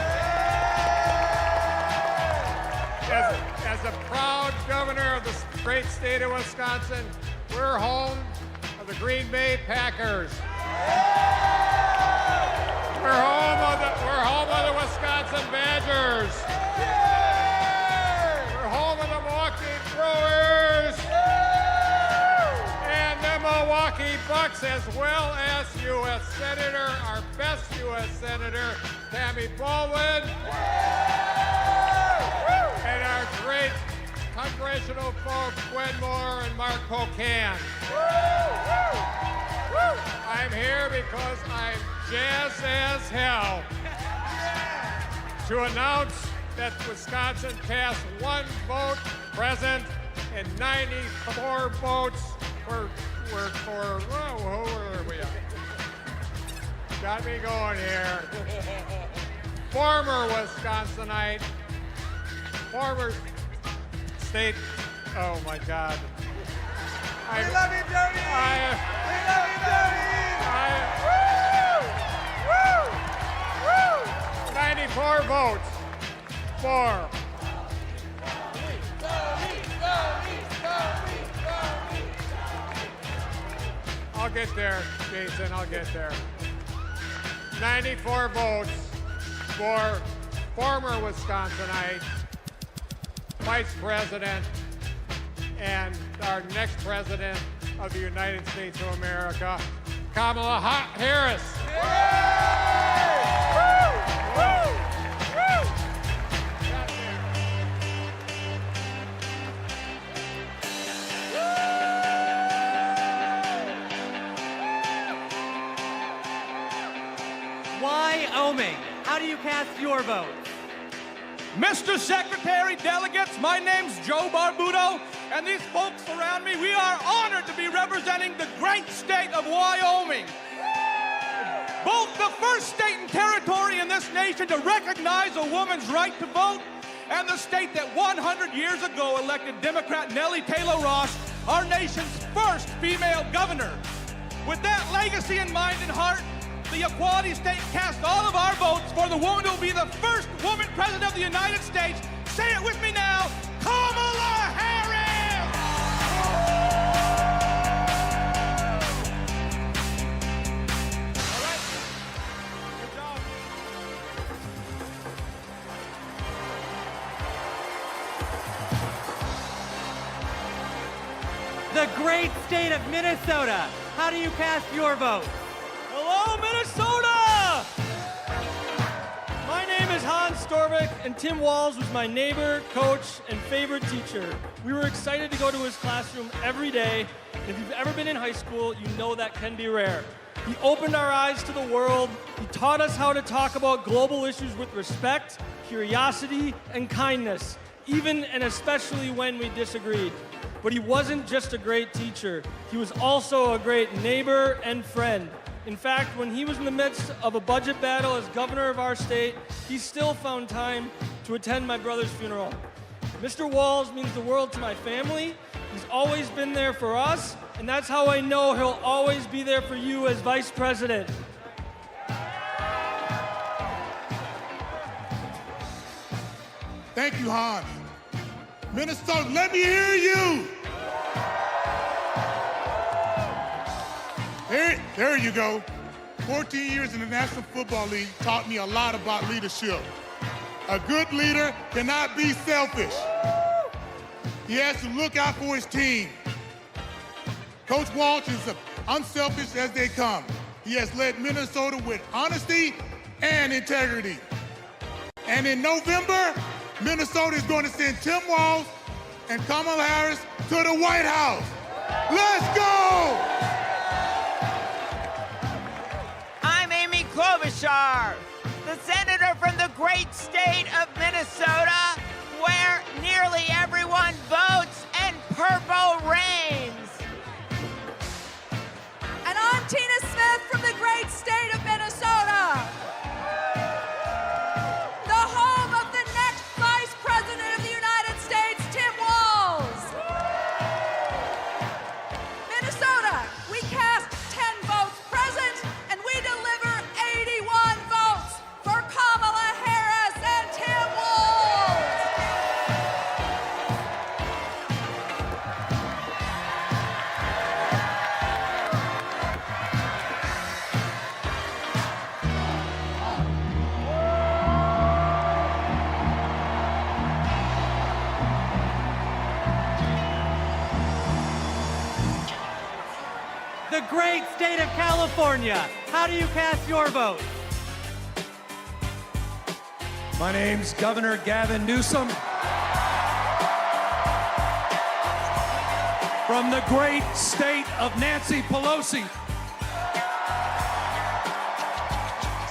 As a proud governor of the great state of Wisconsin, we're home of the Green Bay Packers. We're home of the Wisconsin Badgers. We're home of the Milwaukee Brewers. And the Milwaukee Bucks, as well as U.S. Senator, our best U.S. Senator, Tammy Baldwin. And our great congressional folks, Gwen Moore and Mark Pocan. I'm here because I'm jazzed as hell to announce that Wisconsin cast 1 vote present and 94 votes who are we at? Got me going here. Former Wisconsinite, former state, oh my God. We love you, Jody! We love you, Jody! 94 votes for. I'll get there, Jason, I'll get there. 94 votes for former Wisconsinite, Vice President, and our next President of the United States of America, Kamala Harris. Wyoming, how do you cast your vote? Mr. Secretary, delegates, my name's Joe Barbudo, and these folks around me, we are honored to be representing the great state of Wyoming. Both the first state and territory in this nation to recognize a woman's right to vote, and the state that 100 years ago elected Democrat Nellie Taylor Ross, our nation's first female governor. With that legacy in mind and heart, the Equality State cast all of our votes for the woman who will be the first woman president of the United States. Say it with me now, Kamala Harris! All right. Good job. The great state of Minnesota, how do you cast your vote? Hello, Minnesota! My name is Hans Storvik, and Tim Walz was my neighbor, coach, and favorite teacher. We were excited to go to his classroom every day. And if you've ever been in high school, you know that can be rare. He opened our eyes to the world. He taught us how to talk about global issues with respect, curiosity, and kindness, even and especially when we disagreed. But he wasn't just a great teacher. He was also a great neighbor and friend. In fact, when he was in the midst of a budget battle as governor of our state, he still found time to attend my brother's funeral. Mr. Walz means the world to my family. He's always been there for us, and that's how I know he'll always be there for you as vice president. Thank you, Hans. Minnesota, let me hear you. There you go. 14 years in the National Football League taught me a lot about leadership. A good leader cannot be selfish. He has to look out for his team. Coach Walz is unselfish as they come. He has led Minnesota with honesty and integrity. And in November, Minnesota is going to send Tim Walz and Kamala Harris to the White House. Let's go! Klobuchar, the senator from the great state of Minnesota, where nearly everyone votes and purple reigns. And I'm Tina Smith from the great state of Minnesota, the home of the next Vice President of the United States, Tim Walz. Minnesota, we cast 10 votes present, and we deliver 81 votes for Kamala Harris and Tim Walz. The great state of California, how do you cast your vote? My name's Governor Gavin Newsom. From the great state of Nancy Pelosi.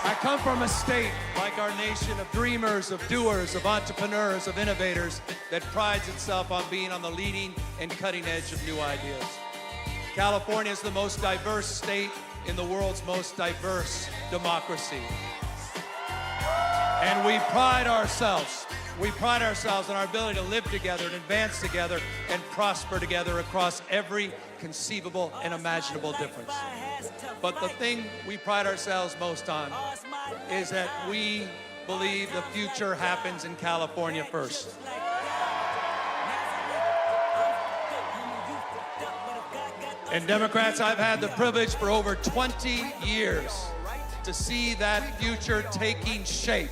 I come from a state, like our nation, of dreamers, of doers, of entrepreneurs, of innovators, that prides itself on being on the leading and cutting edge of new ideas. California is the most diverse state in the world's most diverse democracy. And we pride ourselves on our ability to live together and advance together and prosper together across every conceivable and imaginable difference. But the thing we pride ourselves most on is that we believe the future happens in California first. And Democrats, I've had the privilege for over 20 years to see that future taking shape.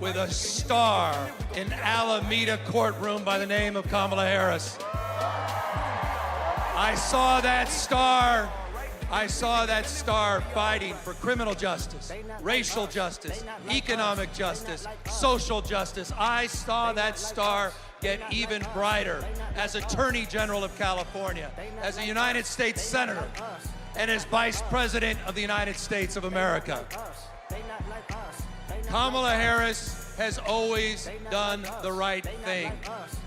with a star in Alameda courtroom by the name of Kamala Harris. I saw that star fighting for criminal justice, racial justice, economic justice, social justice. I saw that star get even brighter as Attorney General of California, as a United States Senator, and as Vice President of the United States of America. Kamala Harris has always done the right thing.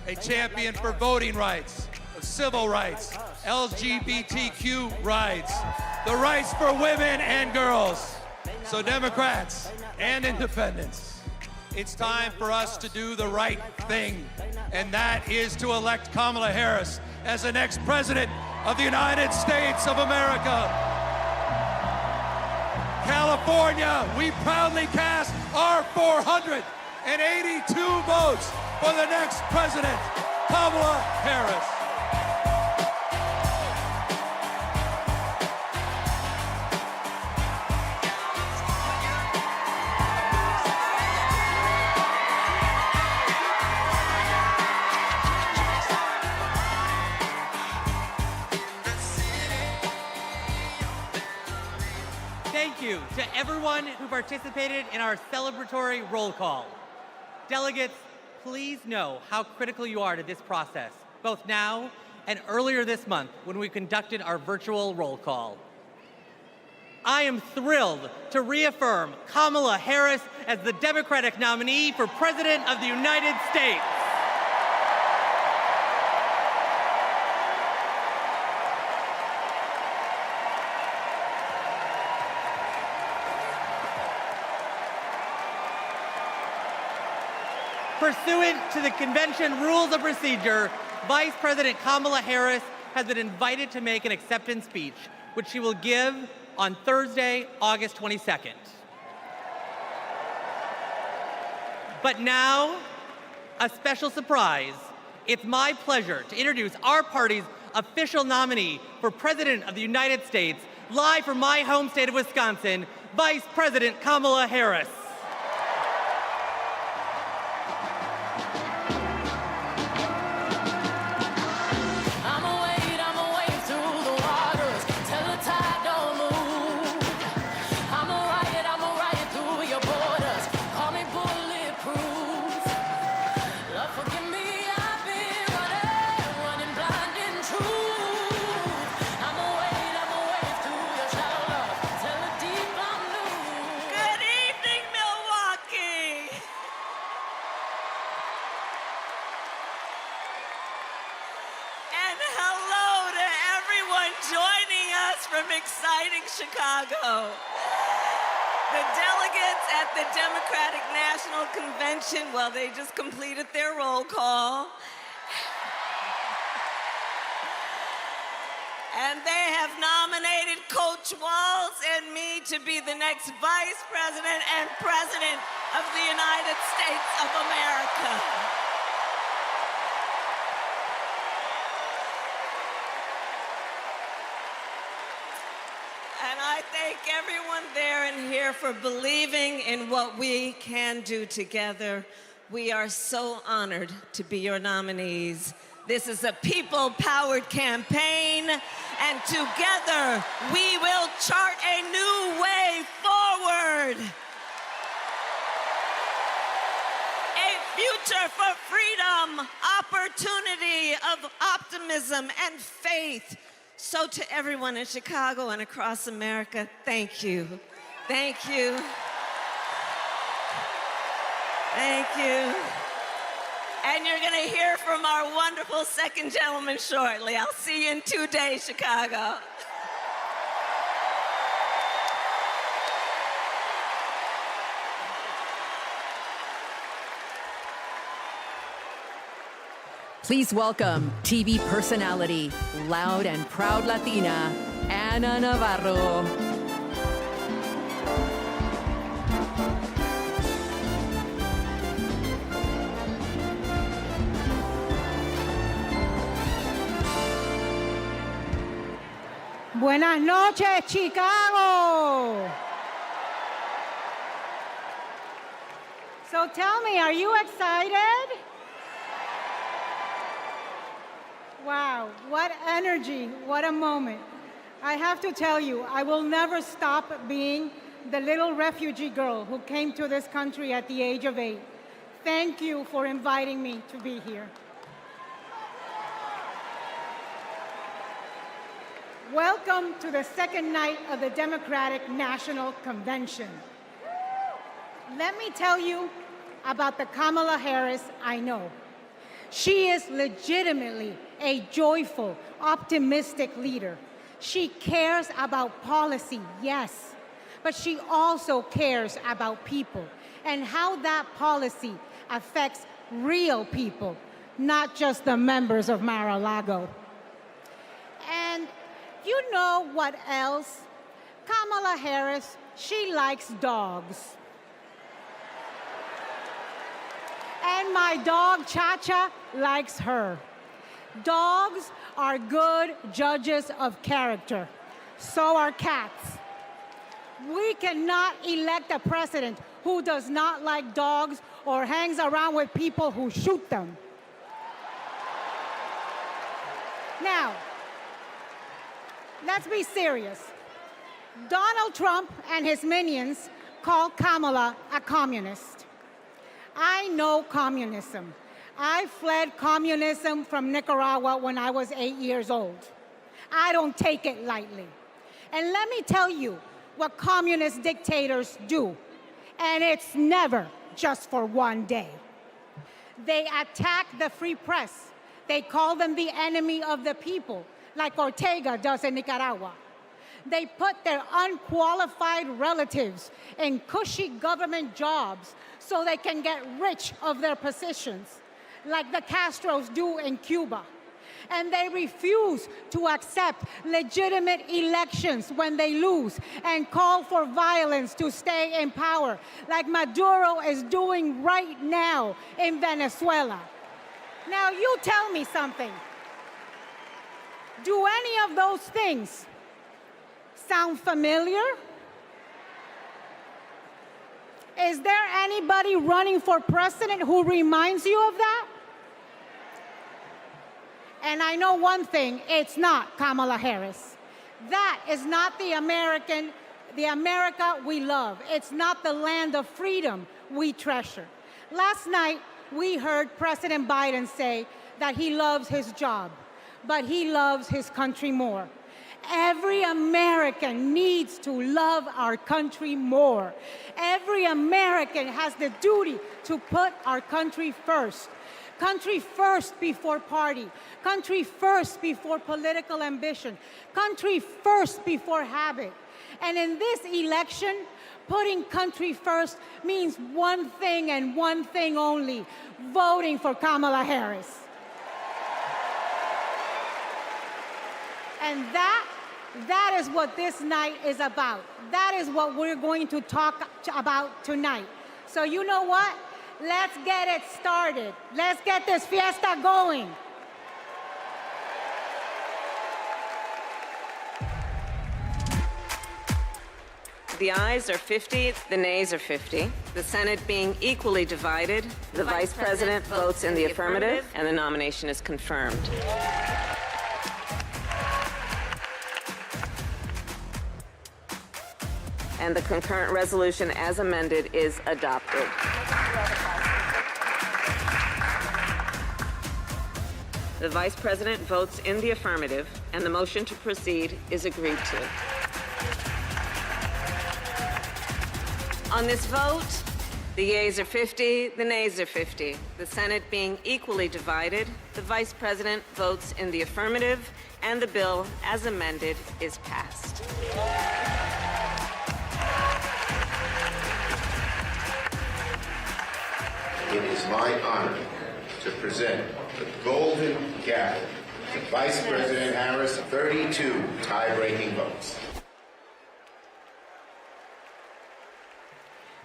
A champion for voting rights, civil rights, LGBTQ rights, the rights for women and girls. So Democrats and independents, it's time for us to do the right thing, and that is to elect Kamala Harris as the next President of the United States of America. California, we proudly cast our 482 votes for the next President, Kamala Harris. Thank you to everyone who participated in our celebratory roll call. Delegates, please know how critical you are to this process, both now and earlier this month when we conducted our virtual roll call. I am thrilled to reaffirm Kamala Harris as the Democratic nominee for President of the United States. Pursuant to the convention rules of procedure, Vice President Kamala Harris has been invited to make an acceptance speech, which she will give on Thursday, August 22nd. But now, a special surprise. It's my pleasure to introduce our party's official nominee for President of the United States, live from my home state of Wisconsin, Vice President Kamala Harris. From exciting Chicago. The delegates at the Democratic National Convention, well, they just completed their roll call. And they have nominated Coach Walz and me to be the next Vice President and President of the United States of America. And I thank everyone there and here for believing in what we can do together. We are so honored to be your nominees. This is a people-powered campaign, and together we will chart a new way forward. A future for freedom, opportunity, of optimism and faith. So to everyone in Chicago and across America, thank you. Thank you. Thank you. And you're gonna hear from our wonderful second gentleman shortly. I'll see you in 2 days, Chicago. Please welcome TV personality, loud and proud Latina, Ana Navarro. Buenas noches, Chicago. So tell me, are you excited? Wow, what energy, what a moment. I have to tell you, I will never stop being the little refugee girl who came to this country at the age of 8. Thank you for inviting me to be here. Welcome to the second night of the Democratic National Convention. Let me tell you about the Kamala Harris I know. She is legitimately a joyful, optimistic leader. She cares about policy, yes, but she also cares about people and how that policy affects real people, not just the members of Mar-a-Lago. And you know what else? Kamala Harris, she likes dogs. And my dog, Cha-Cha, likes her. Dogs are good judges of character. So are cats. We cannot elect a president who does not like dogs or hangs around with people who shoot them. Now, let's be serious. Donald Trump and his minions call Kamala a communist. I know communism. I fled communism from Nicaragua when I was 8 years old. I don't take it lightly. And let me tell you what communist dictators do. And it's never just for one day. They attack the free press. They call them the enemy of the people, like Ortega does in Nicaragua. They put their unqualified relatives in cushy government jobs so they can get rich of their positions, like the Castros do in Cuba. And they refuse to accept legitimate elections when they lose and call for violence to stay in power, like Maduro is doing right now in Venezuela. Now, you tell me something. Do any of those things sound familiar? Is there anybody running for president who reminds you of that? And I know one thing, it's not Kamala Harris. That is not the America we love. It's not the land of freedom we treasure. Last night, we heard President Biden say that he loves his job, but he loves his country more. Every American needs to love our country more. Every American has the duty to put our country first. Country first before party. Country first before political ambition. Country first before habit. And in this election, putting country first means one thing and one thing only: voting for Kamala Harris. And that is what this night is about. That is what we're going to talk about tonight. So you know what? Let's get it started. Let's get this fiesta going. The ayes are 50, the nays are 50. The Senate being equally divided, the Vice President votes in the affirmative, and the nomination is confirmed. And the concurrent resolution as amended is adopted. The Vice President votes in the affirmative, and the motion to proceed is agreed to. On this vote, the yeas are 50, the nays are 50. The Senate being equally divided, the Vice President votes in the affirmative, and the bill as amended is passed. It is my honor to present the Golden Gavel to Vice President Harris, 32 tie-breaking votes.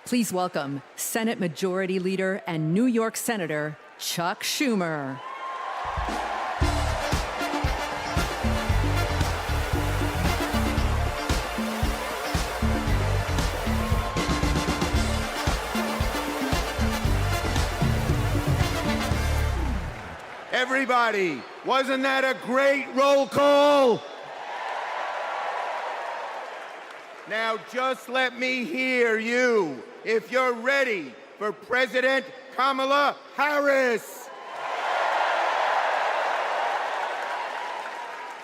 Please welcome Senate Majority Leader and New York Senator Chuck Schumer. Everybody, wasn't that a great roll call? Now just let me hear you if you're ready for President Kamala Harris.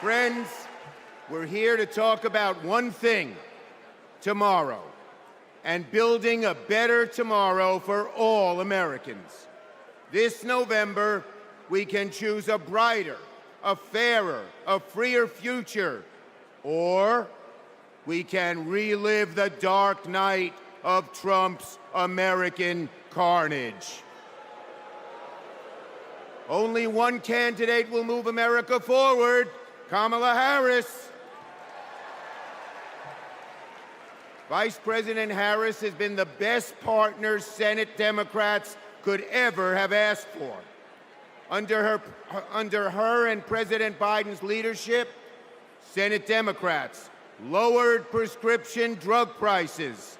Friends, we're here to talk about one thing, tomorrow, and building a better tomorrow for all Americans. This November, we can choose a brighter, a fairer, a freer future, or we can relive the dark night of Trump's American carnage. Only one candidate will move America forward, Kamala Harris. Vice President Harris has been the best partner Senate Democrats could ever have asked for. Under her and President Biden's leadership, Senate Democrats lowered prescription drug prices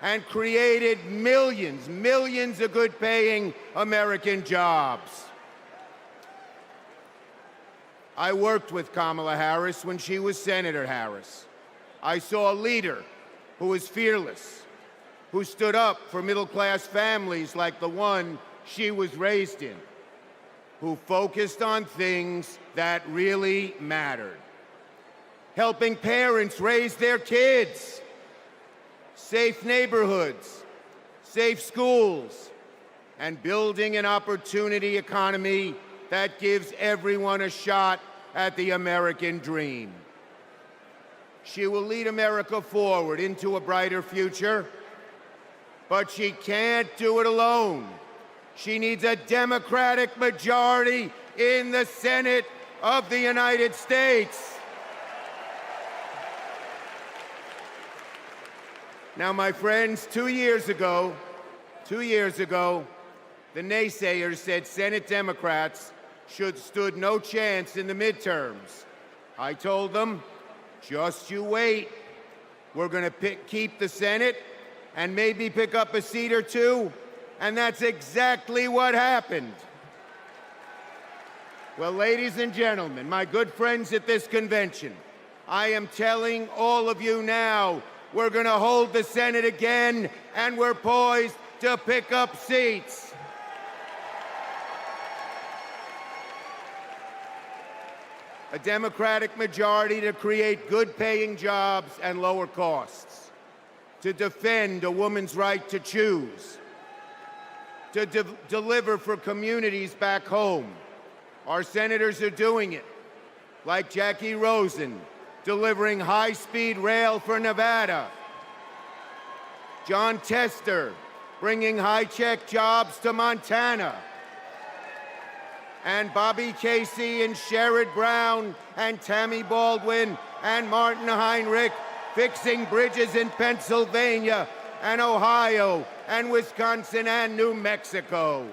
and created millions of good-paying American jobs. I worked with Kamala Harris when she was Senator Harris. I saw a leader who was fearless, who stood up for middle-class families like the one she was raised in, who focused on things that really mattered. Helping parents raise their kids, safe neighborhoods, safe schools, and building an opportunity economy that gives everyone a shot at the American dream. She will lead America forward into a brighter future, but she can't do it alone. She needs a Democratic majority in the Senate of the United States. Now, my friends, 2 years ago, the naysayers said Senate Democrats stood no chance in the midterms. I told them, just you wait. We're going to keep the Senate and maybe pick up a seat or two, and that's exactly what happened. Well, ladies and gentlemen, my good friends at this convention, I am telling all of you now, we're going to hold the Senate again, and we're poised to pick up seats. A Democratic majority to create good-paying jobs and lower costs, to defend a woman's right to choose, to deliver for communities back home. Our senators are doing it, like Jackie Rosen, delivering high-speed rail for Nevada, John Tester, bringing high-tech jobs to Montana, and Bobby Casey and Sherrod Brown and Tammy Baldwin and Martin Heinrich fixing bridges in Pennsylvania and Ohio and Wisconsin and New Mexico.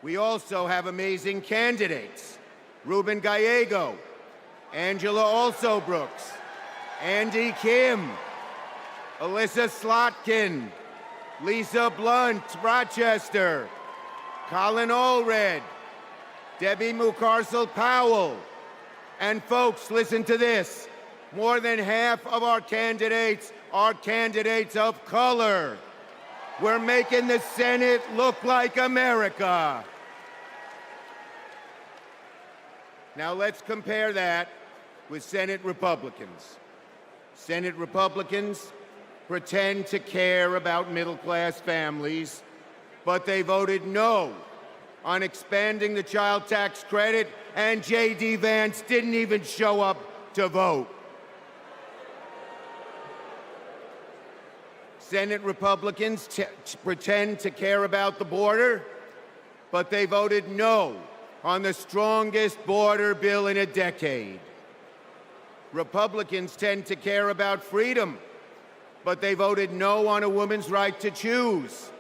We also have amazing candidates. Ruben Gallego, Angela Alsobrooks, Andy Kim, Alyssa Slotkin, Lisa Blunt, Rochester, Colin Allred, Debbie Mucarsel-Powell. And folks, listen to this. More than half of our candidates are candidates of color. We're making the Senate look like America. Now let's compare that with Senate Republicans. Senate Republicans pretend to care about middle-class families, but they voted no on expanding the child tax credit, and J.D. Vance didn't even show up to vote. Senate Republicans pretend to care about the border, but they voted no on the strongest border bill in a decade. Republicans tend to care about freedom, but they voted no on a woman's right to choose.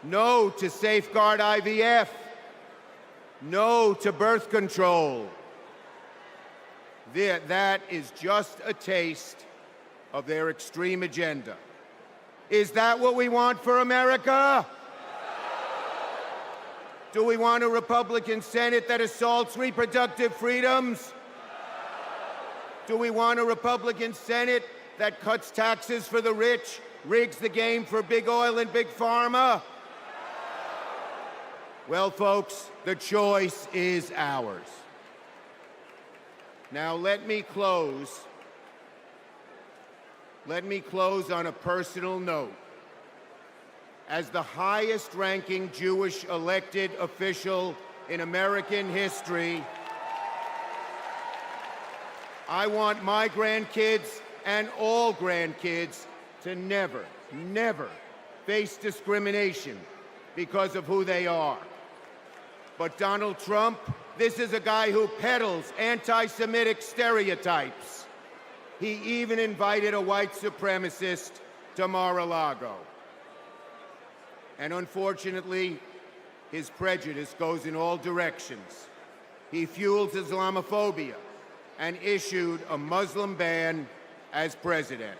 No to safeguard IVF. No to birth control. That is just a taste of their extreme agenda. Is that what we want for America? Do we want a Republican Senate that assaults reproductive freedoms? Do we want a Republican Senate that cuts taxes for the rich, rigs the game for big oil and big pharma? Well, folks, the choice is ours. Now, let me close on a personal note. As the highest-ranking Jewish elected official in American history, I want my grandkids and all grandkids to never, never face discrimination because of who they are. But Donald Trump, this is a guy who peddles anti-Semitic stereotypes. He even invited a white supremacist to Mar-a-Lago. And unfortunately, his prejudice goes in all directions. He fuels Islamophobia and issued a Muslim ban as president.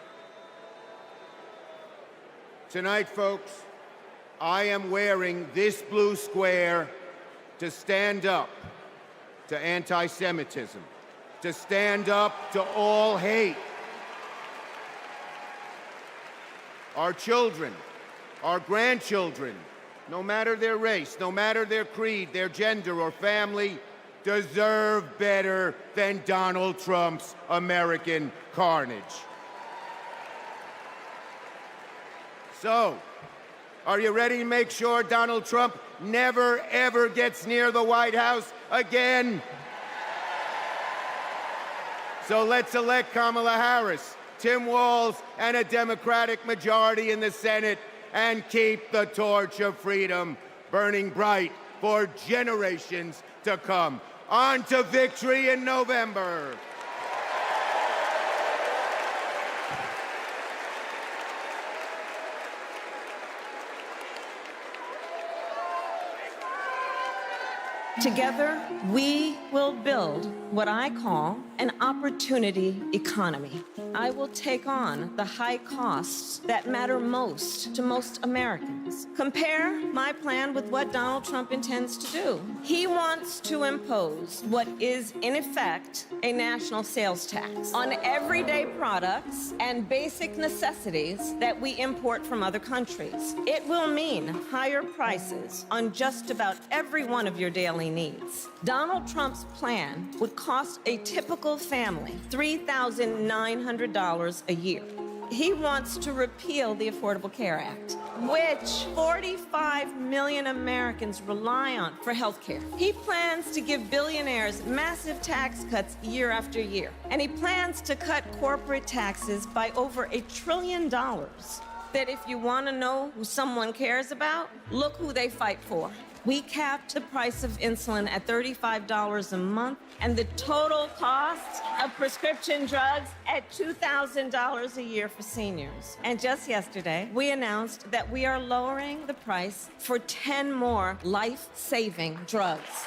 Tonight, folks, I am wearing this blue square to stand up to anti-Semitism, to stand up to all hate. Our children, our grandchildren, no matter their race, no matter their creed, their gender or family, deserve better than Donald Trump's American carnage. So, are you ready to make sure Donald Trump never, ever gets near the White House again? So let's elect Kamala Harris, Tim Walz, and a Democratic majority in the Senate and keep the torch of freedom burning bright for generations to come. On to victory in November. Together, we will build what I call an opportunity economy. I will take on the high costs that matter most to most Americans. Compare my plan with what Donald Trump intends to do. He wants to impose what is, in effect, a national sales tax on everyday products and basic necessities that we import from other countries. It will mean higher prices on just about every one of your daily needs. Donald Trump's plan would cost a typical family $3,900 a year. He wants to repeal the Affordable Care Act, which 45 million Americans rely on for health care. He plans to give billionaires massive tax cuts year after year, and he plans to cut corporate taxes by over $1 trillion. That if you want to know who someone cares about, look who they fight for. We capped the price of insulin at $35 a month and the total cost of prescription drugs at $2,000 a year for seniors. And just yesterday, we announced that we are lowering the price for 10 more life-saving drugs.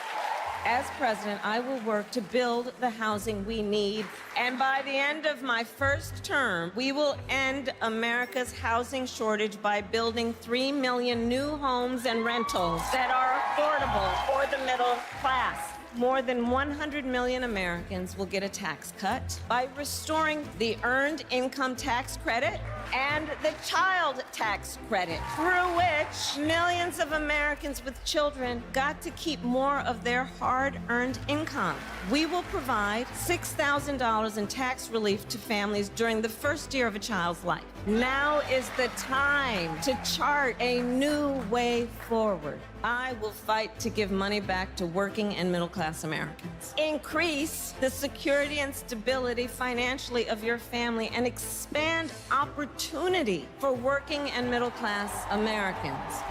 As president, I will work to build the housing we need, and by the end of my first term, we will end America's housing shortage by building 3 million new homes and rentals that are affordable for the middle class. More than 100 million Americans will get a tax cut by restoring the Earned Income Tax Credit and the Child Tax Credit, through which millions of Americans with children got to keep more of their hard-earned income. We will provide $6,000 in tax relief to families during the first year of a child's life. Now is the time to chart a new way forward. I will fight to give money back to working and middle-class Americans. Increase the security and stability financially of your family and expand opportunity for working and middle-class Americans.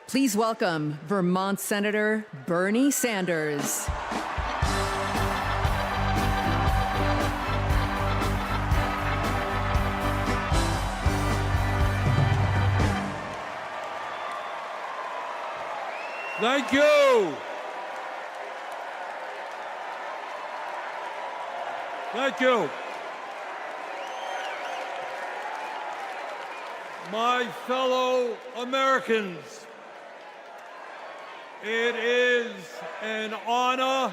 Please welcome Vermont Senator Bernie Sanders. Thank you. Thank you. My fellow Americans, it is an honor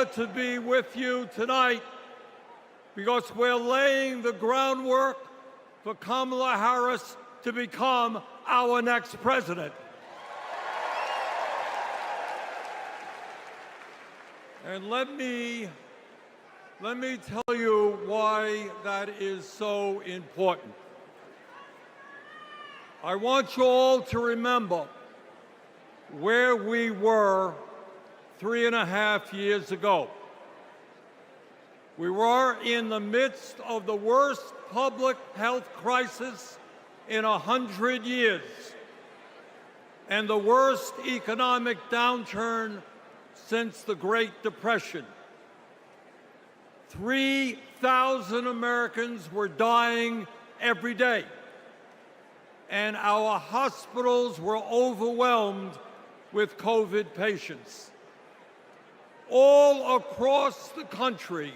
to be with you tonight because we're laying the groundwork for Kamala Harris to become our next president. And let me tell you why that is so important. I want you all to remember where we were 3.5 years ago. We were in the midst of the worst public health crisis in 100 years and the worst economic downturn since the Great Depression. 3,000 Americans were dying every day, and our hospitals were overwhelmed with COVID patients. All across the country,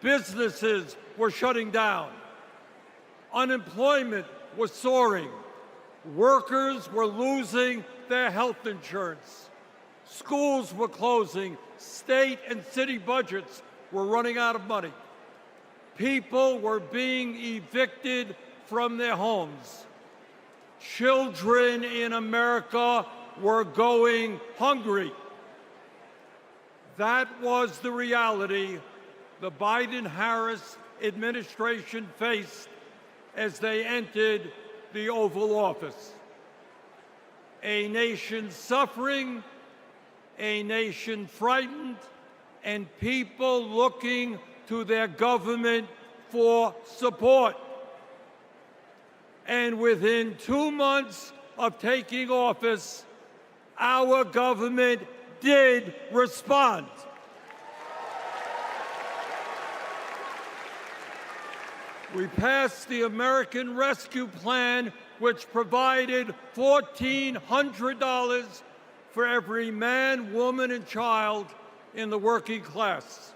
businesses were shutting down. Unemployment was soaring. Workers were losing their health insurance. Schools were closing. State and city budgets were running out of money. People were being evicted from their homes. Children in America were going hungry. That was the reality the Biden-Harris administration faced as they entered the Oval Office. A nation suffering, a nation frightened, and people looking to their government for support. And within 2 months of taking office, our government did respond. We passed the American Rescue Plan, which provided $1,400 for every man, woman, and child in the working class.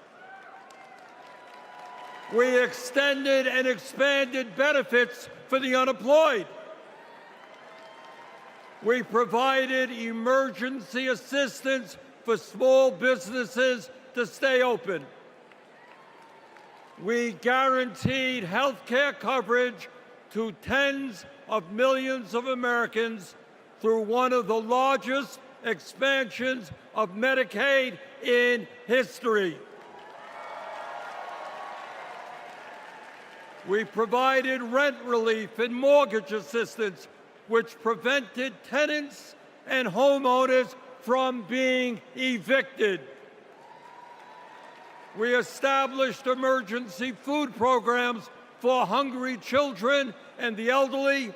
We extended and expanded benefits for the unemployed. We provided emergency assistance for small businesses to stay open. We guaranteed health care coverage to tens of millions of Americans through one of the largest expansions of Medicaid in history. We provided rent relief and mortgage assistance, which prevented tenants and homeowners from being evicted. We established emergency food programs for hungry children and the elderly,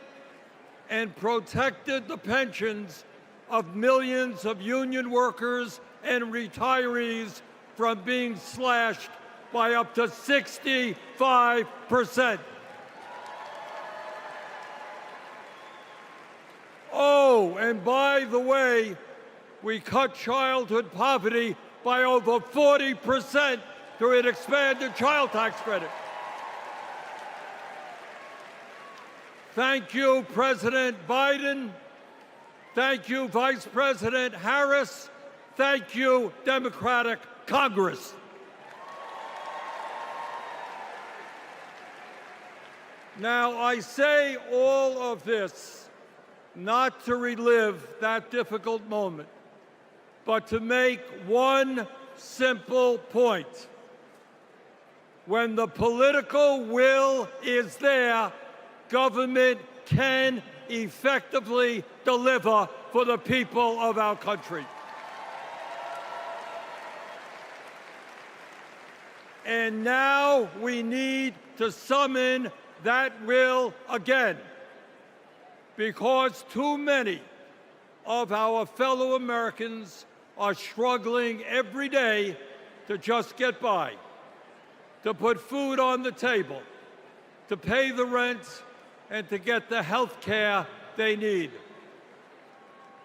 and protected the pensions of millions of union workers and retirees from being slashed by up to 65%. Oh, and by the way, we cut childhood poverty by over 40% through an expanded child tax credit. Thank you, President Biden. Thank you, Vice President Harris. Thank you, Democratic Congress. Now, I say all of this not to relive that difficult moment, but to make one simple point. When the political will is there, government can effectively deliver for the people of our country. And now we need to summon that will again, because too many of our fellow Americans are struggling every day to just get by, to put food on the table, to pay the rent, and to get the health care they need.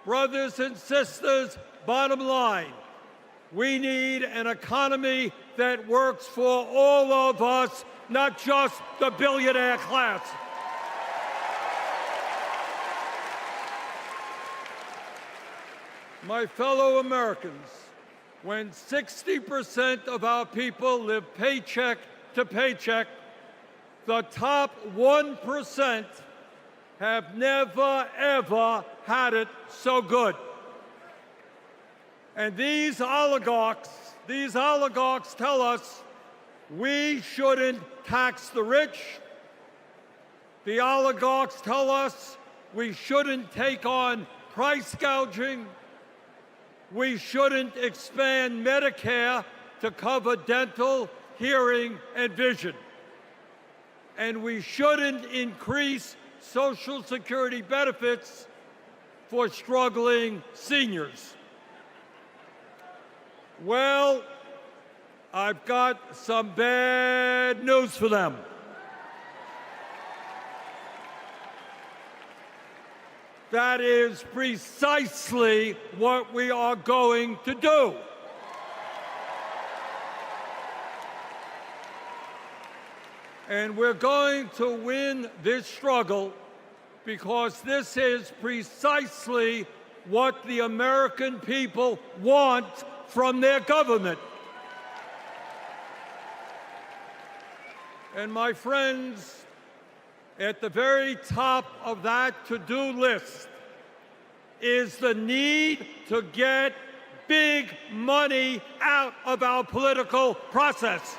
Brothers and sisters, bottom line, we need an economy that works for all of us, not just the billionaire class. My fellow Americans, when 60% of our people live paycheck to paycheck, the top 1% have never, ever had it so good. And these oligarchs tell us we shouldn't tax the rich. The oligarchs tell us we shouldn't take on price gouging. We shouldn't expand Medicare to cover dental, hearing, and vision. And we shouldn't increase Social Security benefits for struggling seniors. Well, I've got some bad news for them. That is precisely what we are going to do. And we're going to win this struggle because this is precisely what the American people want from their government. And my friends, at the very top of that to-do list is the need to get big money out of our political process.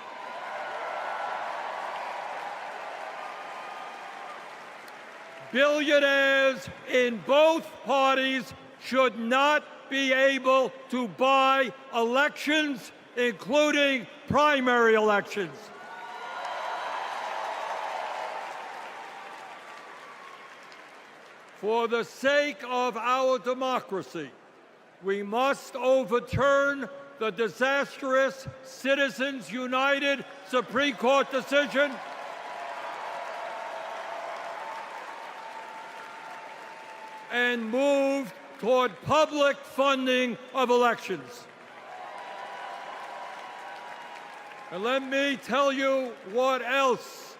Billionaires in both parties should not be able to buy elections, including primary elections. For the sake of our democracy, we must overturn the disastrous Citizens United Supreme Court decision and move toward public funding of elections. And let me tell you what else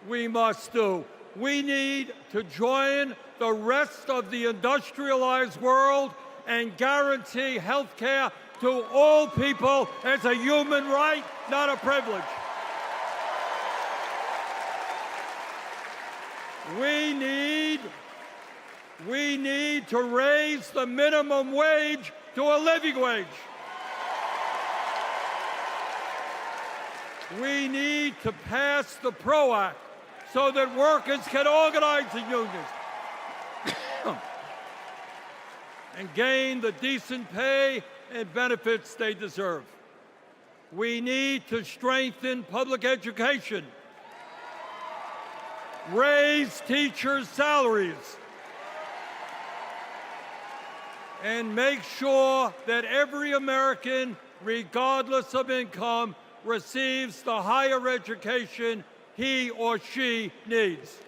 we must do. We need to join the rest of the industrialized world and guarantee health care to all people as a human right, not a privilege. We need to raise the minimum wage to a living wage. We need to pass the PRO Act so that workers can organize in unions and gain the decent pay and benefits they deserve. We need to strengthen public education, raise teachers' salaries, and make sure that every American, regardless of income, receives the higher education he or she needs.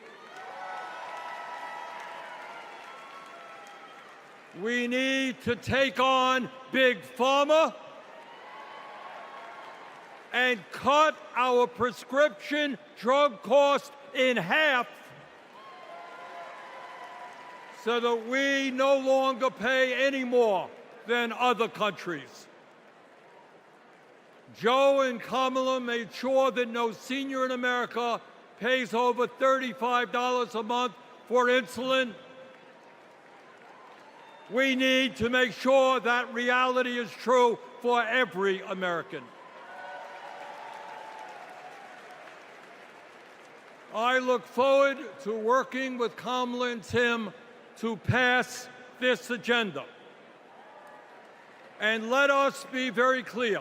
We need to take on Big Pharma and cut our prescription drug cost in half so that we no longer pay any more than other countries. Joe and Kamala made sure that no senior in America pays over $35 a month for insulin. We need to make sure that reality is true for every American. I look forward to working with Kamala and Tim to pass this agenda. And let us be very clear.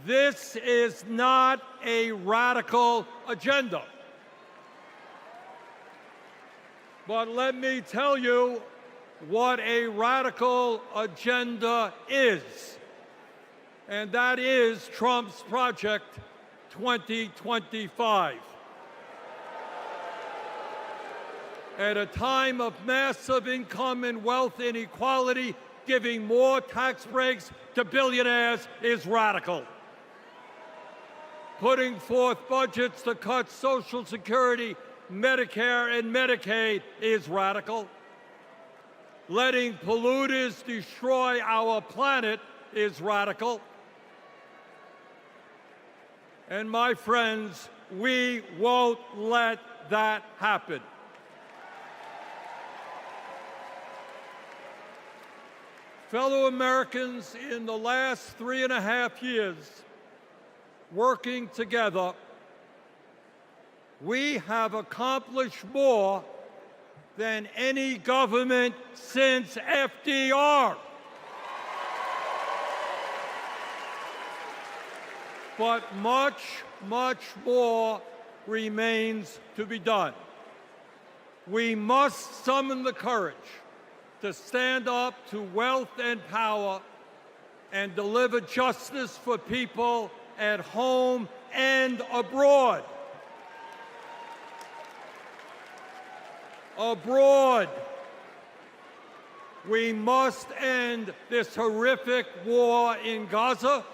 This is not a radical agenda. But let me tell you what a radical agenda is. And that is Trump's Project 2025. At a time of massive income and wealth inequality, giving more tax breaks to billionaires is radical. Putting forth budgets to cut Social Security, Medicare, and Medicaid is radical. letting polluters destroy our planet is radical. And my friends, we won't let that happen. Fellow Americans, in the last 3.5 years, working together, we have accomplished more than any government since FDR. But much, much more remains to be done. We must summon the courage to stand up to wealth and power and deliver justice for people at home and abroad. Abroad, we must end this horrific war in Gaza.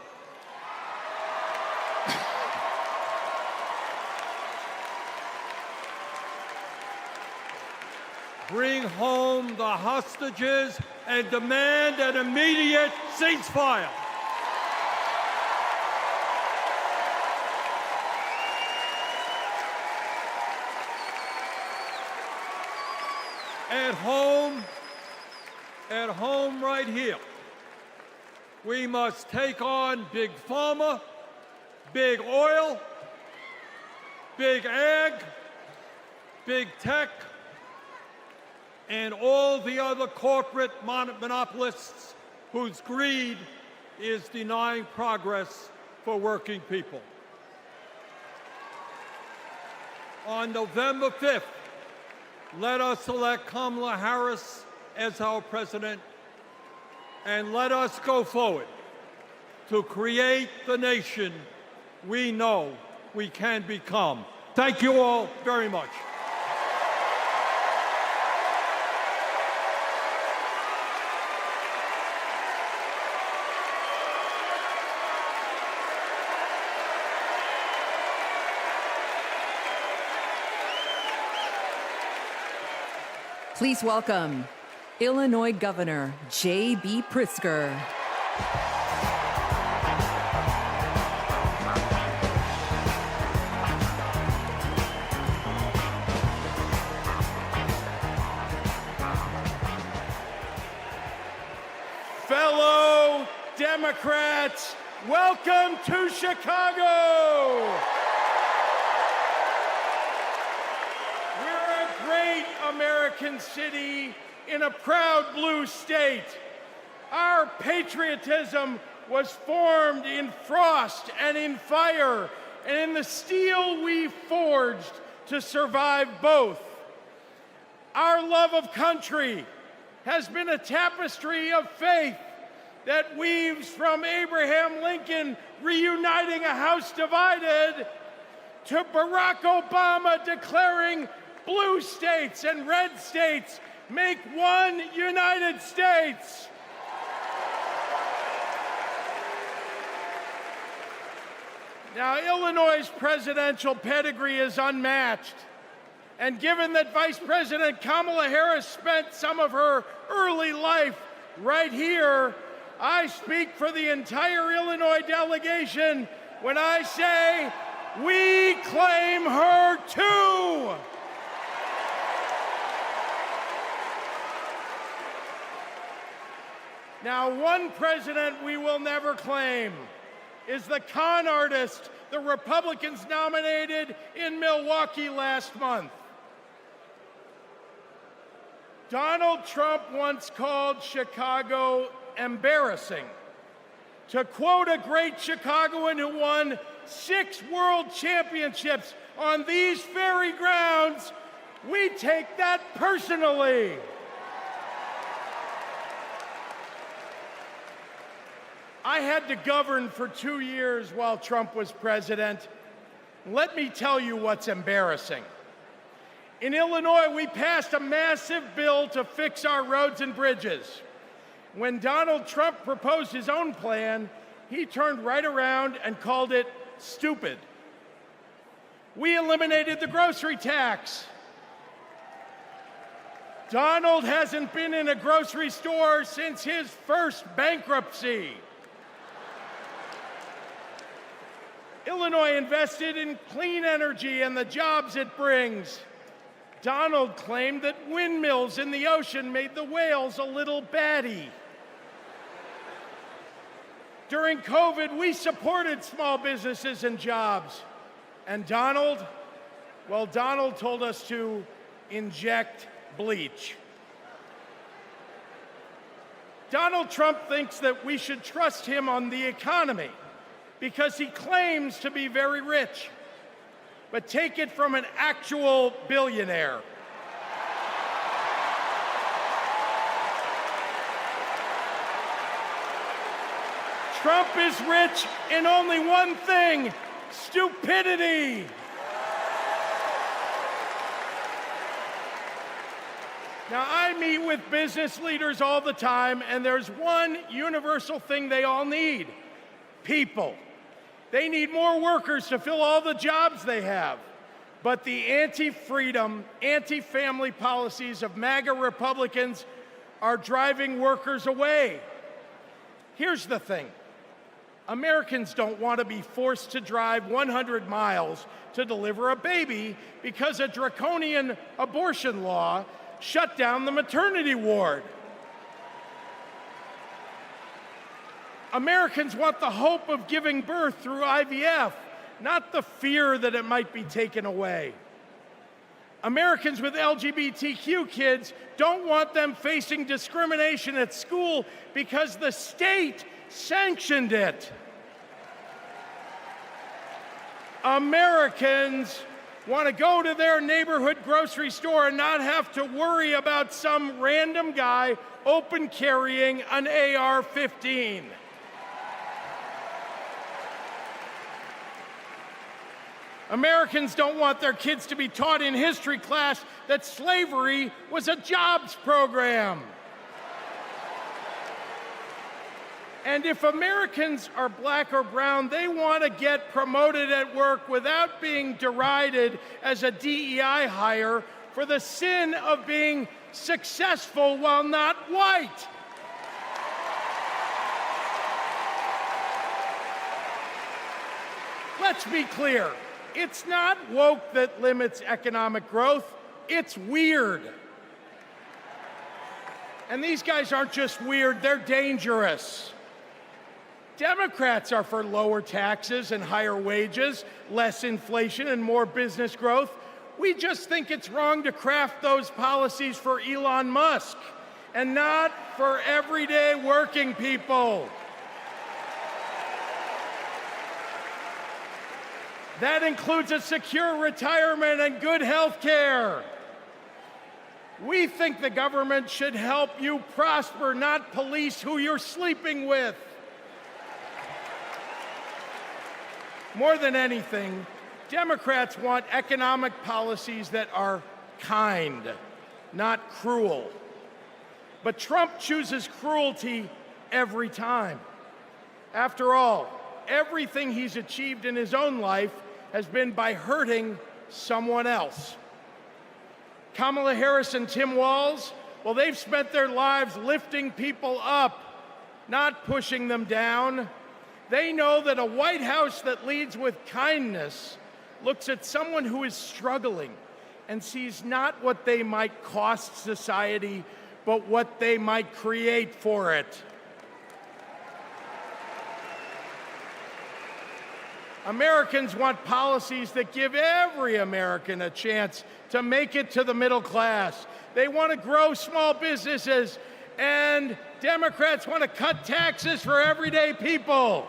Bring home the hostages and demand an immediate ceasefire. At home right here, we must take on big pharma, big oil, big ag, big tech, and all the other corporate monopolists whose greed is denying progress for working people. On November 5th, let us elect Kamala Harris as our president, and let us go forward to create the nation we know we can become. Thank you all very much. Please welcome Illinois Governor J.B. Pritzker. Fellow Democrats, welcome to Chicago. We're a great American city in a proud blue state. Our patriotism was formed in frost and in fire, and in the steel we forged to survive both. Our love of country has been a tapestry of faith that weaves from Abraham Lincoln reuniting a house divided to Barack Obama declaring blue states and red states make one United States. Now, Illinois' presidential pedigree is unmatched. And given that Vice President Kamala Harris spent some of her early life right here, I speak for the entire Illinois delegation when I say, we claim her too. Now, one president we will never claim is the con artist the Republicans nominated in Milwaukee last month. Donald Trump once called Chicago embarrassing. To quote a great Chicagoan who won 6 world championships on these very grounds, we take that personally. I had to govern for 2 years while Trump was president. Let me tell you what's embarrassing. In Illinois, we passed a massive bill to fix our roads and bridges. When Donald Trump proposed his own plan, he turned right around and called it stupid. We eliminated the grocery tax. Donald hasn't been in a grocery store since his first bankruptcy. Illinois invested in clean energy and the jobs it brings. Donald claimed that windmills in the ocean made the whales a little batty. During COVID, we supported small businesses and jobs. And Donald told us to inject bleach. Donald Trump thinks that we should trust him on the economy because he claims to be very rich. But take it from an actual billionaire. Trump is rich in only one thing: stupidity. Now, I meet with business leaders all the time, and there's one universal thing they all need: people. They need more workers to fill all the jobs they have. But the anti-freedom, anti-family policies of MAGA Republicans are driving workers away. Here's the thing. Americans don't want to be forced to drive 100 miles to deliver a baby because a draconian abortion law shut down the maternity ward. Americans want the hope of giving birth through IVF, not the fear that it might be taken away. Americans with LGBTQ kids don't want them facing discrimination at school because the state sanctioned it. Americans want to go to their neighborhood grocery store and not have to worry about some random guy open carrying an AR-15. Americans don't want their kids to be taught in history class that slavery was a jobs program. And if Americans are black or brown, they want to get promoted at work without being derided as a DEI hire for the sin of being successful while not white. Let's be clear. It's not woke that limits economic growth. It's weird. And these guys aren't just weird, they're dangerous. Democrats are for lower taxes and higher wages, less inflation and more business growth. We just think it's wrong to craft those policies for Elon Musk and not for everyday working people. That includes a secure retirement and good health care. We think the government should help you prosper, not police who you're sleeping with. More than anything, Democrats want economic policies that are kind, not cruel. But Trump chooses cruelty every time. After all, everything he's achieved in his own life has been by hurting someone else. Kamala Harris and Tim Walz, well, they've spent their lives lifting people up, not pushing them down. They know that a White House that leads with kindness looks at someone who is struggling and sees not what they might cost society, but what they might create for it. Americans want policies that give every American a chance to make it to the middle class. They want to grow small businesses, and Democrats want to cut taxes for everyday people.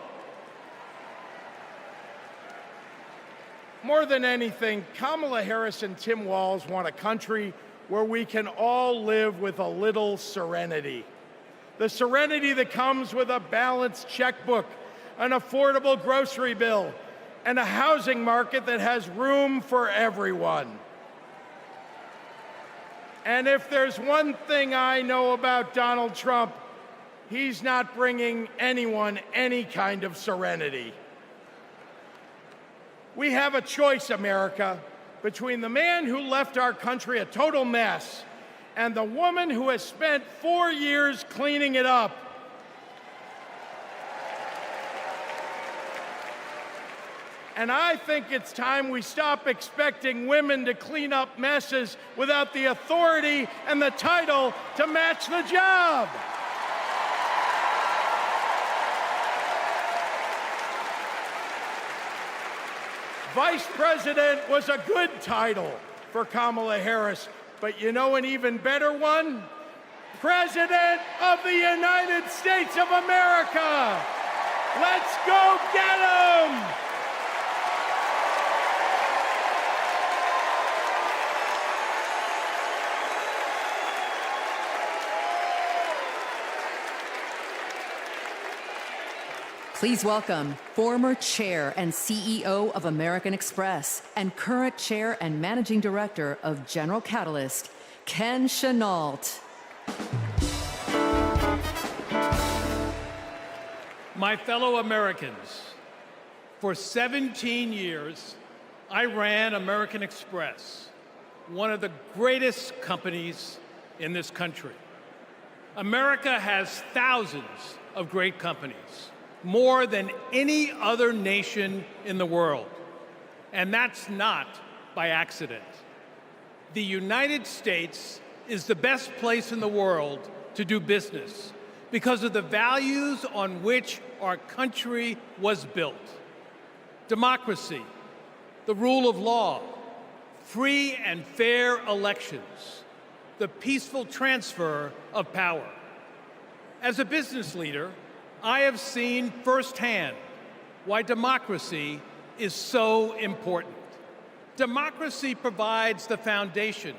More than anything, Kamala Harris and Tim Walz want a country where we can all live with a little serenity. The serenity that comes with a balanced checkbook, an affordable grocery bill, and a housing market that has room for everyone. And if there's one thing I know about Donald Trump, he's not bringing anyone any kind of serenity. We have a choice, America, between the man who left our country a total mess and the woman who has spent 4 years cleaning it up. And I think it's time we stop expecting women to clean up messes without the authority and the title to match the job. Vice President was a good title for Kamala Harris, but you know an even better one? President of the United States of America! Let's go get 'em! Please welcome former chair and CEO of American Express and current chair and managing director of General Catalyst, Ken Chenault. My fellow Americans, for 17 years, I ran American Express, one of the greatest companies in this country. America has thousands of great companies, more than any other nation in the world. And that's not by accident. The United States is the best place in the world to do business because of the values on which our country was built. Democracy, the rule of law, free and fair elections, the peaceful transfer of power. As a business leader, I have seen firsthand why democracy is so important. Democracy provides the foundation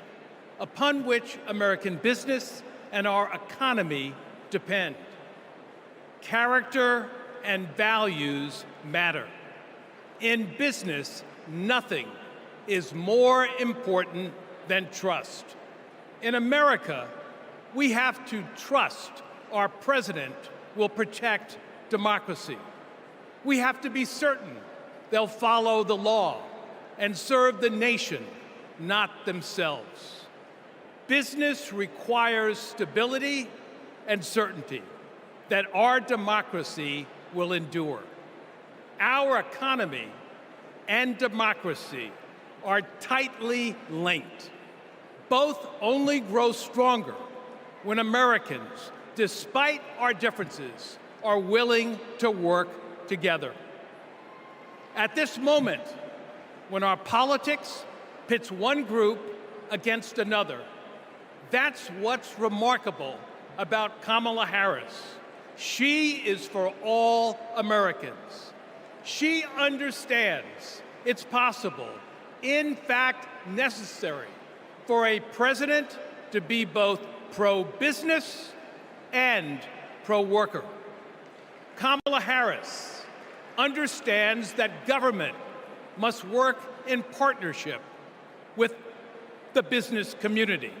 upon which American business and our economy depend. Character and values matter. In business, nothing is more important than trust. In America, we have to trust our president will protect democracy. We have to be certain they'll follow the law and serve the nation, not themselves. Business requires stability and certainty that our democracy will endure. Our economy and democracy are tightly linked. Both only grow stronger when Americans, despite our differences, are willing to work together. At this moment, when our politics pits one group against another, that's what's remarkable about Kamala Harris. She is for all Americans. She understands it's possible, in fact necessary, for a president to be both pro-business and pro-worker. Kamala Harris understands that government must work in partnership with the business community.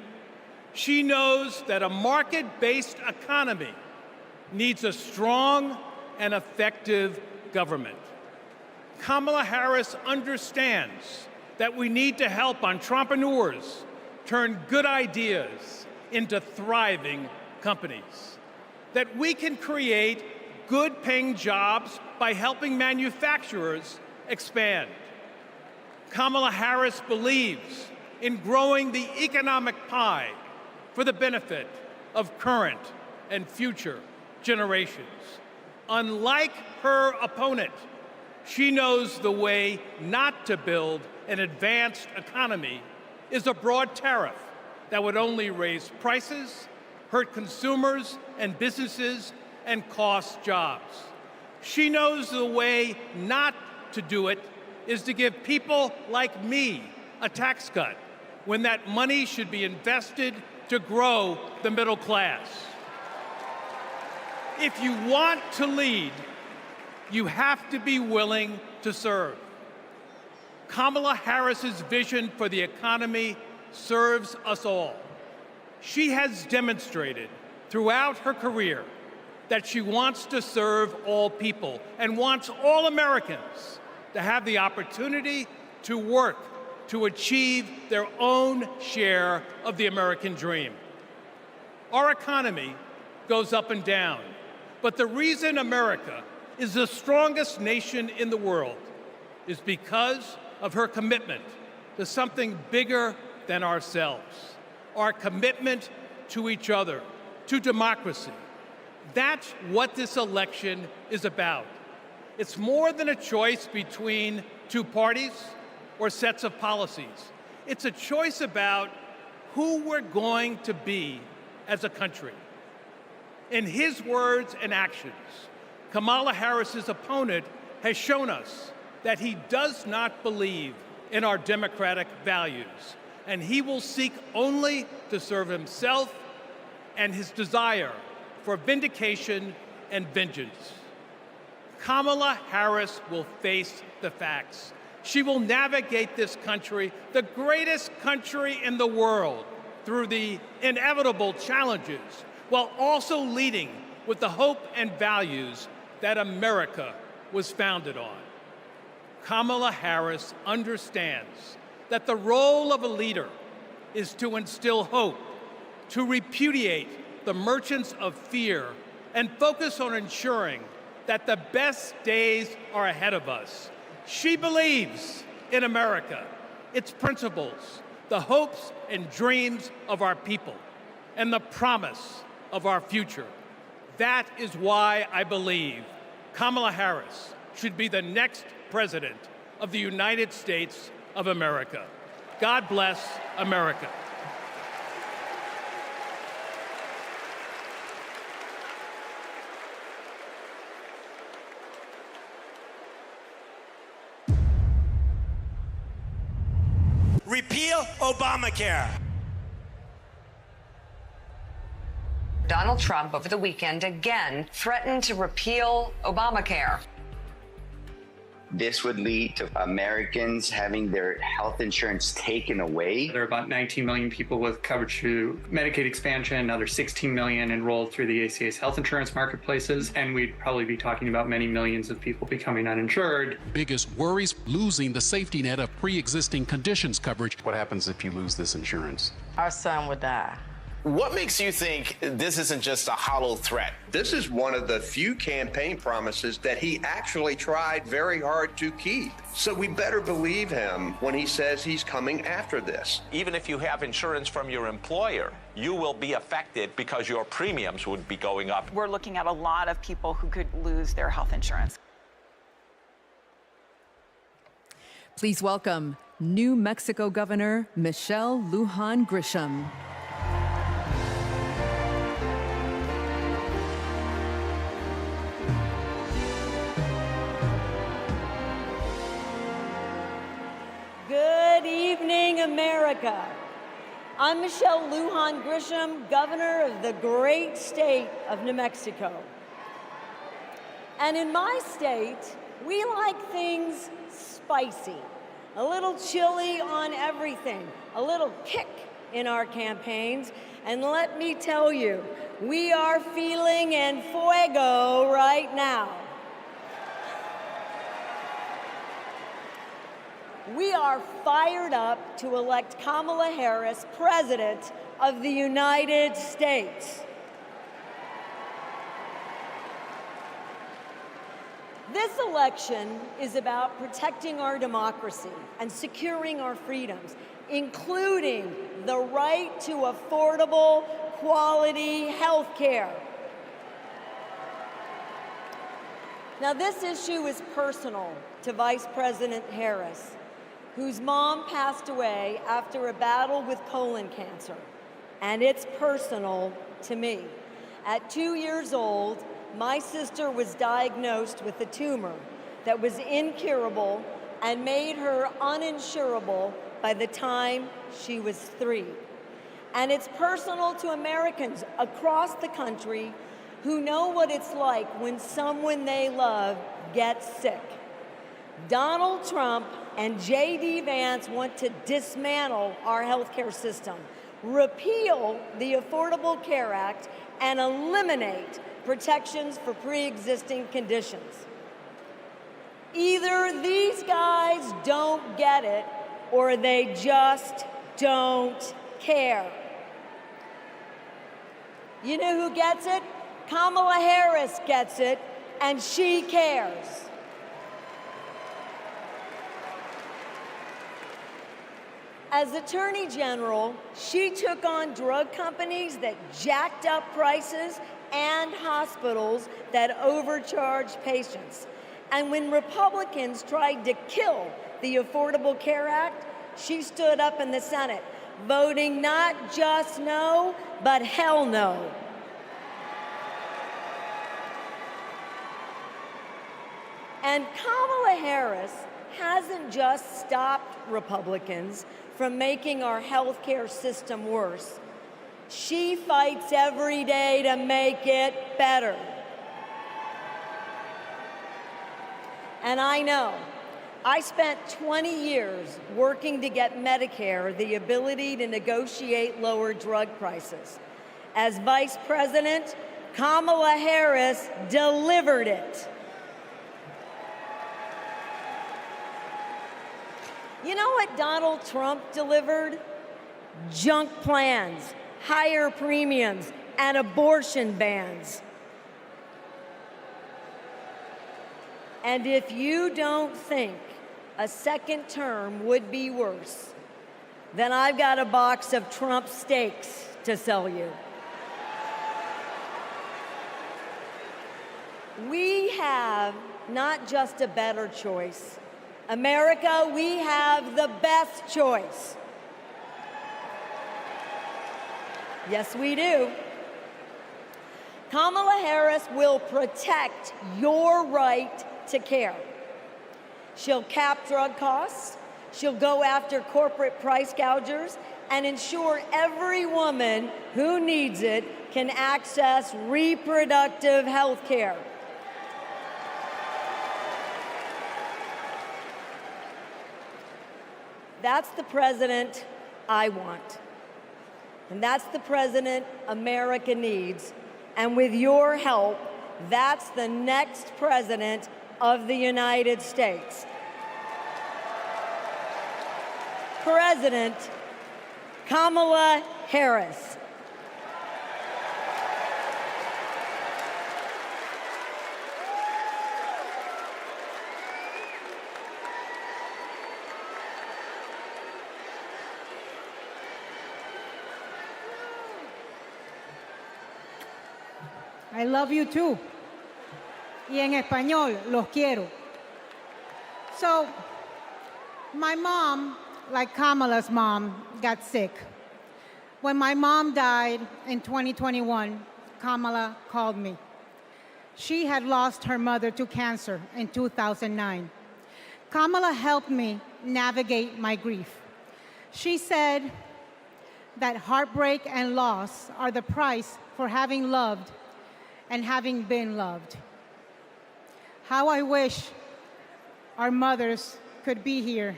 She knows that a market-based economy needs a strong and effective government. Kamala Harris understands that we need to help entrepreneurs turn good ideas into thriving companies, that we can create good-paying jobs by helping manufacturers expand. Kamala Harris believes in growing the economic pie for the benefit of current and future generations. Unlike her opponent, she knows the way not to build an advanced economy is a broad tariff that would only raise prices, hurt consumers and businesses, and cost jobs. She knows the way not to do it is to give people like me a tax cut when that money should be invested to grow the middle class. If you want to lead, you have to be willing to serve. Kamala Harris's vision for the economy serves us all. She has demonstrated throughout her career that she wants to serve all people and wants all Americans to have the opportunity to work to achieve their own share of the American dream. Our economy goes up and down, but the reason America is the strongest nation in the world is because of her commitment to something bigger than ourselves, our commitment to each other, to democracy. That's what this election is about. It's more than a choice between two parties or sets of policies. It's a choice about who we're going to be as a country. In his words and actions, Kamala Harris's opponent has shown us that he does not believe in our democratic values, and he will seek only to serve himself and his desire for vindication and vengeance. Kamala Harris will face the facts. She will navigate this country, the greatest country in the world, through the inevitable challenges, while also leading with the hope and values that America was founded on. Kamala Harris understands that the role of a leader is to instill hope, to repudiate the merchants of fear, and focus on ensuring that the best days are ahead of us. She believes in America, its principles, the hopes and dreams of our people, and the promise of our future. That is why I believe Kamala Harris should be the next president of the United States of America. God bless America. Repeal Obamacare. Donald Trump over the weekend again threatened to repeal Obamacare. This would lead to Americans having their health insurance taken away. There are about 19 million people with coverage through Medicaid expansion, another 16 million enrolled through the ACA's health insurance marketplaces, and we'd probably be talking about many millions of people becoming uninsured. Biggest worries, losing the safety net of pre-existing conditions coverage. What happens if you lose this insurance? Our son would die. What makes you think this isn't just a hollow threat? This is one of the few campaign promises that he actually tried very hard to keep. So we better believe him when he says he's coming after this. Even if you have insurance from your employer, you will be affected because your premiums would be going up. We're looking at a lot of people who could lose their health insurance. Please welcome New Mexico Governor Michelle Lujan Grisham. Good evening, America. I'm Michelle Lujan Grisham, governor of the great state of New Mexico. And in my state, we like things spicy, a little chili on everything, a little kick in our campaigns. And let me tell you, we are feeling en fuego right now. We are fired up to elect Kamala Harris President of the United States. This election is about protecting our democracy and securing our freedoms, including the right to affordable, quality health care. Now, this issue is personal to Vice President Harris, whose mom passed away after a battle with colon cancer. And it's personal to me. At 2 years old, my sister was diagnosed with a tumor that was incurable and made her uninsurable by the time she was 3. And it's personal to Americans across the country who know what it's like when someone they love gets sick. Donald Trump and J.D. Vance want to dismantle our healthcare system, repeal the Affordable Care Act, and eliminate protections for pre-existing conditions. Either these guys don't get it, or they just don't care. You know who gets it? Kamala Harris gets it, and she cares. As Attorney General, she took on drug companies that jacked up prices and hospitals that overcharged patients. And when Republicans tried to kill the Affordable Care Act, she stood up in the Senate, voting not just no, but hell no. And Kamala Harris hasn't just stopped Republicans from making our healthcare system worse. She fights every day to make it better. And I know, I spent 20 years working to get Medicare the ability to negotiate lower drug prices. As Vice President, Kamala Harris delivered it. You know what Donald Trump delivered? Junk plans, higher premiums, and abortion bans. And if you don't think a second term would be worse, then I've got a box of Trump steaks to sell you. We have not just a better choice. America, we have the best choice. Yes, we do. Kamala Harris will protect your right to care. She'll cap drug costs, she'll go after corporate price gougers, and ensure every woman who needs it can access reproductive health care. That's the president I want. And that's the president America needs. And with your help, that's the next president of the United States. President Kamala Harris. I love you too. Y en español, los quiero. So, my mom, like Kamala's mom, got sick. When my mom died in 2021, Kamala called me. She had lost her mother to cancer in 2009. Kamala helped me navigate my grief. She said that heartbreak and loss are the price for having loved and having been loved. How I wish our mothers could be here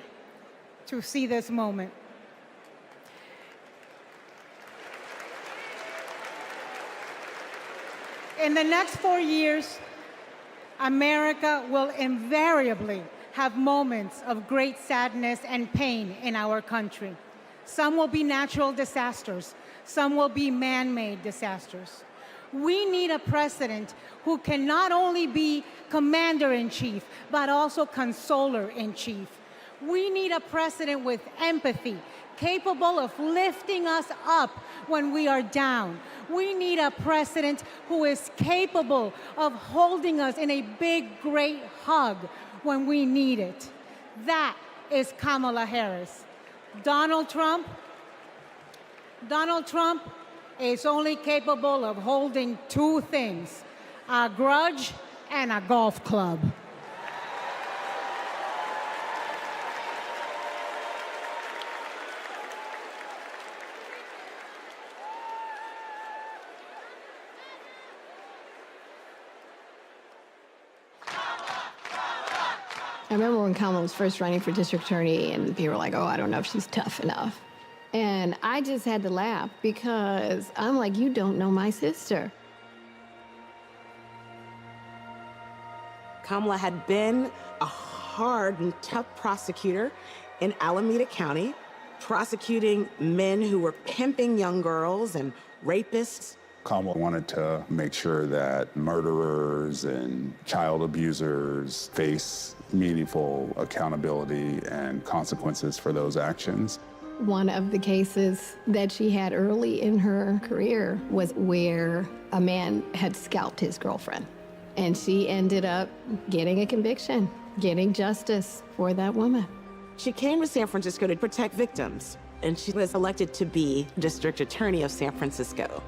to see this moment. In the next 4 years, America will invariably have moments of great sadness and pain in our country. Some will be natural disasters. Some will be man-made disasters. We need a president who can not only be commander-in-chief, but also consoler-in-chief. We need a president with empathy, capable of lifting us up when we are down. We need a president who is capable of holding us in a big, great hug when we need it. That is Kamala Harris. Donald Trump is only capable of holding two things, a grudge and a golf club. I remember when Kamala was first running for district attorney and people were like, oh, I don't know if she's tough enough. And I just had to laugh because I'm like, you don't know my sister. Kamala had been a hard and tough prosecutor in Alameda County, prosecuting men who were pimping young girls and rapists. Kamala wanted to make sure that murderers and child abusers face meaningful accountability and consequences for those actions. One of the cases that she had early in her career was where a man had scalped his girlfriend. And she ended up getting a conviction, getting justice for that woman. She came to San Francisco to protect victims, and she was elected to be district attorney of San Francisco.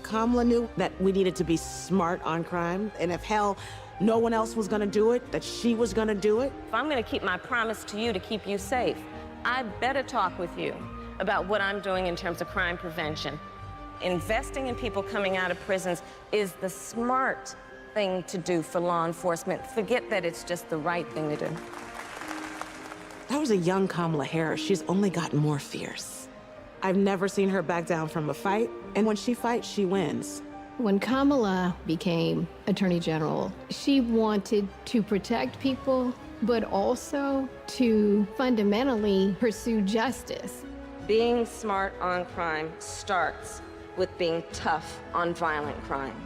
Kamala knew that we needed to be smart on crime, and if hell, no one else was gonna do it, that she was gonna do it. If I'm gonna keep my promise to you to keep you safe, I better talk with you about what I'm doing in terms of crime prevention. Investing in people coming out of prisons is the smart thing to do for law enforcement. Forget that it's just the right thing to do. That was a young Kamala Harris. She's only gotten more fierce. I've never seen her back down from a fight, and when she fights, she wins. When Kamala became Attorney General, she wanted to protect people, but also to fundamentally pursue justice. Being smart on crime starts with being tough on violent crime.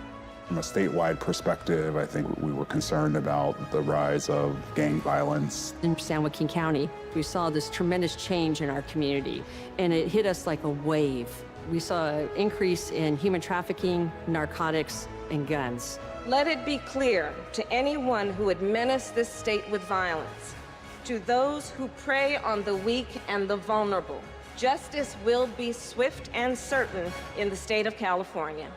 From a statewide perspective, I think we were concerned about the rise of gang violence. In San Joaquin County, we saw this tremendous change in our community, and it hit us like a wave. We saw an increase in human trafficking, narcotics, and guns. Let it be clear to anyone who would menace this state with violence, to those who prey on the weak and the vulnerable, justice will be swift and certain in the state of California.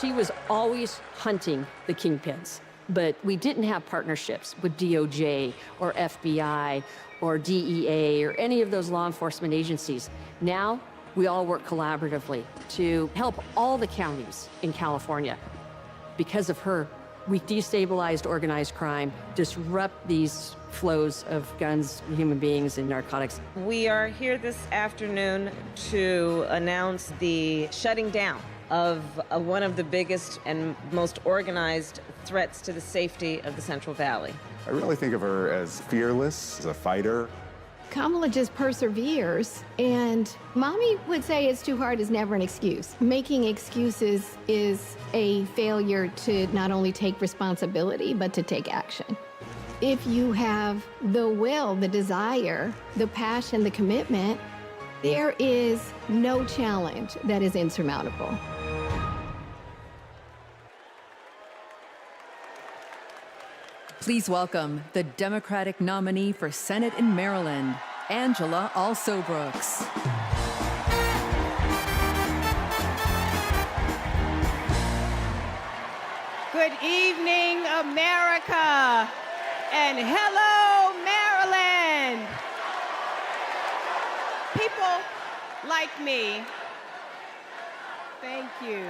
She was always hunting the kingpins, but we didn't have partnerships with DOJ or FBI or DEA or any of those law enforcement agencies. Now, we all work collaboratively to help all the counties in California. Because of her, we destabilized organized crime, disrupt these flows of guns, human beings, and narcotics. We are here this afternoon to announce the shutting down of one of the biggest and most organized threats to the safety of the Central Valley. I really think of her as fearless, as a fighter. Kamala just perseveres, and mommy would say it's too hard is never an excuse. Making excuses is a failure to not only take responsibility, but to take action. If you have the will, the desire, the passion, the commitment, there is no challenge that is insurmountable. Please welcome the Democratic nominee for Senate in Maryland, Angela Alsobrooks. Good evening, America, and hello, Maryland. People like me, thank you.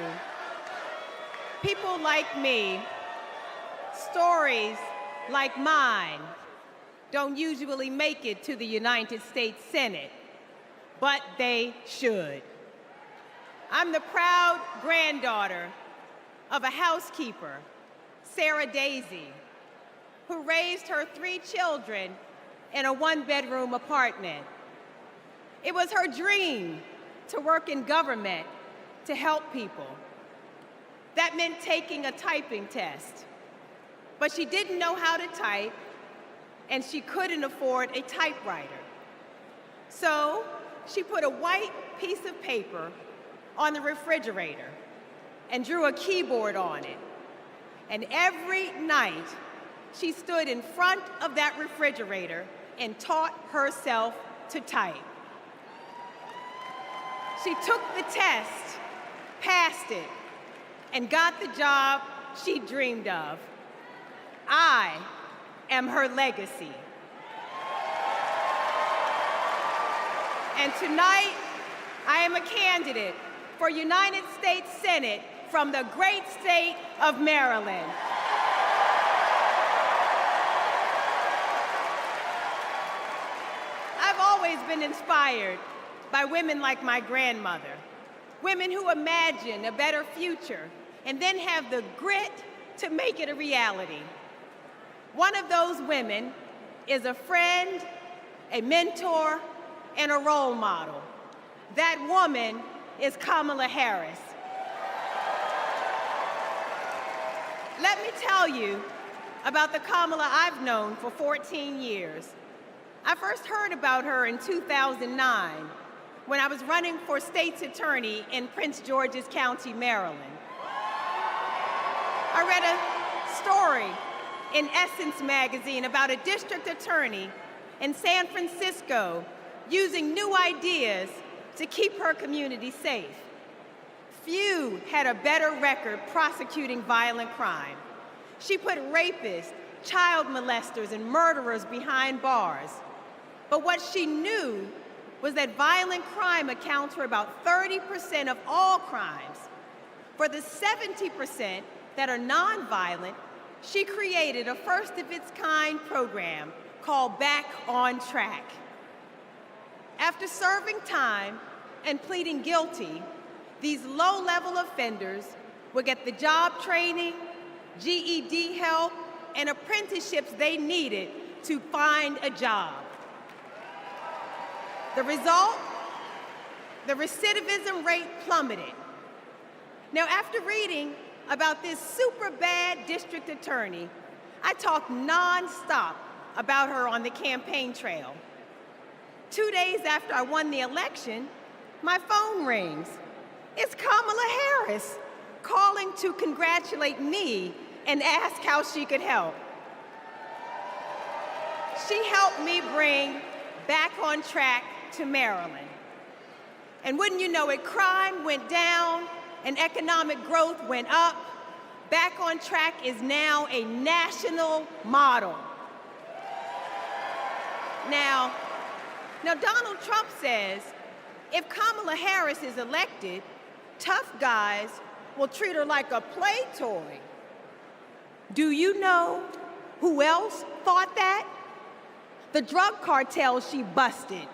People like me, stories like mine don't usually make it to the United States Senate, but they should. I'm the proud granddaughter of a housekeeper, Sarah Daisy, who raised her 3 children in a 1-bedroom apartment. It was her dream to work in government to help people. That meant taking a typing test. But she didn't know how to type, and she couldn't afford a typewriter. So she put a white piece of paper on the refrigerator and drew a keyboard on it. And every night, she stood in front of that refrigerator and taught herself to type. She took the test, passed it, and got the job she dreamed of. I am her legacy. And tonight, I am a candidate for United States Senate from the great state of Maryland. I've always been inspired by women like my grandmother, women who imagine a better future and then have the grit to make it a reality. One of those women is a friend, a mentor, and a role model. That woman is Kamala Harris. Let me tell you about the Kamala I've known for 14 years. I first heard about her in 2009 when I was running for state's attorney in Prince George's County, Maryland. I read a story in Essence magazine about a district attorney in San Francisco using new ideas to keep her community safe. Few had a better record prosecuting violent crime. She put rapists, child molesters, and murderers behind bars. But what she knew was that violent crime accounts for about 30% of all crimes. For the 70% that are nonviolent, she created a first-of-its-kind program called Back on Track. After serving time and pleading guilty, these low-level offenders would get the job training, GED help, and apprenticeships they needed to find a job. The result? The recidivism rate plummeted. Now, after reading about this super bad district attorney, I talked nonstop about her on the campaign trail. 2 days after I won the election, my phone rings. It's Kamala Harris calling to congratulate me and ask how she could help. She helped me bring Back on Track to Maryland. And wouldn't you know it, crime went down and economic growth went up. Back on Track is now a national model. Now Donald Trump says if Kamala Harris is elected, tough guys will treat her like a play toy. Do you know who else thought that? The drug cartels she busted,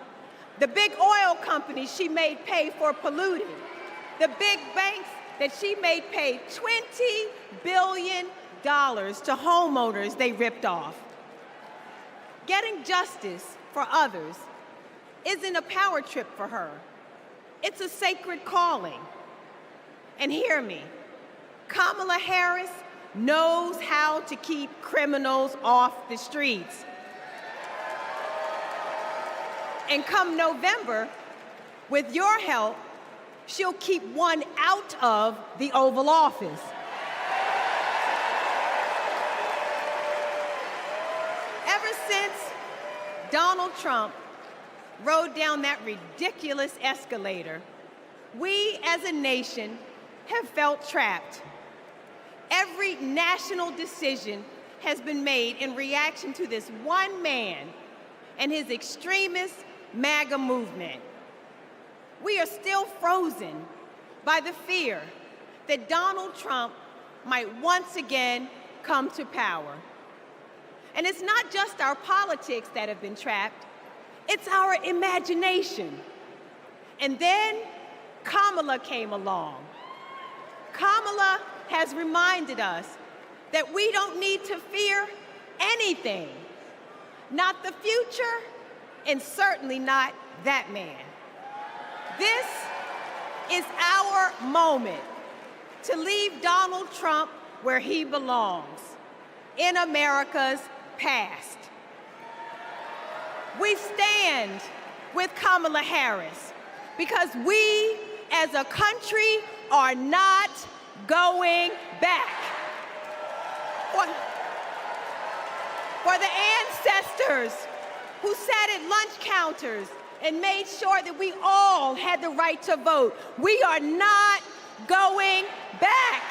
the big oil companies she made pay for polluting, the big banks that she made pay $20 billion to homeowners they ripped off. Getting justice for others isn't a power trip for her. It's a sacred calling. And hear me, Kamala Harris knows how to keep criminals off the streets. And come November, with your help, she'll keep one out of the Oval Office. Ever since Donald Trump rode down that ridiculous escalator, we as a nation have felt trapped. Every national decision has been made in reaction to this one man and his extremist MAGA movement. We are still frozen by the fear that Donald Trump might once again come to power. And it's not just our politics that have been trapped, it's our imagination. And then Kamala came along. Kamala has reminded us that we don't need to fear anything, not the future, and certainly not that man. This is our moment to leave Donald Trump where he belongs, in America's past. We stand with Kamala Harris because we as a country are not going back. For the ancestors who sat at lunch counters and made sure that we all had the right to vote, we are not going back.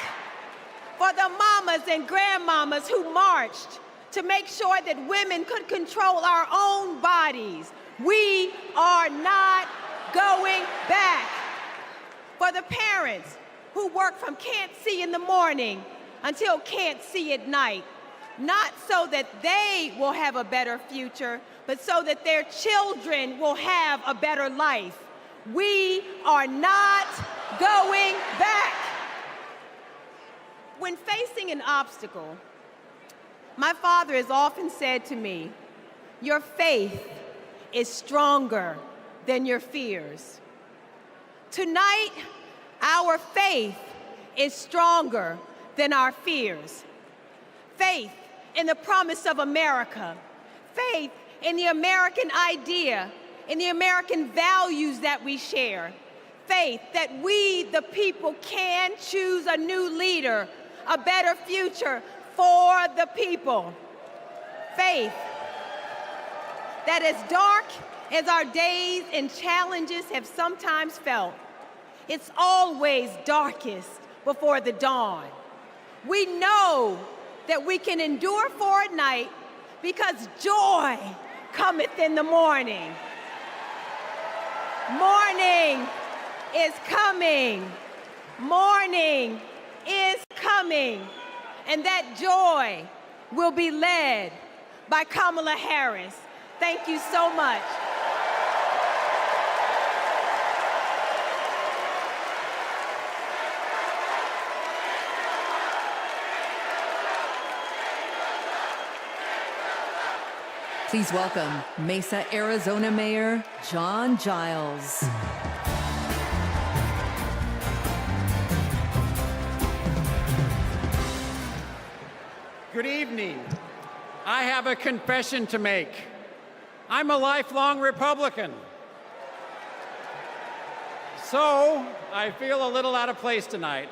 For the mamas and grandmamas who marched to make sure that women could control our own bodies, we are not going back. For the parents who work from can't see in the morning until can't see at night, not so that they will have a better future, but so that their children will have a better life. We are not going back. When facing an obstacle, my father has often said to me, your faith is stronger than your fears. Tonight, our faith is stronger than our fears. faith in the promise of America, faith in the American idea, in the American values that we share, faith that we, the people, can choose a new leader, a better future for the people. Faith that as dark as our days and challenges have sometimes felt, it's always darkest before the dawn. We know that we can endure for a night because joy cometh in the morning. Morning is coming. Morning is coming. And that joy will be led by Kamala Harris. Thank you so much. Please welcome Mesa, Arizona Mayor John Giles. Good evening. I have a confession to make. I'm a lifelong Republican. So I feel a little out of place tonight,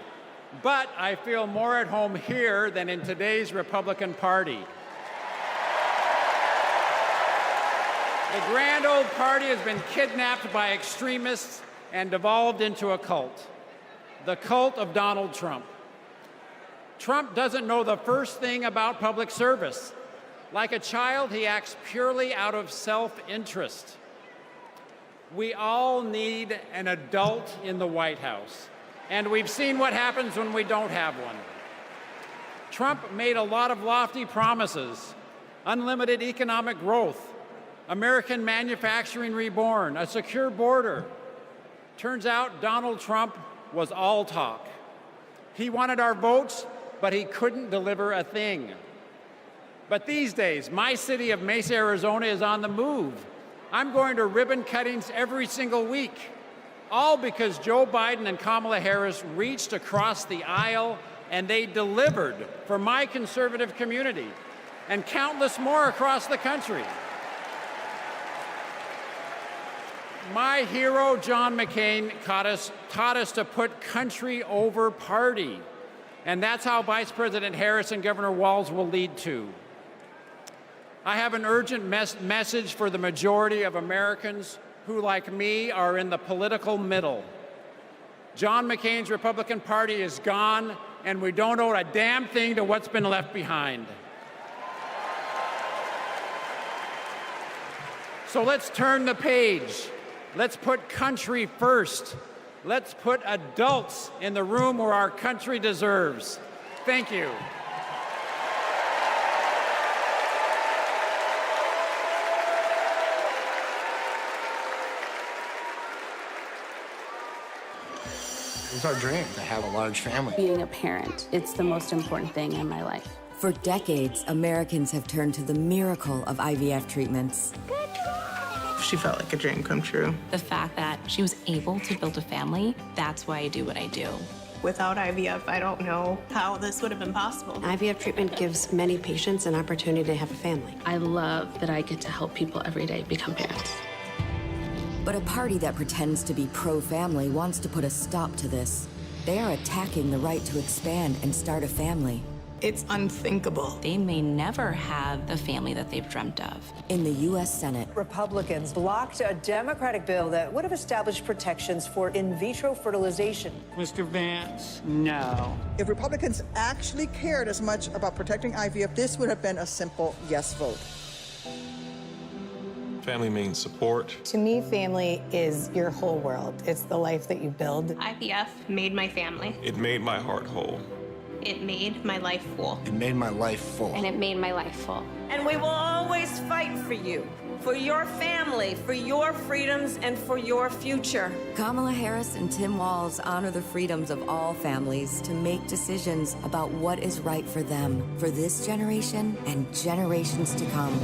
but I feel more at home here than in today's Republican Party. The grand old party has been kidnapped by extremists and devolved into a cult, the cult of Donald Trump. Trump doesn't know the first thing about public service. Like a child, he acts purely out of self-interest. We all need an adult in the White House, and we've seen what happens when we don't have one. Trump made a lot of lofty promises: unlimited economic growth, American manufacturing reborn, a secure border. Turns out Donald Trump was all talk. He wanted our votes, but he couldn't deliver a thing. But these days, my city of Mesa, Arizona is on the move. I'm going to ribbon cuttings every single week, all because Joe Biden and Kamala Harris reached across the aisle and they delivered for my conservative community and countless more across the country. My hero, John McCain, taught us to put country over party. And that's how Vice President Harris and Governor Walz will lead too. I have an urgent message for the majority of Americans who, like me, are in the political middle. John McCain's Republican Party is gone, and we don't owe a damn thing to what's been left behind. So let's turn the page. Let's put country first. Let's put adults in the room where our country deserves. Thank you. It's our dream to have a large family. Being a parent, it's the most important thing in my life. For decades, Americans have turned to the miracle of IVF treatments. She felt like a dream come true. The fact that she was able to build a family, that's why I do what I do. Without IVF, I don't know how this would have been possible. IVF treatment gives many patients an opportunity to have a family. I love that I get to help people every day become parents. But a party that pretends to be pro-family wants to put a stop to this. They are attacking the right to expand and start a family. It's unthinkable. They may never have the family that they've dreamt of. In the U.S. Senate, Republicans blocked a Democratic bill that would have established protections for in vitro fertilization. Mr. Vance, no. If Republicans actually cared as much about protecting IVF, this would have been a simple yes vote. Family means support. To me, family is your whole world. It's the life that you build. IVF made my family. It made my heart whole. It made my life full. It made my life full. And it made my life full. And we will always fight for you, for your family, for your freedoms, and for your future. Kamala Harris and Tim Walz honor the freedoms of all families to make decisions about what is right for them, for this generation and generations to come.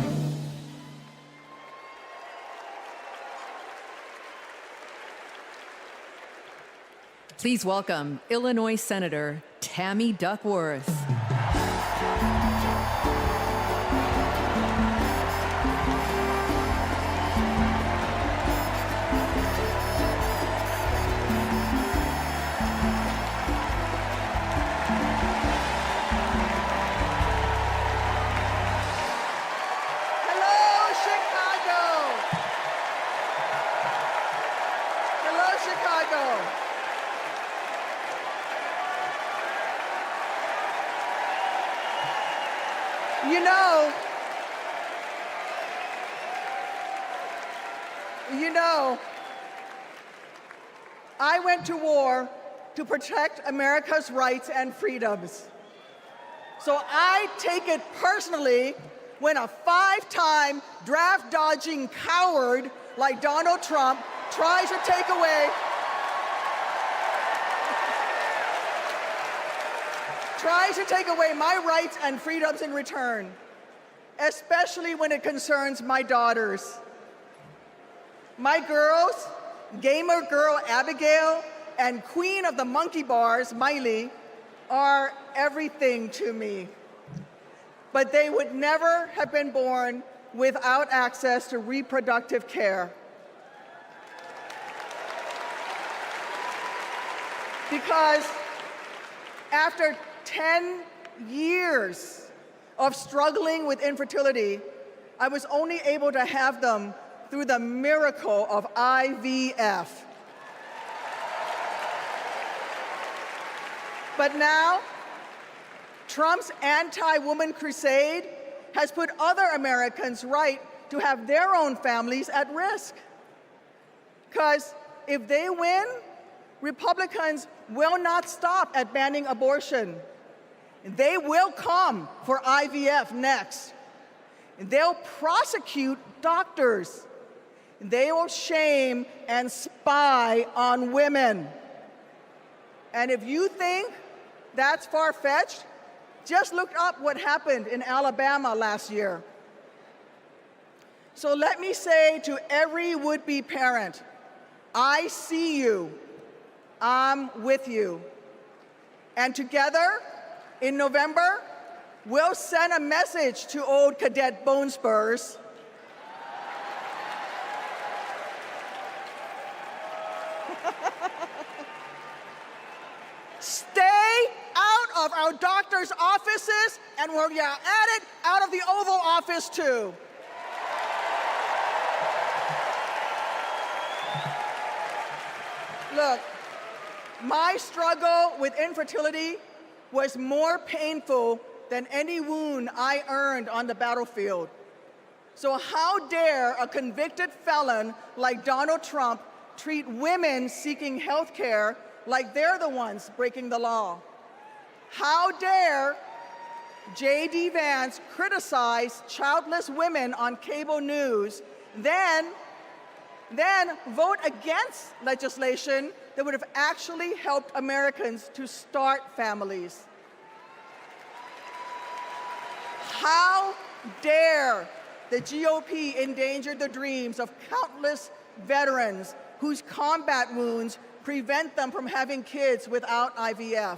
Please welcome Illinois Senator Tammy Duckworth. Chicago. You know, I went to war to protect America's rights and freedoms. So I take it personally when a 5-time draft-dodging coward like Donald Trump tries to take away my rights and freedoms in return, especially when it concerns my daughters. My girls, gamer girl Abigail and queen of the monkey bars, Miley, are everything to me. But they would never have been born without access to reproductive care. Because after 10 years of struggling with infertility, I was only able to have them through the miracle of IVF. But now, Trump's anti-woman crusade has put other Americans' right to have their own families at risk. Because if they win, Republicans will not stop at banning abortion. They will come for IVF next. They'll prosecute doctors. They will shame and spy on women. And if you think that's far-fetched, just look up what happened in Alabama last year. So let me say to every would-be parent, I see you, I'm with you. And together, in November, we'll send a message to old Cadet Bone Spurs. Stay out of our doctors' offices, and where you're at it, out of the Oval Office too. Look, my struggle with infertility was more painful than any wound I earned on the battlefield. So how dare a convicted felon like Donald Trump treat women seeking health care like they're the ones breaking the law? How dare J.D. Vance criticize childless women on cable news, then vote against legislation that would have actually helped Americans to start families? How dare the GOP endanger the dreams of countless veterans whose combat wounds prevent them from having kids without IVF,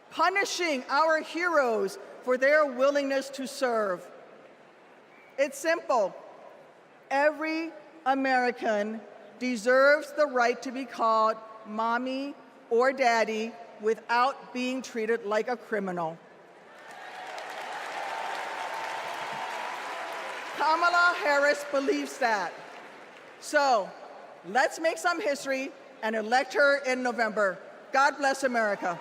punishing our heroes for their willingness to serve? It's simple. Every American deserves the right to be called mommy or daddy without being treated like a criminal. Kamala Harris believes that. So let's make some history and elect her in November. God bless America.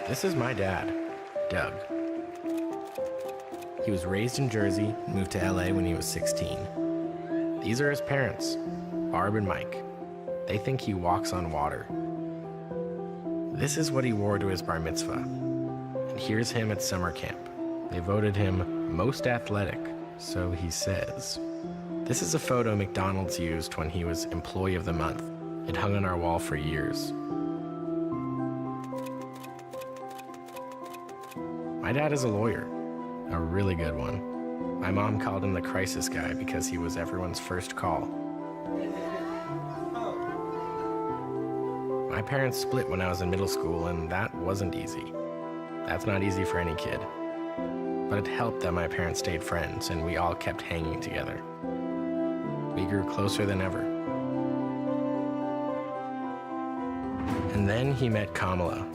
This is my dad, Doug. He was raised in Jersey and moved to LA when he was 16. These are his parents, Barb and Mike. They think he walks on water. This is what he wore to his bar mitzvah. And here's him at summer camp. They voted him most athletic, so he says. This is a photo McDonald's used when he was Employee of the Month. It hung on our wall for years. My dad is a lawyer, a really good one. My mom called him the crisis guy because he was everyone's first call. My parents split when I was in middle school, and that wasn't easy. That's not easy for any kid. but it helped that my parents stayed friends and we all kept hanging together. We grew closer than ever. And then he met Kamala,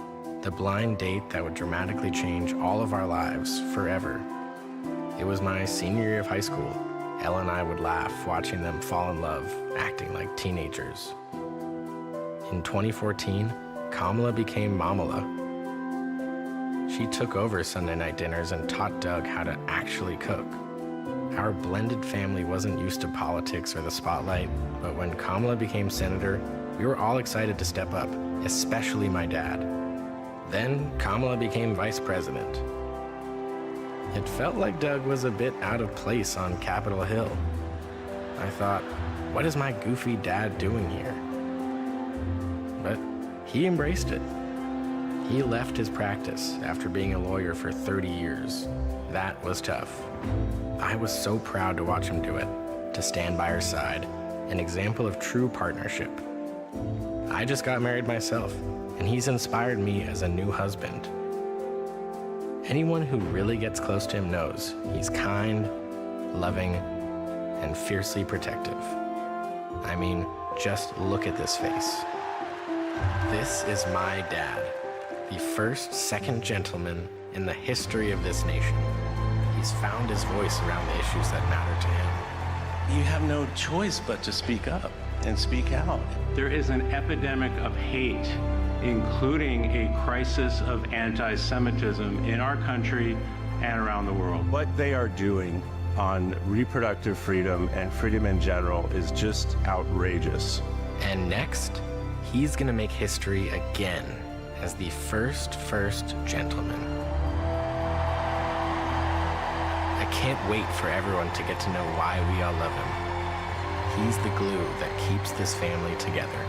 the blind date that would dramatically change all of our lives forever. It was my senior year of high school. Elle and I would laugh watching them fall in love, acting like teenagers. In 2014, Kamala became Mamala. She took over Sunday night dinners and taught Doug how to actually cook. Our blended family wasn't used to politics or the spotlight, but when Kamala became senator, we were all excited to step up, especially my dad. Then Kamala became vice president. It felt like Doug was a bit out of place on Capitol Hill. I thought, what is my goofy dad doing here? But he embraced it. He left his practice after being a lawyer for 30 years. That was tough. I was so proud to watch him do it, to stand by her side, an example of true partnership. I just got married myself, and he's inspired me as a new husband. Anyone who really gets close to him knows he's kind, loving, and fiercely protective. I mean, just look at this face. This is my dad, the first second gentleman in the history of this nation. He's found his voice around the issues that matter to him. You have no choice but to speak up and speak out. There is an epidemic of hate, including a crisis of anti-Semitism in our country and around the world. What they are doing on reproductive freedom and freedom in general is just outrageous. And next, he's gonna make history again as the first gentleman. I can't wait for everyone to get to know why we all love him. He's the glue that keeps this family together.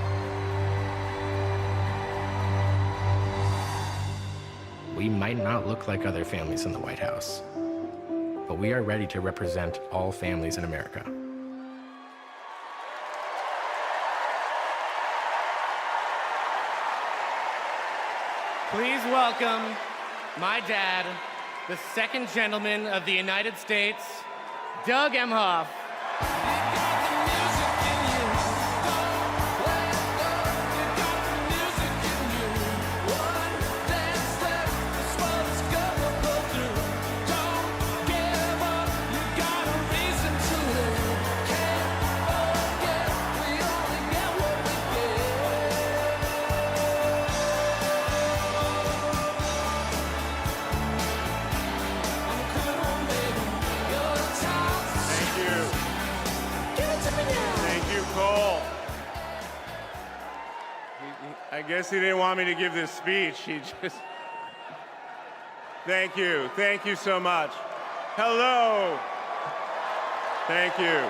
We might not look like other families in the White House, but we are ready to represent all families in America. Please welcome my dad, the second gentleman of the United States, Doug Emhoff. I guess he didn't want me to give this speech. He just... Thank you so much. Hello. Thank you.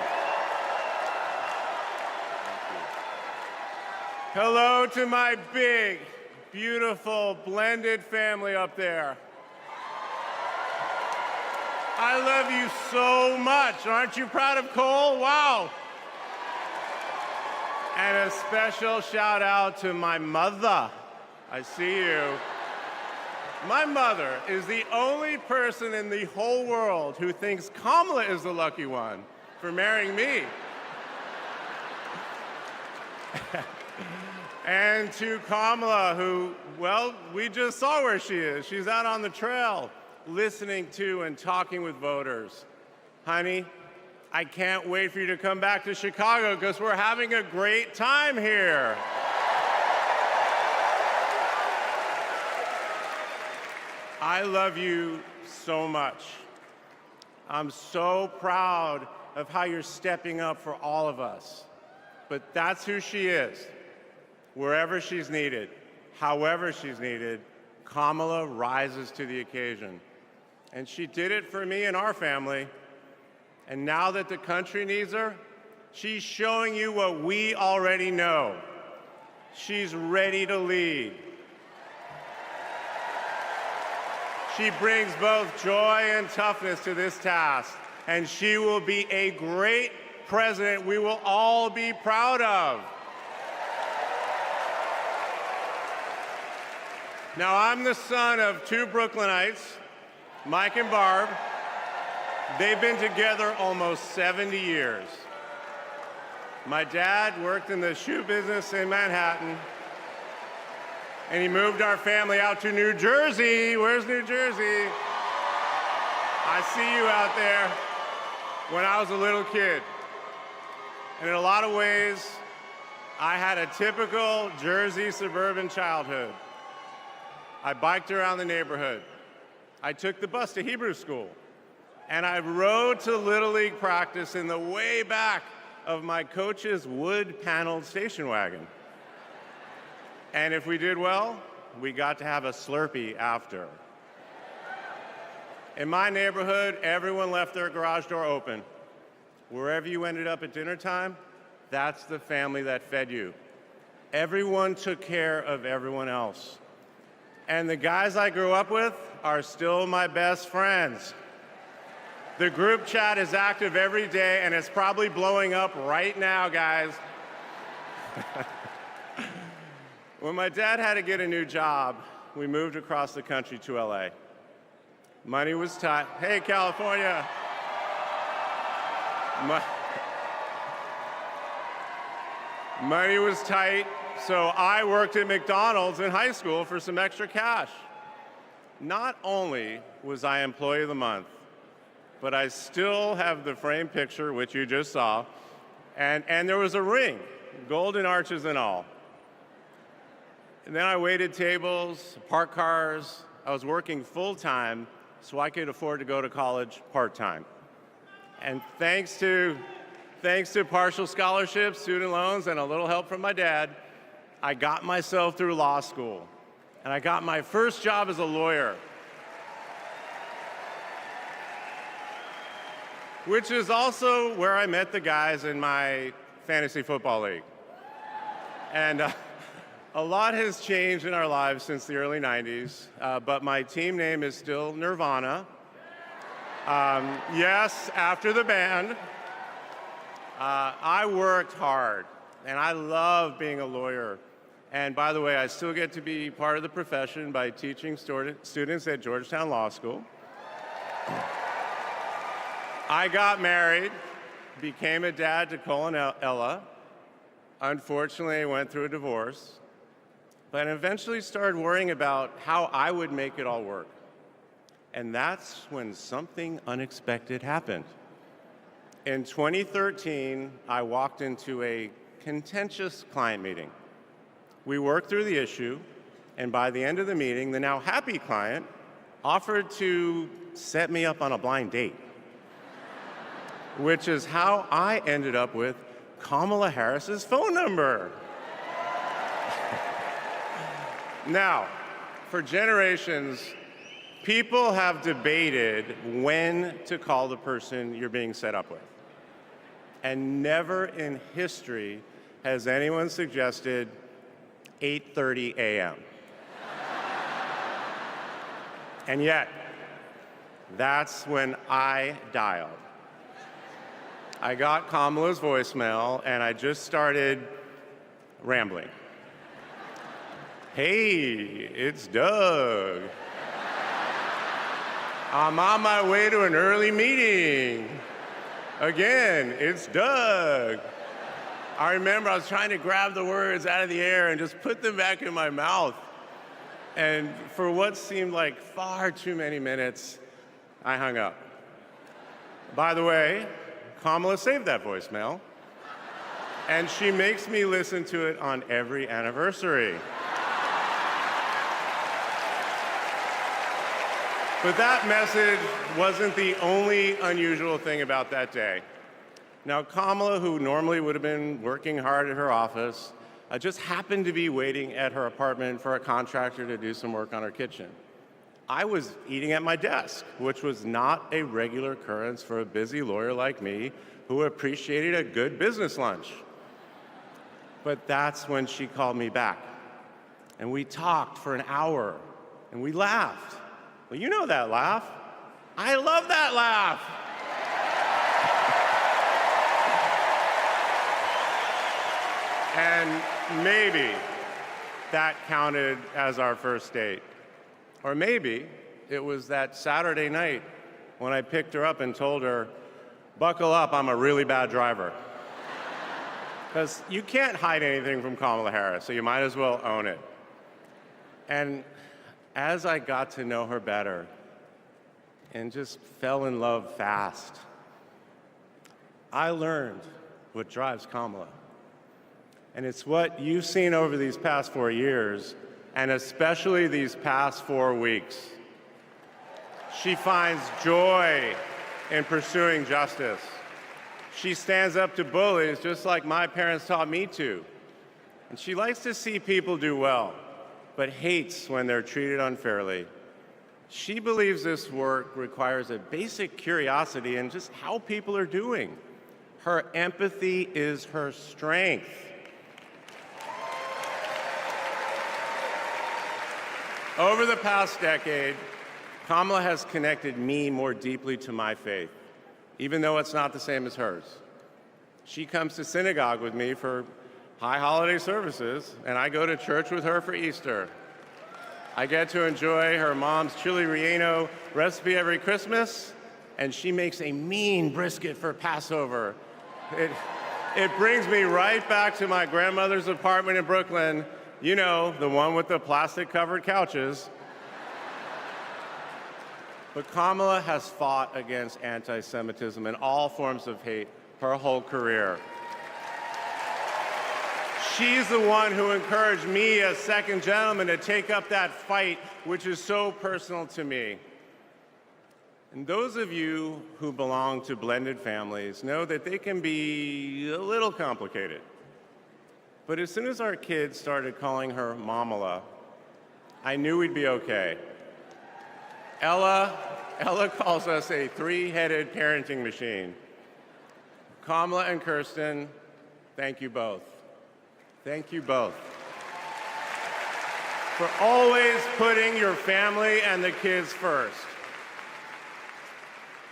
Hello to my big, beautiful, blended family up there. I love you so much. Aren't you proud of Cole? Wow. And a special shout out to my mother. I see you. My mother is the only person in the whole world who thinks Kamala is the lucky one for marrying me. And to Kamala, who, well, we just saw where she is. She's out on the trail, listening to and talking with voters. Honey, I can't wait for you to come back to Chicago because we're having a great time here. I love you so much. I'm so proud of how you're stepping up for all of us. But that's who she is. Wherever she's needed, however she's needed, Kamala rises to the occasion. And she did it for me and our family. And now that the country needs her, she's showing you what we already know. She's ready to lead. She brings both joy and toughness to this task, and she will be a great president we will all be proud of. Now, I'm the son of two Brooklynites, Mike and Barb. They've been together almost 70 years. My dad worked in the shoe business in Manhattan, and he moved our family out to New Jersey. Where's New Jersey? I see you out there. When I was a little kid. And in a lot of ways, I had a typical Jersey suburban childhood. I biked around the neighborhood. I took the bus to Hebrew school. And I rode to Little League practice in the way back of my coach's wood-paneled station wagon. And if we did well, we got to have a Slurpee after. In my neighborhood, everyone left their garage door open. Wherever you ended up at dinner time, that's the family that fed you. Everyone took care of everyone else. And the guys I grew up with are still my best friends. The group chat is active every day, and it's probably blowing up right now, guys. When my dad had to get a new job, we moved across the country to LA. Money was tight. Hey, California. Money was tight, so I worked at McDonald's in high school for some extra cash. Not only was I Employee of the Month, but I still have the framed picture, which you just saw, and there was a ring, golden arches and all. And then I waited tables, parked cars. I was working full-time so I could afford to go to college part-time. And thanks to partial scholarships, student loans, and a little help from my dad, I got myself through law school. And I got my first job as a lawyer, which is also where I met the guys in my fantasy football league. And a lot has changed in our lives since the early 90s, but my team name is still Nirvana. Yes, after the band. I worked hard, and I love being a lawyer. And by the way, I still get to be part of the profession by teaching students at Georgetown Law School. I got married, became a dad to Cole and Ella. Unfortunately, I went through a divorce, but eventually started worrying about how I would make it all work. And that's when something unexpected happened. In 2013, I walked into a contentious client meeting. We worked through the issue, and by the end of the meeting, the now happy client offered to set me up on a blind date, which is how I ended up with Kamala Harris's phone number. Now, for generations, people have debated when to call the person you're being set up with. And never in history has anyone suggested 8:30 a.m. And yet, that's when I dialed. I got Kamala's voicemail, and I just started rambling. Hey, it's Doug. I'm on my way to an early meeting. Again, it's Doug. I remember I was trying to grab the words out of the air and just put them back in my mouth. And for what seemed like far too many minutes, I hung up. By the way, Kamala saved that voicemail, and she makes me listen to it on every anniversary. But that message wasn't the only unusual thing about that day. Now, Kamala, who normally would have been working hard at her office, just happened to be waiting at her apartment for a contractor to do some work on her kitchen. I was eating at my desk, which was not a regular occurrence for a busy lawyer like me who appreciated a good business lunch. But that's when she called me back. And we talked for an hour, and we laughed. Well, you know that laugh. I love that laugh. And maybe that counted as our first date. Or maybe it was that Saturday night when I picked her up and told her, "Buckle up, I'm a really bad driver." Because you can't hide anything from Kamala Harris, so you might as well own it. And as I got to know her better and just fell in love fast, I learned what drives Kamala. And it's what you've seen over these past 4 years, and especially these past 4 weeks. She finds joy in pursuing justice. She stands up to bullies just like my parents taught me to. And she likes to see people do well, but hates when they're treated unfairly. She believes this work requires a basic curiosity in just how people are doing. Her empathy is her strength. Over the past decade, Kamala has connected me more deeply to my faith, even though it's not the same as hers. She comes to synagogue with me for high holiday services, and I go to church with her for Easter. I get to enjoy her mom's chili relleno recipe every Christmas, and she makes a mean brisket for Passover. It brings me right back to my grandmother's apartment in Brooklyn, you know, the one with the plastic-covered couches. But Kamala has fought against anti-Semitism and all forms of hate her whole career. She's the one who encouraged me as second gentleman to take up that fight, which is so personal to me. And those of you who belong to blended families know that they can be a little complicated. But as soon as our kids started calling her Mamala, I knew we'd be okay. Ella calls us a three-headed parenting machine. Kamala and Kirsten, thank you both. Thank you both for always putting your family and the kids first.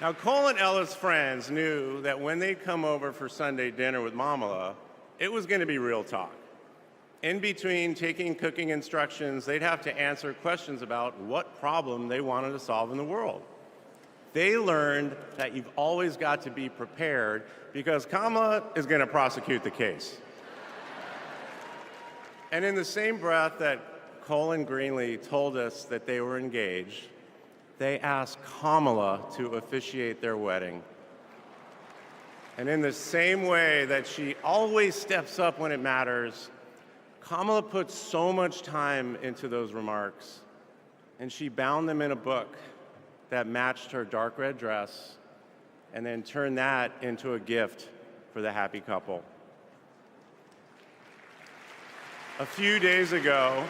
Now, Cole and Ella's friends knew that when they'd come over for Sunday dinner with Mamala, it was going to be real talk. In between taking cooking instructions, they'd have to answer questions about what problem they wanted to solve in the world. They learned that you've always got to be prepared because Kamala is going to prosecute the case. And in the same breath that Cole and Greenlee told us that they were engaged, they asked Kamala to officiate their wedding. And in the same way that she always steps up when it matters, Kamala put so much time into those remarks, and she bound them in a book that matched her dark red dress, and then turned that into a gift for the happy couple. A few days ago,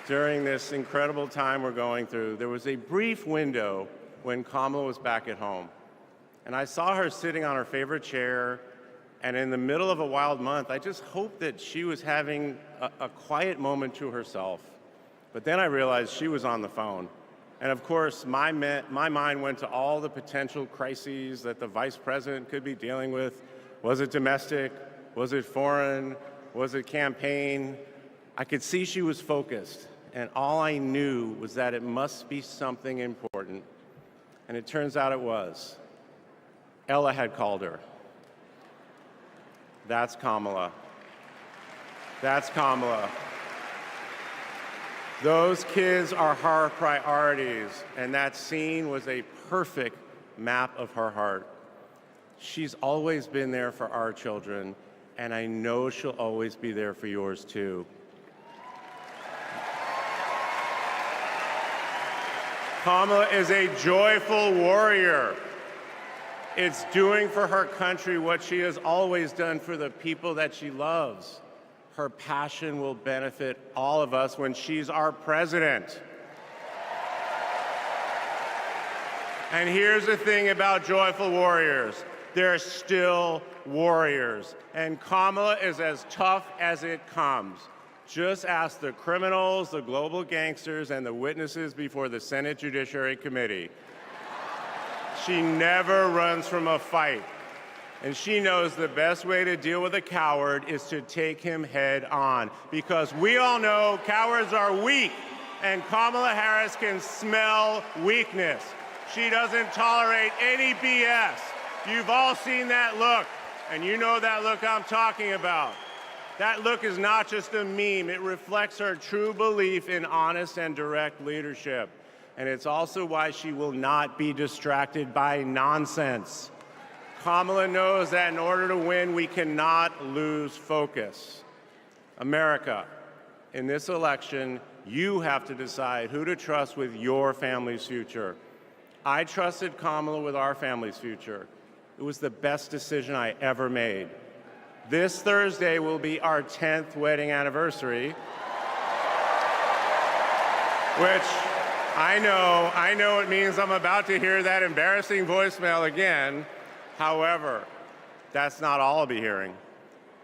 during this incredible time we're going through, there was a brief window when Kamala was back at home. And I saw her sitting on her favorite chair, and in the middle of a wild month, I just hoped that she was having a quiet moment to herself. But then I realized she was on the phone. And of course, my mind went to all the potential crises that the vice president could be dealing with. Was it domestic? Was it foreign? Was it campaign? I could see she was focused, and all I knew was that it must be something important. And it turns out it was. Ella had called her. That's Kamala. That's Kamala. Those kids are her priorities, and that scene was a perfect map of her heart. She's always been there for our children, and I know she'll always be there for yours too. Kamala is a joyful warrior. It's doing for her country what she has always done for the people that she loves. Her passion will benefit all of us when she's our president. And here's the thing about joyful warriors. They're still warriors. And Kamala is as tough as it comes. Just ask the criminals, the global gangsters, and the witnesses before the Senate Judiciary Committee. She never runs from a fight. And she knows the best way to deal with a coward is to take him head on. Because we all know cowards are weak, and Kamala Harris can smell weakness. She doesn't tolerate any BS. You've all seen that look, and you know that look I'm talking about. That look is not just a meme. It reflects her true belief in honest and direct leadership. And it's also why she will not be distracted by nonsense. Kamala knows that in order to win, we cannot lose focus. America, in this election, you have to decide who to trust with your family's future. I trusted Kamala with our family's future. It was the best decision I ever made. This Thursday will be our 10th wedding anniversary, which I know it means I'm about to hear that embarrassing voicemail again. However, that's not all I'll be hearing.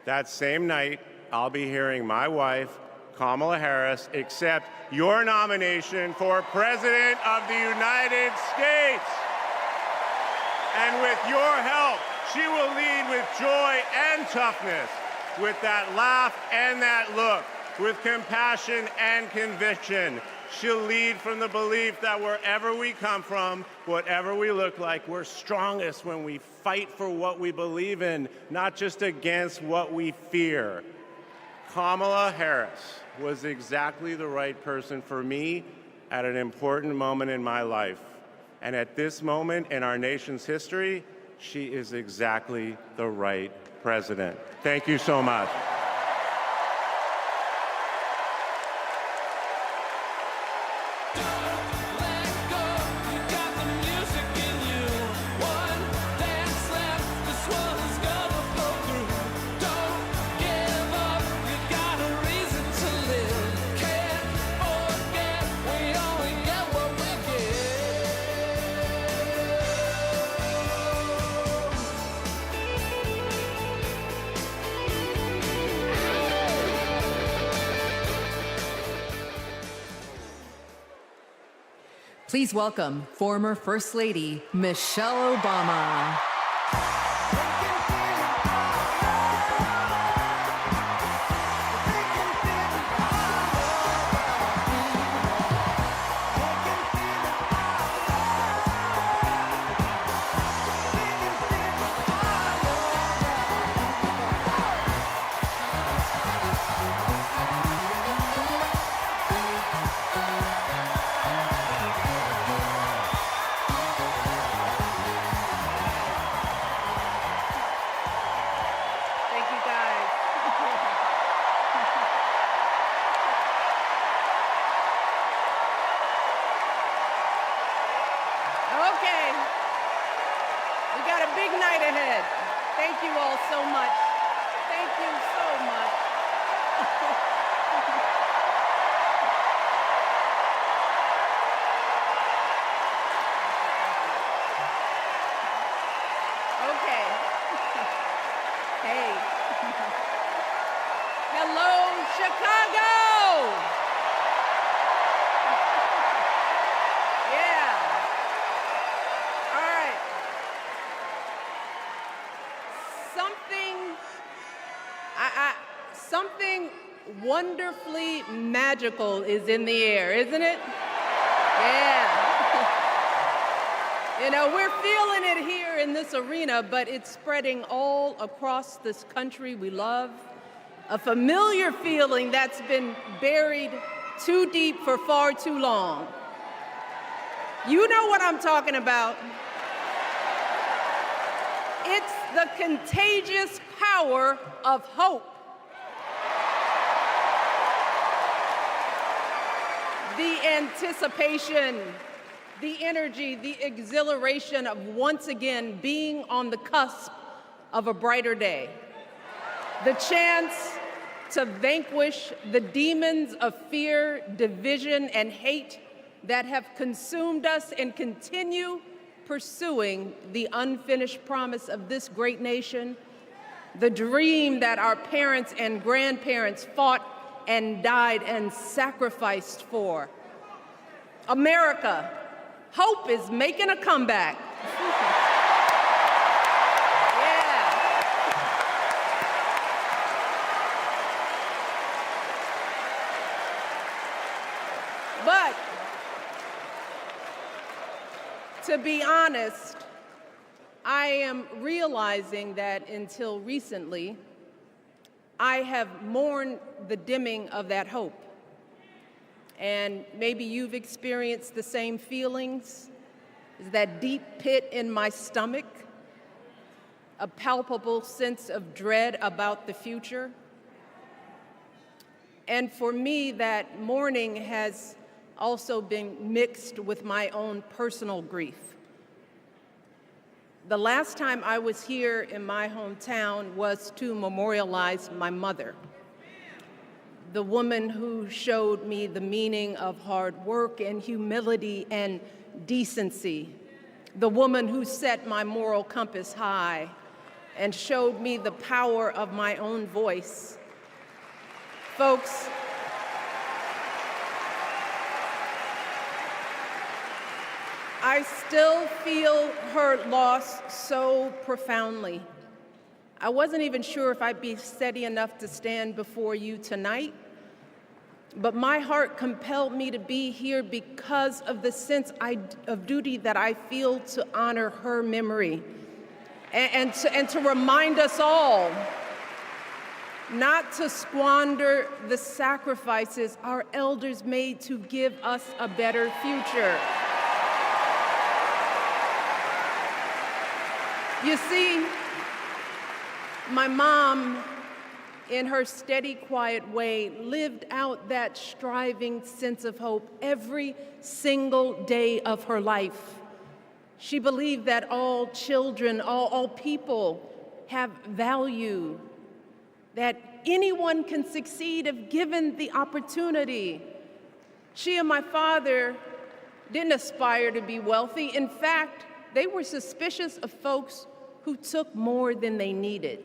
That same night, I'll be hearing my wife, Kamala Harris, accept your nomination for President of the United States. And with your help, she will lead with joy and toughness, with that laugh and that look, with compassion and conviction. She'll lead from the belief that wherever we come from, whatever we look like, we're strongest when we fight for what we believe in, not just against what we fear. Kamala Harris was exactly the right person for me at an important moment in my life. And at this moment in our nation's history, she is exactly the right president. Thank you so much. Please welcome former First Lady Michelle Obama. Something wonderfully magical is in the air, isn't it? Yeah. You know, we're feeling it here in this arena, but it's spreading all across this country we love. A familiar feeling that's been buried too deep for far too long. You know what I'm talking about. It's the contagious power of hope. The anticipation, the energy, the exhilaration of once again being on the cusp of a brighter day. The chance to vanquish the demons of fear, division, and hate that have consumed us and continue pursuing the unfinished promise of this great nation, the dream that our parents and grandparents fought and died and sacrificed for. America, hope is making a comeback. Yeah. But To be honest, I am realizing that until recently, I have mourned the dimming of that hope. And maybe you've experienced the same feelings. Is that deep pit in my stomach, a palpable sense of dread about the future. And for me, that mourning has also been mixed with my own personal grief. The last time I was here in my hometown was to memorialize my mother, the woman who showed me the meaning of hard work and humility and decency, the woman who set my moral compass high and showed me the power of my own voice. Folks, I still feel her loss so profoundly. I wasn't even sure if I'd be steady enough to stand before you tonight, but my heart compelled me to be here because of the sense of duty that I feel to honor her memory and to remind us all not to squander the sacrifices our elders made to give us a better future. You see, my mom, in her steady, quiet way, lived out that striving sense of hope every single day of her life. She believed that all children, all people have value, that anyone can succeed if given the opportunity. She and my father didn't aspire to be wealthy. In fact, they were suspicious of folks who took more than they needed.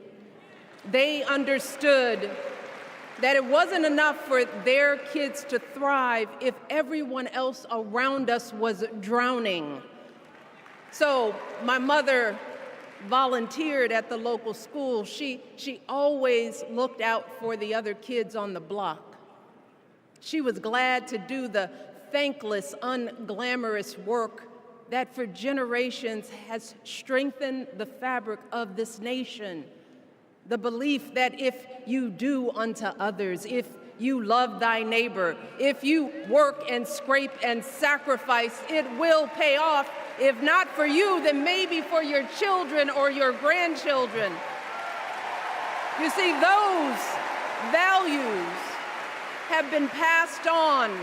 They understood that it wasn't enough for their kids to thrive if everyone else around us was drowning. So my mother volunteered at the local school. She always looked out for the other kids on the block. She was glad to do the thankless, unglamorous work that for generations has strengthened the fabric of this nation. The belief that if you do unto others, if you love thy neighbor, if you work and scrape and sacrifice, it will pay off. If not for you, then maybe for your children or your grandchildren. You see, those values have been passed on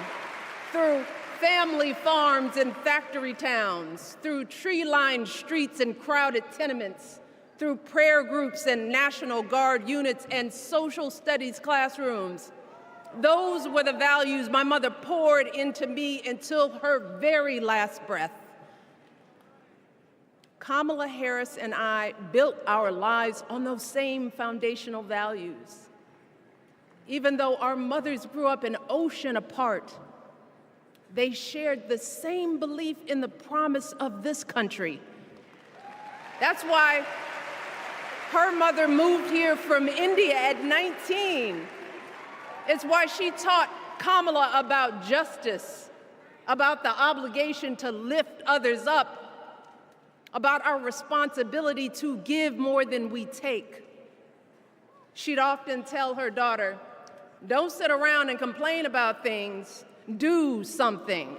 through family farms and factory towns, through tree-lined streets and crowded tenements, through prayer groups and National Guard units and social studies classrooms. Those were the values my mother poured into me until her very last breath. Kamala Harris and I built our lives on those same foundational values. Even though our mothers grew up an ocean apart, they shared the same belief in the promise of this country. That's why her mother moved here from India at 19. It's why she taught Kamala about justice, about the obligation to lift others up, about our responsibility to give more than we take. She'd often tell her daughter, "Don't sit around and complain about things, do something."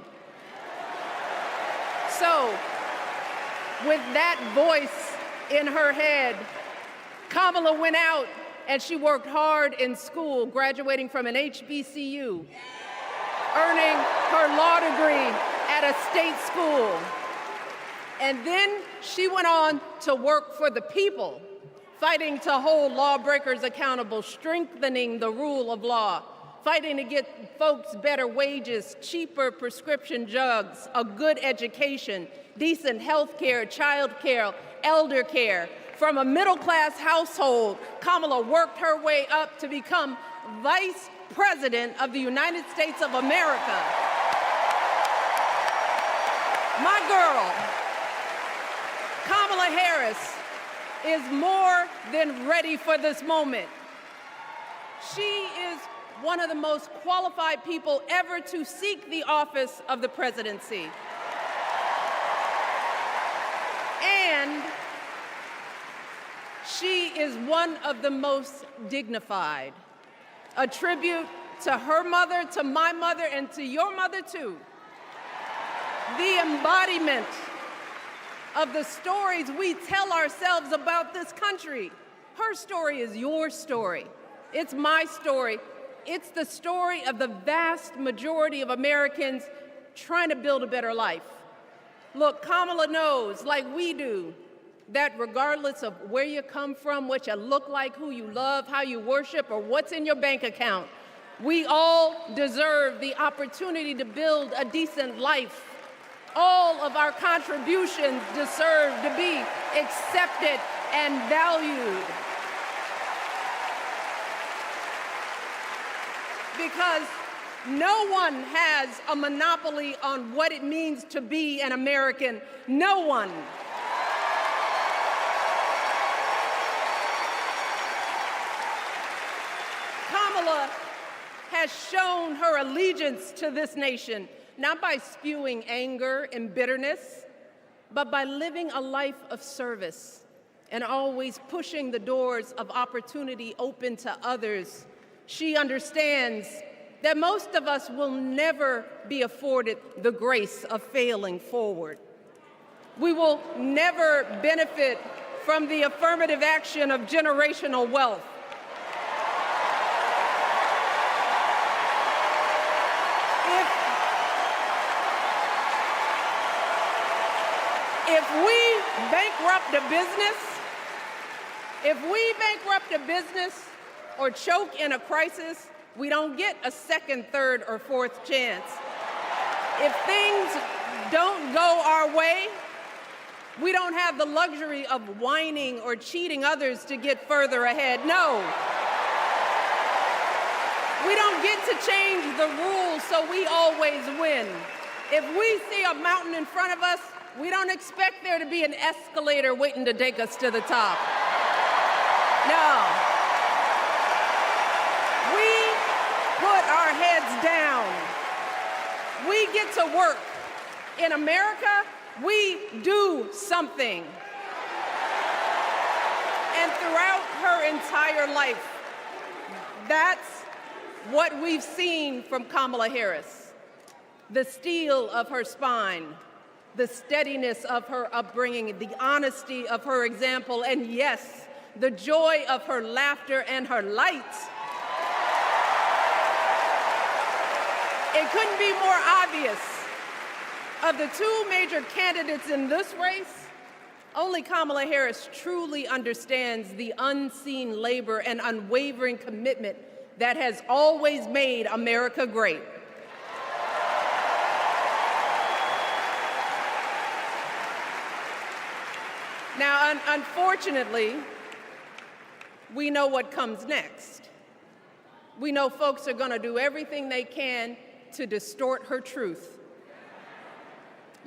So, with that voice in her head, Kamala went out and she worked hard in school, graduating from an HBCU, earning her law degree at a state school. And then she went on to work for the people, fighting to hold lawbreakers accountable, strengthening the rule of law, fighting to get folks better wages, cheaper prescription drugs, a good education, decent health care, child care, elder care. From a middle-class household, Kamala worked her way up to become Vice President of the United States of America. My girl, Kamala Harris, is more than ready for this moment. She is one of the most qualified people ever to seek the office of the presidency. She is one of the most dignified. A tribute to her mother, to my mother, and to your mother too. The embodiment of the stories we tell ourselves about this country. Her story is your story. It's my story. It's the story of the vast majority of Americans trying to build a better life. Look, Kamala knows, like we do, that regardless of where you come from, what you look like, who you love, how you worship, or what's in your bank account, we all deserve the opportunity to build a decent life. All of our contributions deserve to be accepted and valued. Because no one has a monopoly on what it means to be an American. No one. Kamala has shown her allegiance to this nation, not by spewing anger and bitterness, but by living a life of service and always pushing the doors of opportunity open to others. She understands that most of us will never be afforded the grace of failing forward. We will never benefit from the affirmative action of generational wealth. If we bankrupt a business or choke in a crisis, we don't get a second, third, or fourth chance. If things don't go our way, we don't have the luxury of whining or cheating others to get further ahead. No. We don't get to change the rules so we always win. If we see a mountain in front of us, we don't expect there to be an escalator waiting to take us to the top. No. We put our heads down. We get to work. In America, we do something. And throughout her entire life, that's what we've seen from Kamala Harris. The steel of her spine, the steadiness of her upbringing, the honesty of her example, and yes, the joy of her laughter and her light. It couldn't be more obvious. Of the two major candidates in this race, only Kamala Harris truly understands the unseen labor and unwavering commitment that has always made America great. Now, unfortunately, we know what comes next. We know folks are going to do everything they can to distort her truth.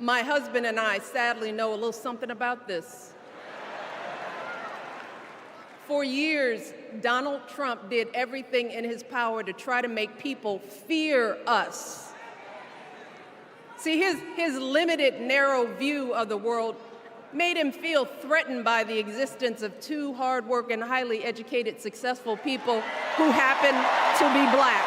My husband and I sadly know a little something about this. For years, Donald Trump did everything in his power to try to make people fear us. See, his limited, narrow view of the world made him feel threatened by the existence of two hardworking, highly educated, successful people who happen to be black.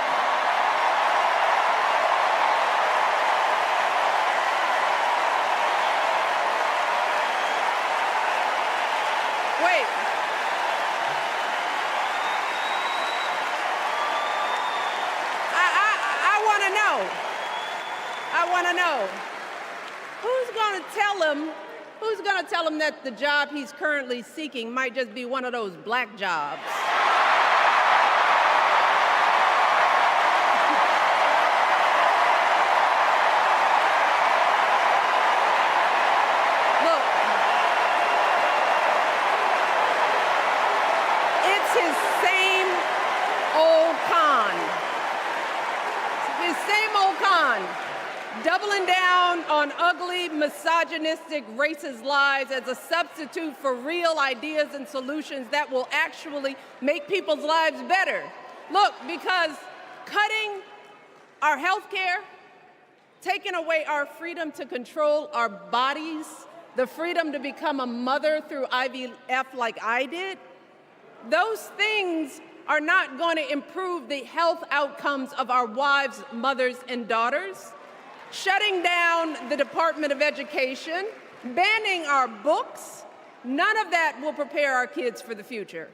Wait. I want to know. Who's going to tell him that the job he's currently seeking might just be one of those black jobs? Look, it's his same old con. His same old con. Doubling down on ugly, misogynistic, racist lies as a substitute for real ideas and solutions that will actually make people's lives better. Look, because cutting our health care, taking away our freedom to control our bodies, the freedom to become a mother through IVF like I did, Those things are not going to improve the health outcomes of our wives, mothers, and daughters. Shutting down the Department of Education, banning our books, none of that will prepare our kids for the future.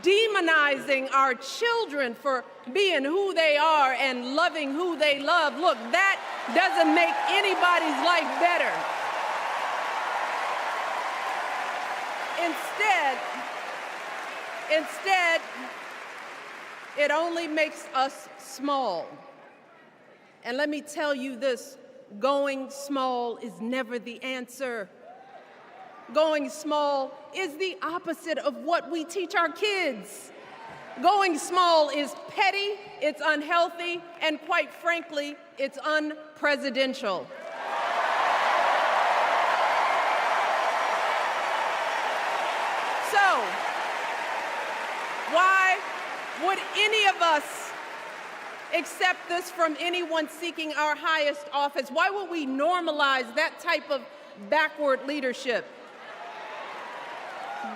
Demonizing our children for being who they are and loving who they love, look, that doesn't make anybody's life better. Instead, it only makes us small. And let me tell you this, going small is never the answer. Going small is the opposite of what we teach our kids. Going small is petty, it's unhealthy, and quite frankly, it's unpresidential. So, why would any of us accept this from anyone seeking our highest office? Why would we normalize that type of backward leadership?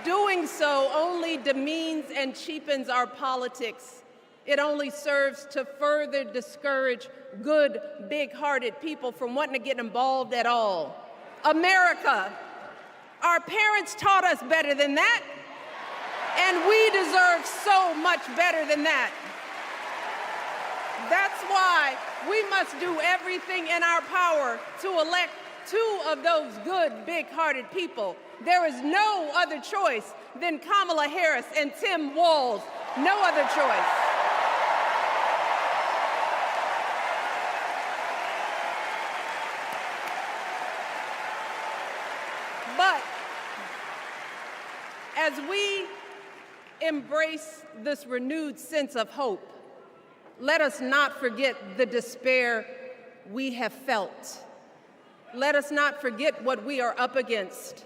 Doing so only demeans and cheapens our politics. It only serves to further discourage good, big-hearted people from wanting to get involved at all. America, our parents taught us better than that, and we deserve so much better than that. That's why we must do everything in our power to elect two of those good, big-hearted people. There is no other choice than Kamala Harris and Tim Walz. No other choice. But as we embrace this renewed sense of hope, let us not forget the despair we have felt. Let us not forget what we are up against.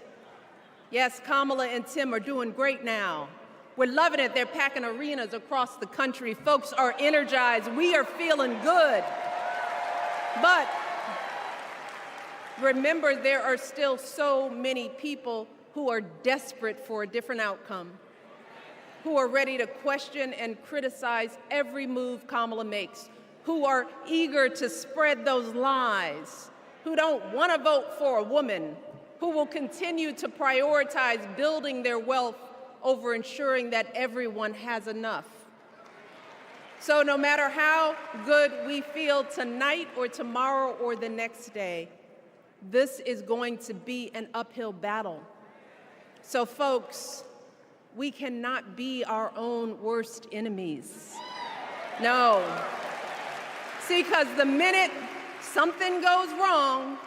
Yes, Kamala and Tim are doing great now. We're loving it. They're packing arenas across the country. Folks are energized. We are feeling good. But remember, there are still so many people who are desperate for a different outcome, who are ready to question and criticize every move Kamala makes, who are eager to spread those lies, who don't want to vote for a woman, who will continue to prioritize building their wealth over ensuring that everyone has enough. So no matter how good we feel tonight or tomorrow or the next day, this is going to be an uphill battle. So folks, we cannot be our own worst enemies. No. See, because the minute something goes wrong,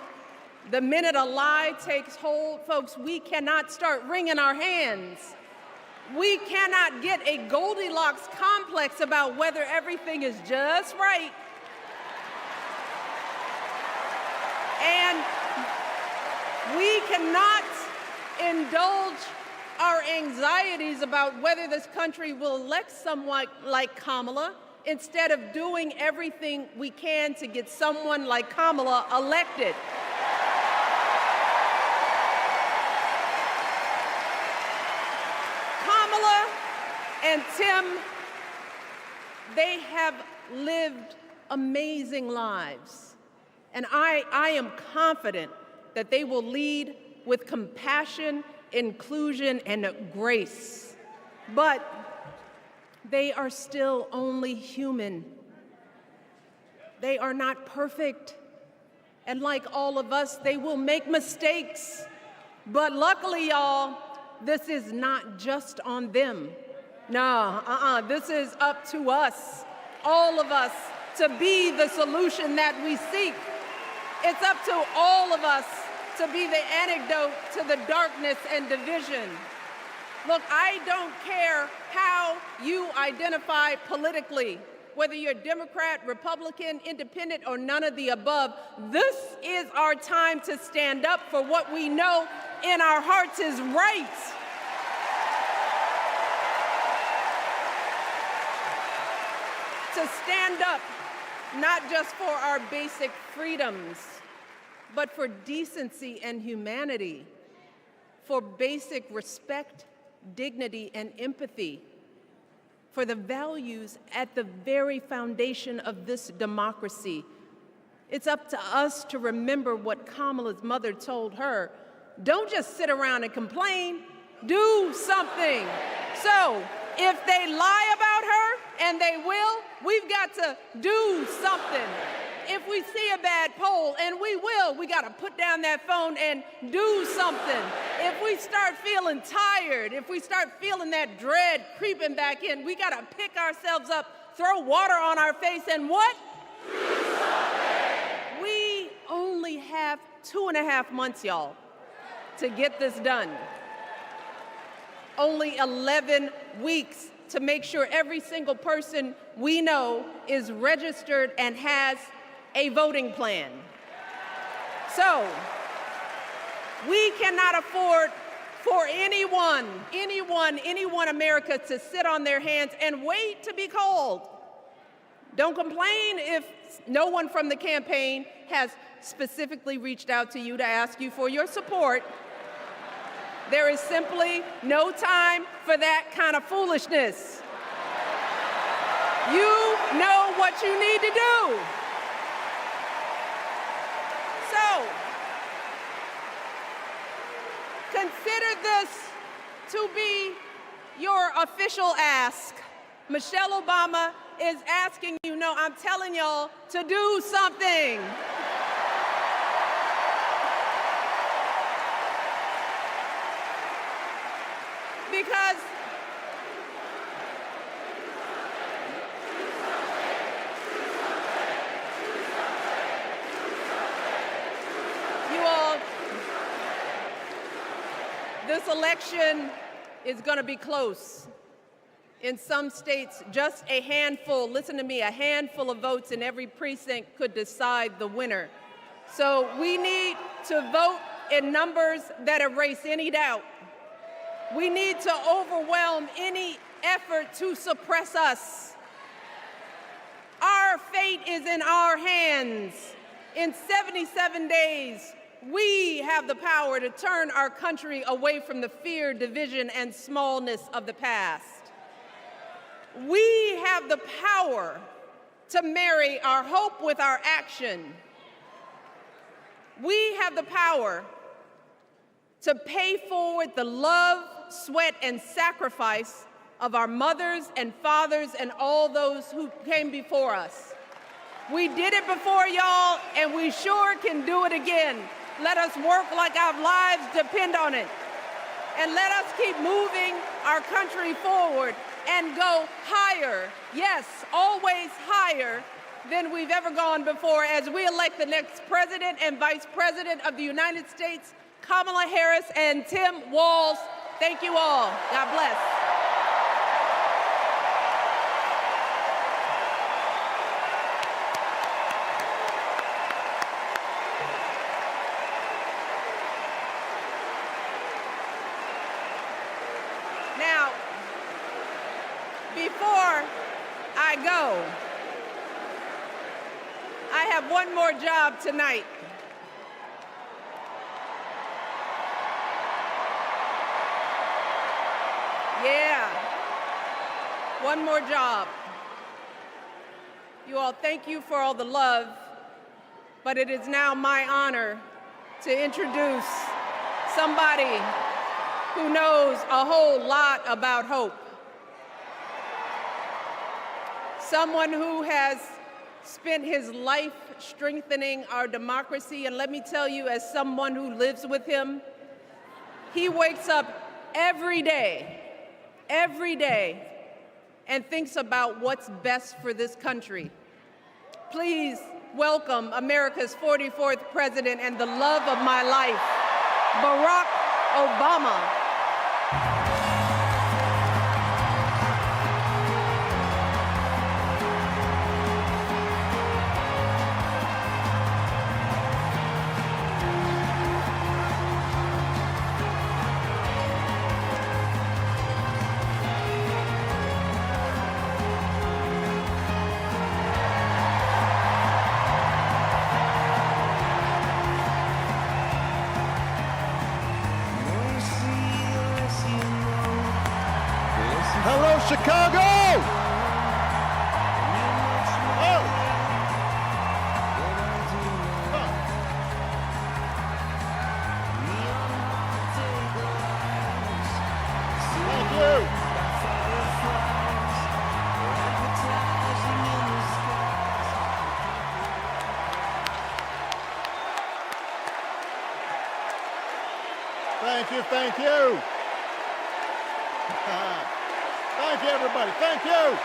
the minute a lie takes hold, folks, we cannot start wringing our hands. We cannot get a Goldilocks complex about whether everything is just right. And we cannot indulge our anxieties about whether this country will elect someone like Kamala instead of doing everything we can to get someone like Kamala elected. Kamala and Tim, they have lived amazing lives. And I am confident that they will lead with compassion, inclusion, and grace. But they are still only human. They are not perfect. And like all of us, they will make mistakes. But luckily, y'all, this is not just on them. No, this is up to us, all of us, to be the solution that we seek. It's up to all of us to be the antidote to the darkness and division. Look, I don't care how you identify politically, whether you're Democrat, Republican, Independent, or none of the above. This is our time to stand up for what we know in our hearts is right. To stand up, not just for our basic freedoms, but for decency and humanity, for basic respect, dignity, and empathy, for the values at the very foundation of this democracy. It's up to us to remember what Kamala's mother told her. Don't just sit around and complain, do something. So if they lie about her, and they will, we've got to do something. If we see a bad poll, and we will, we got to put down that phone and do something. If we start feeling tired, if we start feeling that dread creeping back in, we got to pick ourselves up, throw water on our face, and what? We only have 2.5 months, y'all, to get this done. Only 11 weeks to make sure every single person we know is registered and has a voting plan. So, we cannot afford for anyone America to sit on their hands and wait to be called. Don't complain if no one from the campaign has specifically reached out to you to ask you for your support. There is simply no time for that kind of foolishness. You know what you need to do. So, consider this to be your official ask. Michelle Obama is asking you, no, I'm telling y'all to do something. Because you all, this election is going to be close. In some states, just a handful, listen to me, a handful of votes in every precinct could decide the winner. So we need to vote in numbers that erase any doubt. We need to overwhelm any effort to suppress us. Our fate is in our hands. In 77 days, we have the power to turn our country away from the fear, division, and smallness of the past. We have the power to marry our hope with our action. We have the power to pay forward the love, sweat, and sacrifice of our mothers and fathers and all those who came before us. We did it before, y'all, and we sure can do it again. Let us work like our lives depend on it. And let us keep moving our country forward and go higher, yes, always higher than we've ever gone before as we elect the next President and Vice President of the United States, Kamala Harris and Tim Walz. Thank you all. God bless. Now, before I go, I have one more job tonight. Yeah, one more job. You all, thank you for all the love, but it is now my honor to introduce somebody who knows a whole lot about hope. Someone who has spent his life strengthening our democracy, and let me tell you, as someone who lives with him, he wakes up every day, and thinks about what's best for this country. Please welcome America's 44th president and the love of my life, Barack Obama. See Hello, Chicago! Oh. Thank you. Thank you, thank you. Thank you, everybody. Thank you.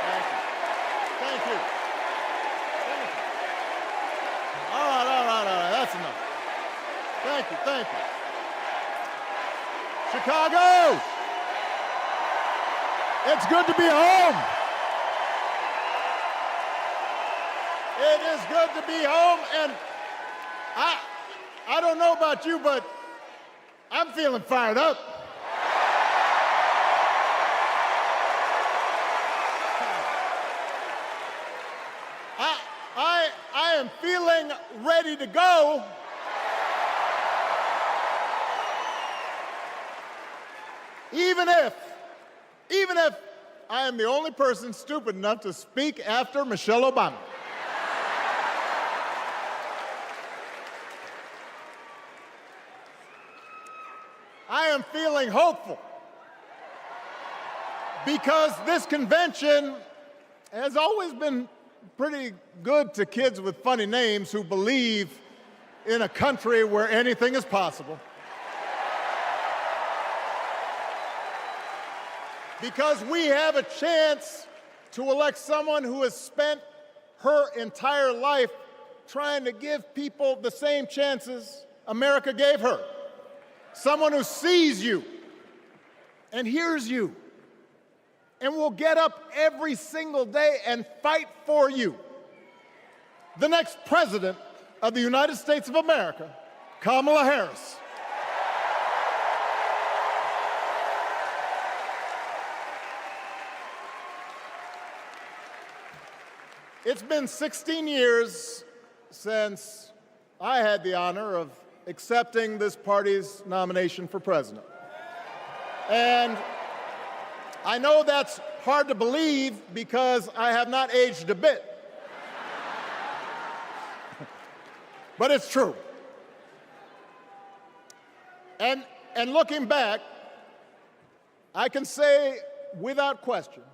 Thank you. Thank you. Thank you. All right. That's enough. Thank you, thank you. Chicago! It's good to be home. It is good to be home, and I don't know about you, but I'm feeling fired up. I am feeling ready to go. Even if I am the only person stupid enough to speak after Michelle Obama. I am feeling hopeful because this convention has always been pretty good to kids with funny names who believe in a country where anything is possible. Because we have a chance to elect someone who has spent her entire life trying to give people the same chances America gave her. Someone who sees you and hears you and will get up every single day and fight for you. The next president of the United States of America, Kamala Harris. It's been 16 years since I had the honor of accepting this party's nomination for president. And I know that's hard to believe because I have not aged a bit. But it's true. And looking back, I can say without question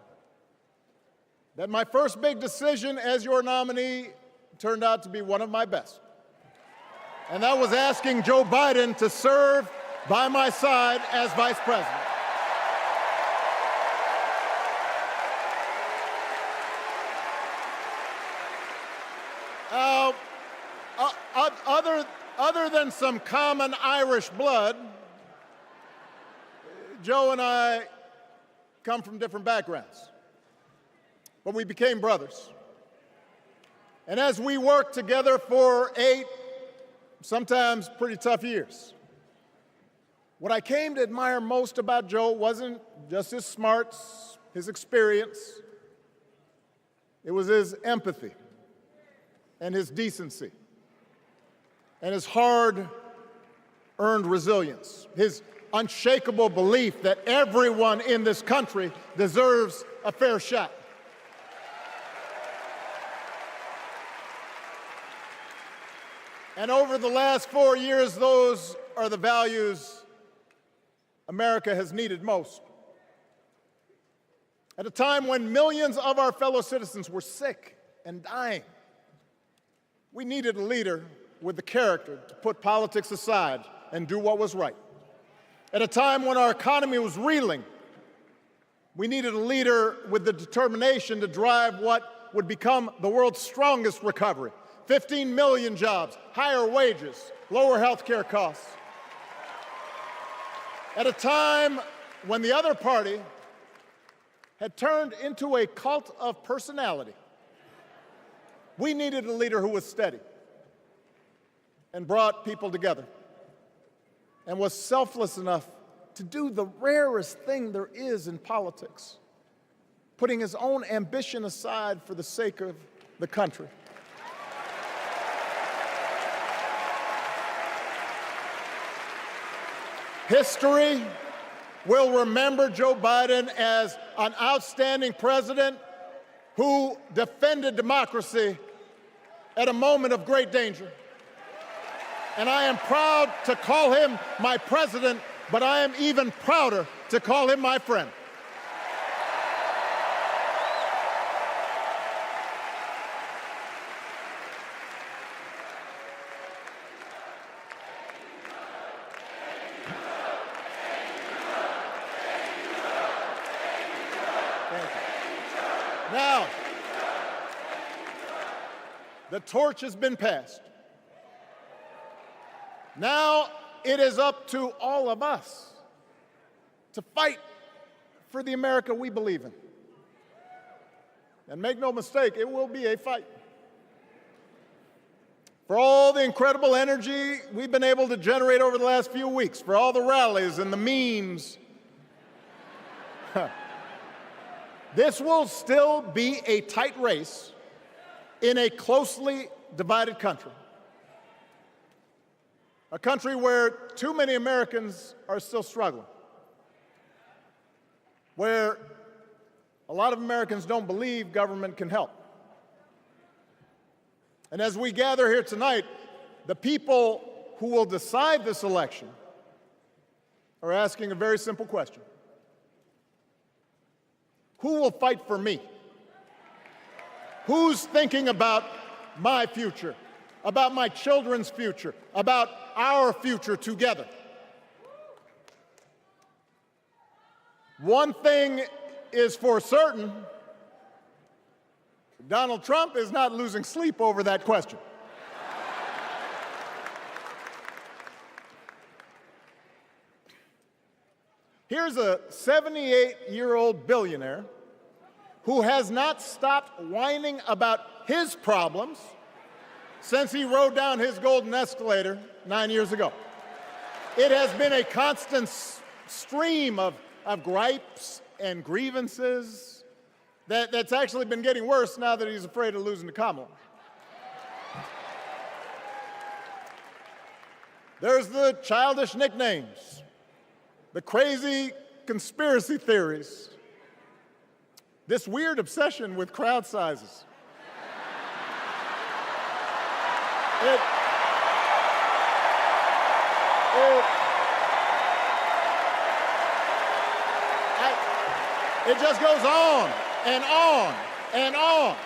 that my first big decision as your nominee turned out to be one of my best. And that was asking Joe Biden to serve by my side as vice president. Other than some common Irish blood, Joe and I come from different backgrounds, but we became brothers. And as we worked together for 8, sometimes pretty tough years, what I came to admire most about Joe wasn't just his smarts, his experience. It was his empathy and his decency and his hard-earned resilience, his unshakable belief that everyone in this country deserves a fair shot. And over the last 4 years, those are the values America has needed most. At a time when millions of our fellow citizens were sick and dying, we needed a leader with the character to put politics aside and do what was right. At a time when our economy was reeling, we needed a leader with the determination to drive what would become the world's strongest recovery. 15 million jobs, higher wages, lower health care costs. At a time when the other party had turned into a cult of personality, we needed a leader who was steady and brought people together and was selfless enough to do the rarest thing there is in politics, putting his own ambition aside for the sake of the country. History will remember Joe Biden as an outstanding president who defended democracy at a moment of great danger. And I am proud to call him my president, but I am even prouder to call him my friend. Now, the torch has been passed. Now it is up to all of us to fight for the America we believe in. And make no mistake, it will be a fight. For all the incredible energy we've been able to generate over the last few weeks, for all the rallies and the memes, this will still be a tight race in a closely divided country. A country where too many Americans are still struggling. Where a lot of Americans don't believe government can help. And as we gather here tonight, the people who will decide this election are asking a very simple question. Who will fight for me? Who's thinking about my future, about my children's future, about our future together? One thing is for certain, Donald Trump is not losing sleep over that question. Here's a 78-year-old billionaire who has not stopped whining about his problems since he rode down his golden escalator 9 years ago. It has been a constant stream of gripes and grievances that's actually been getting worse now that he's afraid of losing to Kamala. There's the childish nicknames, the crazy conspiracy theories, this weird obsession with crowd sizes. It just goes on and on and on.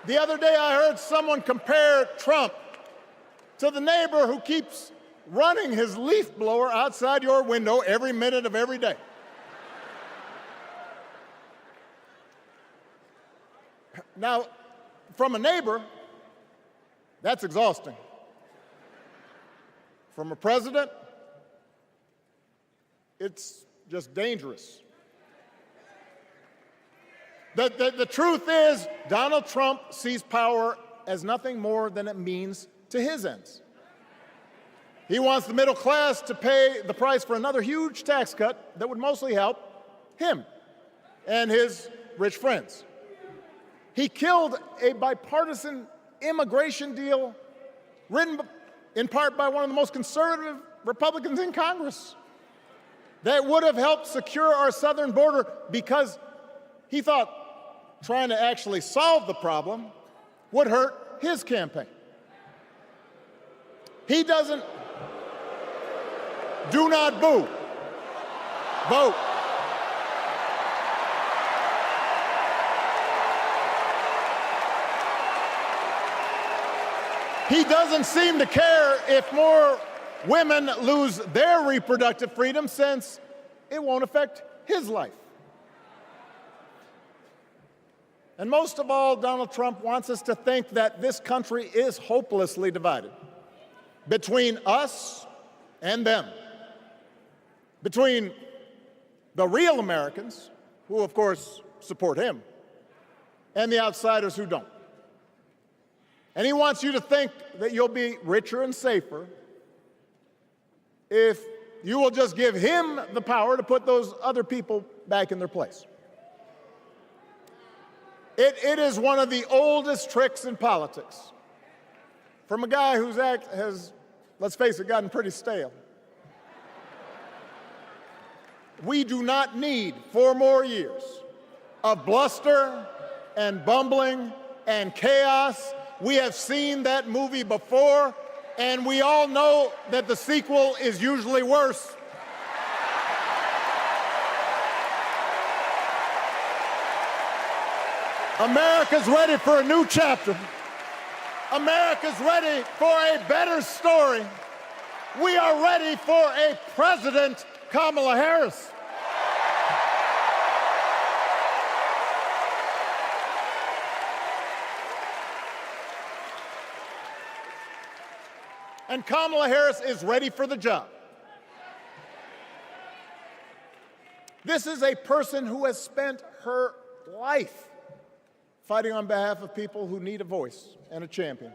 The other day I heard someone compare Trump to the neighbor who keeps running his leaf blower outside your window every minute of every day. Now, from a neighbor, that's exhausting. From a president, it's just dangerous. The truth is, Donald Trump sees power as nothing more than it means to his ends. He wants the middle class to pay the price for another huge tax cut that would mostly help him and his rich friends. He killed a bipartisan immigration deal written in part by one of the most conservative Republicans in Congress that would have helped secure our southern border because he thought trying to actually solve the problem would hurt his campaign. He doesn't. Do not boo. Vote. He doesn't seem to care if more women lose their reproductive freedom since it won't affect his life. And most of all, Donald Trump wants us to think that this country is hopelessly divided between us and them, between the real Americans, who of course support him, and the outsiders who don't. And he wants you to think that you'll be richer and safer if you will just give him the power to put those other people back in their place. It is one of the oldest tricks in politics from a guy who's has let's face it, gotten pretty stale. We do not need 4 more years of bluster and bumbling and chaos. We have seen that movie before, and we all know that the sequel is usually worse. America's ready for a new chapter. America's ready for a better story. We are ready for a President Kamala Harris. And Kamala Harris is ready for the job. This is a person who has spent her life fighting on behalf of people who need a voice and a champion.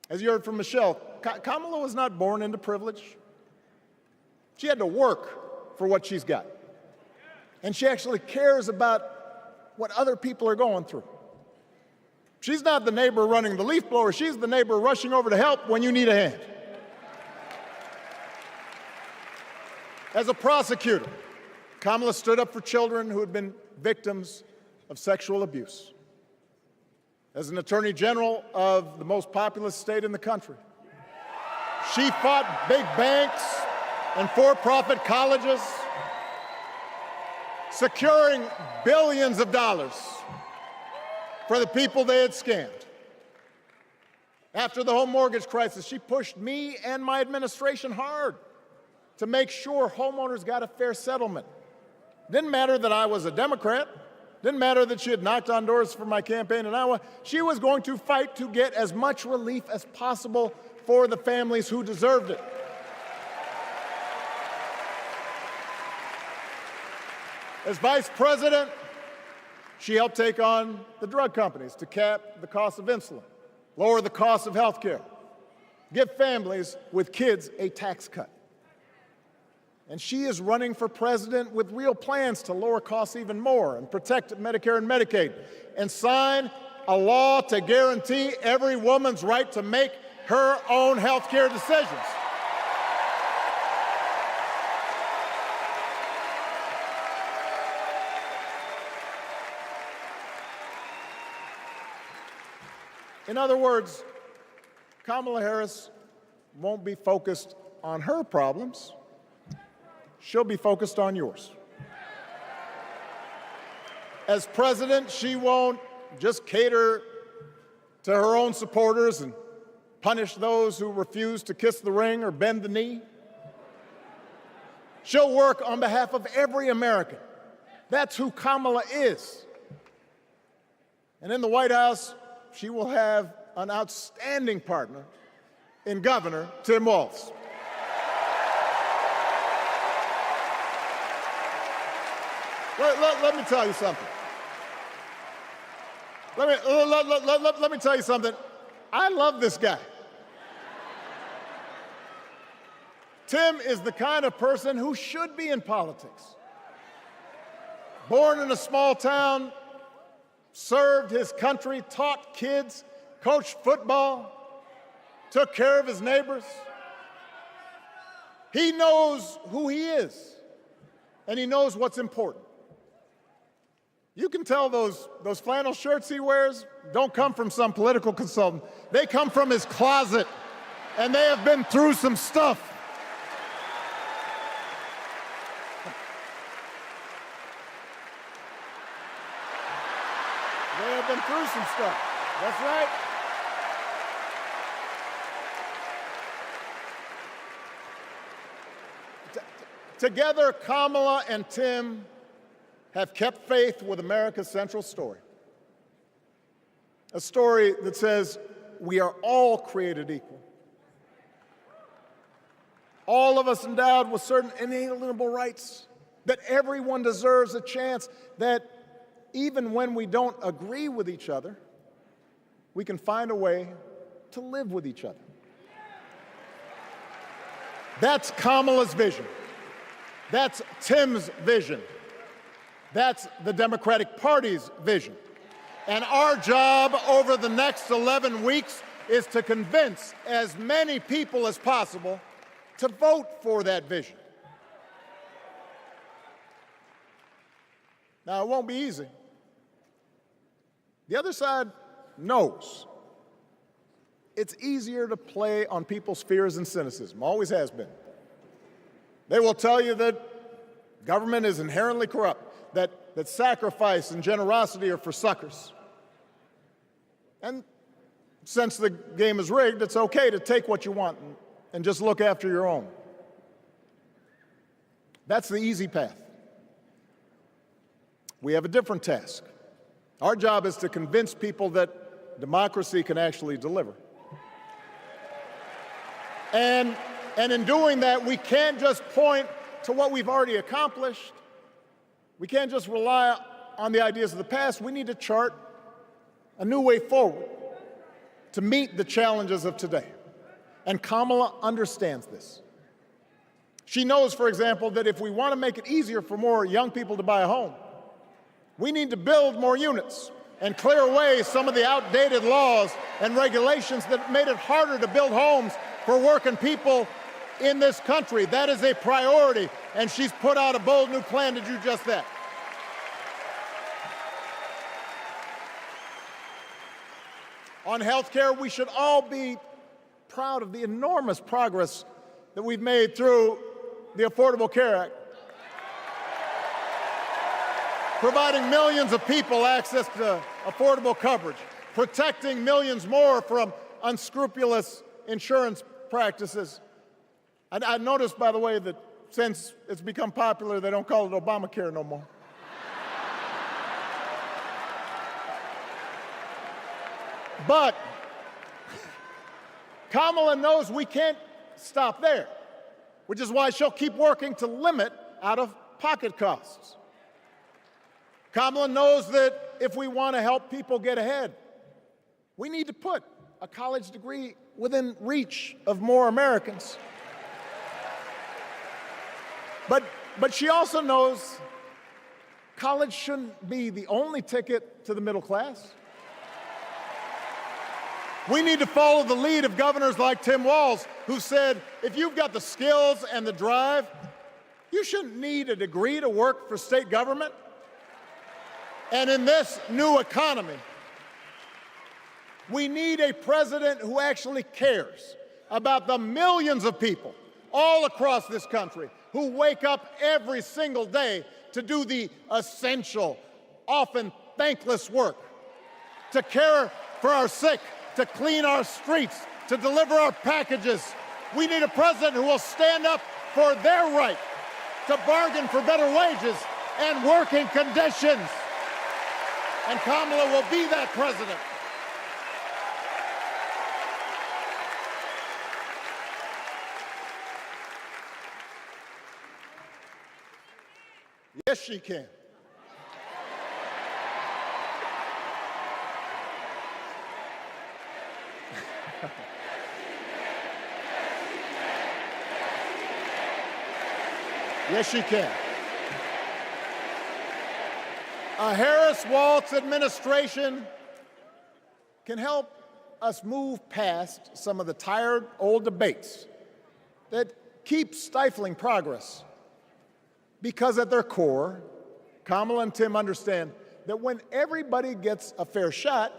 As you heard from Michelle, Kamala was not born into privilege. She had to work for what she's got. And she actually cares about what other people are going through. She's not the neighbor running the leaf blower. She's the neighbor rushing over to help when you need a hand. As a prosecutor, Kamala stood up for children who had been victims of sexual abuse. As an attorney general of the most populous state in the country, she fought big banks and for-profit colleges, securing billions of dollars for the people they had scammed. After the home mortgage crisis, she pushed me and my administration hard to make sure homeowners got a fair settlement. Didn't matter that I was a Democrat. Didn't matter that she had knocked on doors for my campaign in Iowa. She was going to fight to get as much relief as possible for the families who deserved it. As vice president, she helped take on the drug companies to cap the cost of insulin, lower the cost of health care, give families with kids a tax cut. And she is running for president with real plans to lower costs even more and protect Medicare and Medicaid, and sign a law to guarantee every woman's right to make her own health care decisions. In other words, Kamala Harris won't be focused on her problems. She'll be focused on yours. As president, she won't just cater to her own supporters and punish those who refuse to kiss the ring or bend the knee. She'll work on behalf of every American. That's who Kamala is. And in the White House, she will have an outstanding partner in Governor Tim Walz. Let me tell you something. Let me tell you something. I love this guy. Tim is the kind of person who should be in politics. Born in a small town, served his country, taught kids, coached football, took care of his neighbors. He knows who he is, and he knows what's important. You can tell those flannel shirts he wears don't come from some political consultant. They come from his closet, and they have been through some stuff. They have been through some stuff. That's right. Together, Kamala and Tim have kept faith with America's central story. A story that says we are all created equal. All of us endowed with certain inalienable rights, that everyone deserves a chance, that even when we don't agree with each other, we can find a way to live with each other. That's Kamala's vision. That's Tim's vision. That's the Democratic Party's vision. And our job over the next 11 weeks is to convince as many people as possible to vote for that vision. Now, it won't be easy. The other side knows it's easier to play on people's fears and cynicism, always has been. They will tell you that government is inherently corrupt, that sacrifice and generosity are for suckers. And since the game is rigged, it's okay to take what you want and just look after your own. That's the easy path. We have a different task. Our job is to convince people that democracy can actually deliver. And in doing that, we can't just point to what we've already accomplished. We can't just rely on the ideas of the past. We need to chart a new way forward to meet the challenges of today. And Kamala understands this. She knows, for example, that if we want to make it easier for more young people to buy a home, we need to build more units and clear away some of the outdated laws and regulations that made it harder to build homes for working people in this country. That is a priority, and she's put out a bold new plan to do just that. On health care, we should all be proud of the enormous progress that we've made through the Affordable Care Act, providing millions of people access to affordable coverage, protecting millions more from unscrupulous insurance practices. I noticed, by the way, that since it's become popular, they don't call it Obamacare no more. But Kamala knows we can't stop there, which is why she'll keep working to limit out-of-pocket costs. Kamala knows that if we want to help people get ahead, we need to put a college degree within reach of more Americans. But she also knows college shouldn't be the only ticket to the middle class. We need to follow the lead of governors like Tim Walz, who said, if you've got the skills and the drive, you shouldn't need a degree to work for state government. And in this new economy, we need a president who actually cares about the millions of people all across this country who wake up every single day to do the essential, often thankless work, to care for our sick, to clean our streets, to deliver our packages. We need a president who will stand up for their right to bargain for better wages and working conditions. And Kamala will be that president. Yes, she can. Yes, she can. A Harris-Walz administration can help us move past some of the tired old debates that keep stifling progress. Because at their core, Kamala and Tim understand that when everybody gets a fair shot,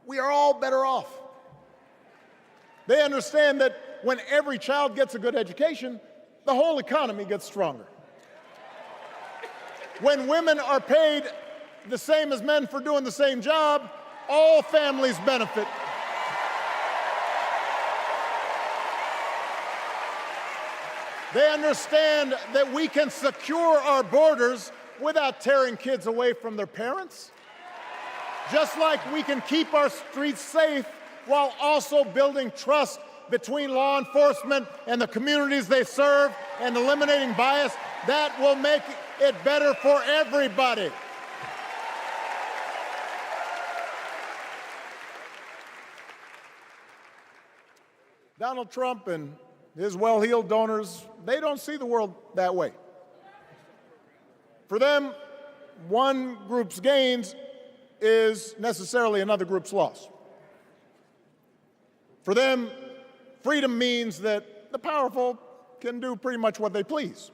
we are all better off. They understand that when every child gets a good education, the whole economy gets stronger. When women are paid the same as men for doing the same job, all families benefit. They understand that we can secure our borders without tearing kids away from their parents, just like we can keep our streets safe while also building trust between law enforcement and the communities they serve and eliminating bias. That will make it better for everybody. Donald Trump and his well-heeled donors, they don't see the world that way. For them, one group's gains is necessarily another group's loss. For them, freedom means that the powerful can do pretty much what they please,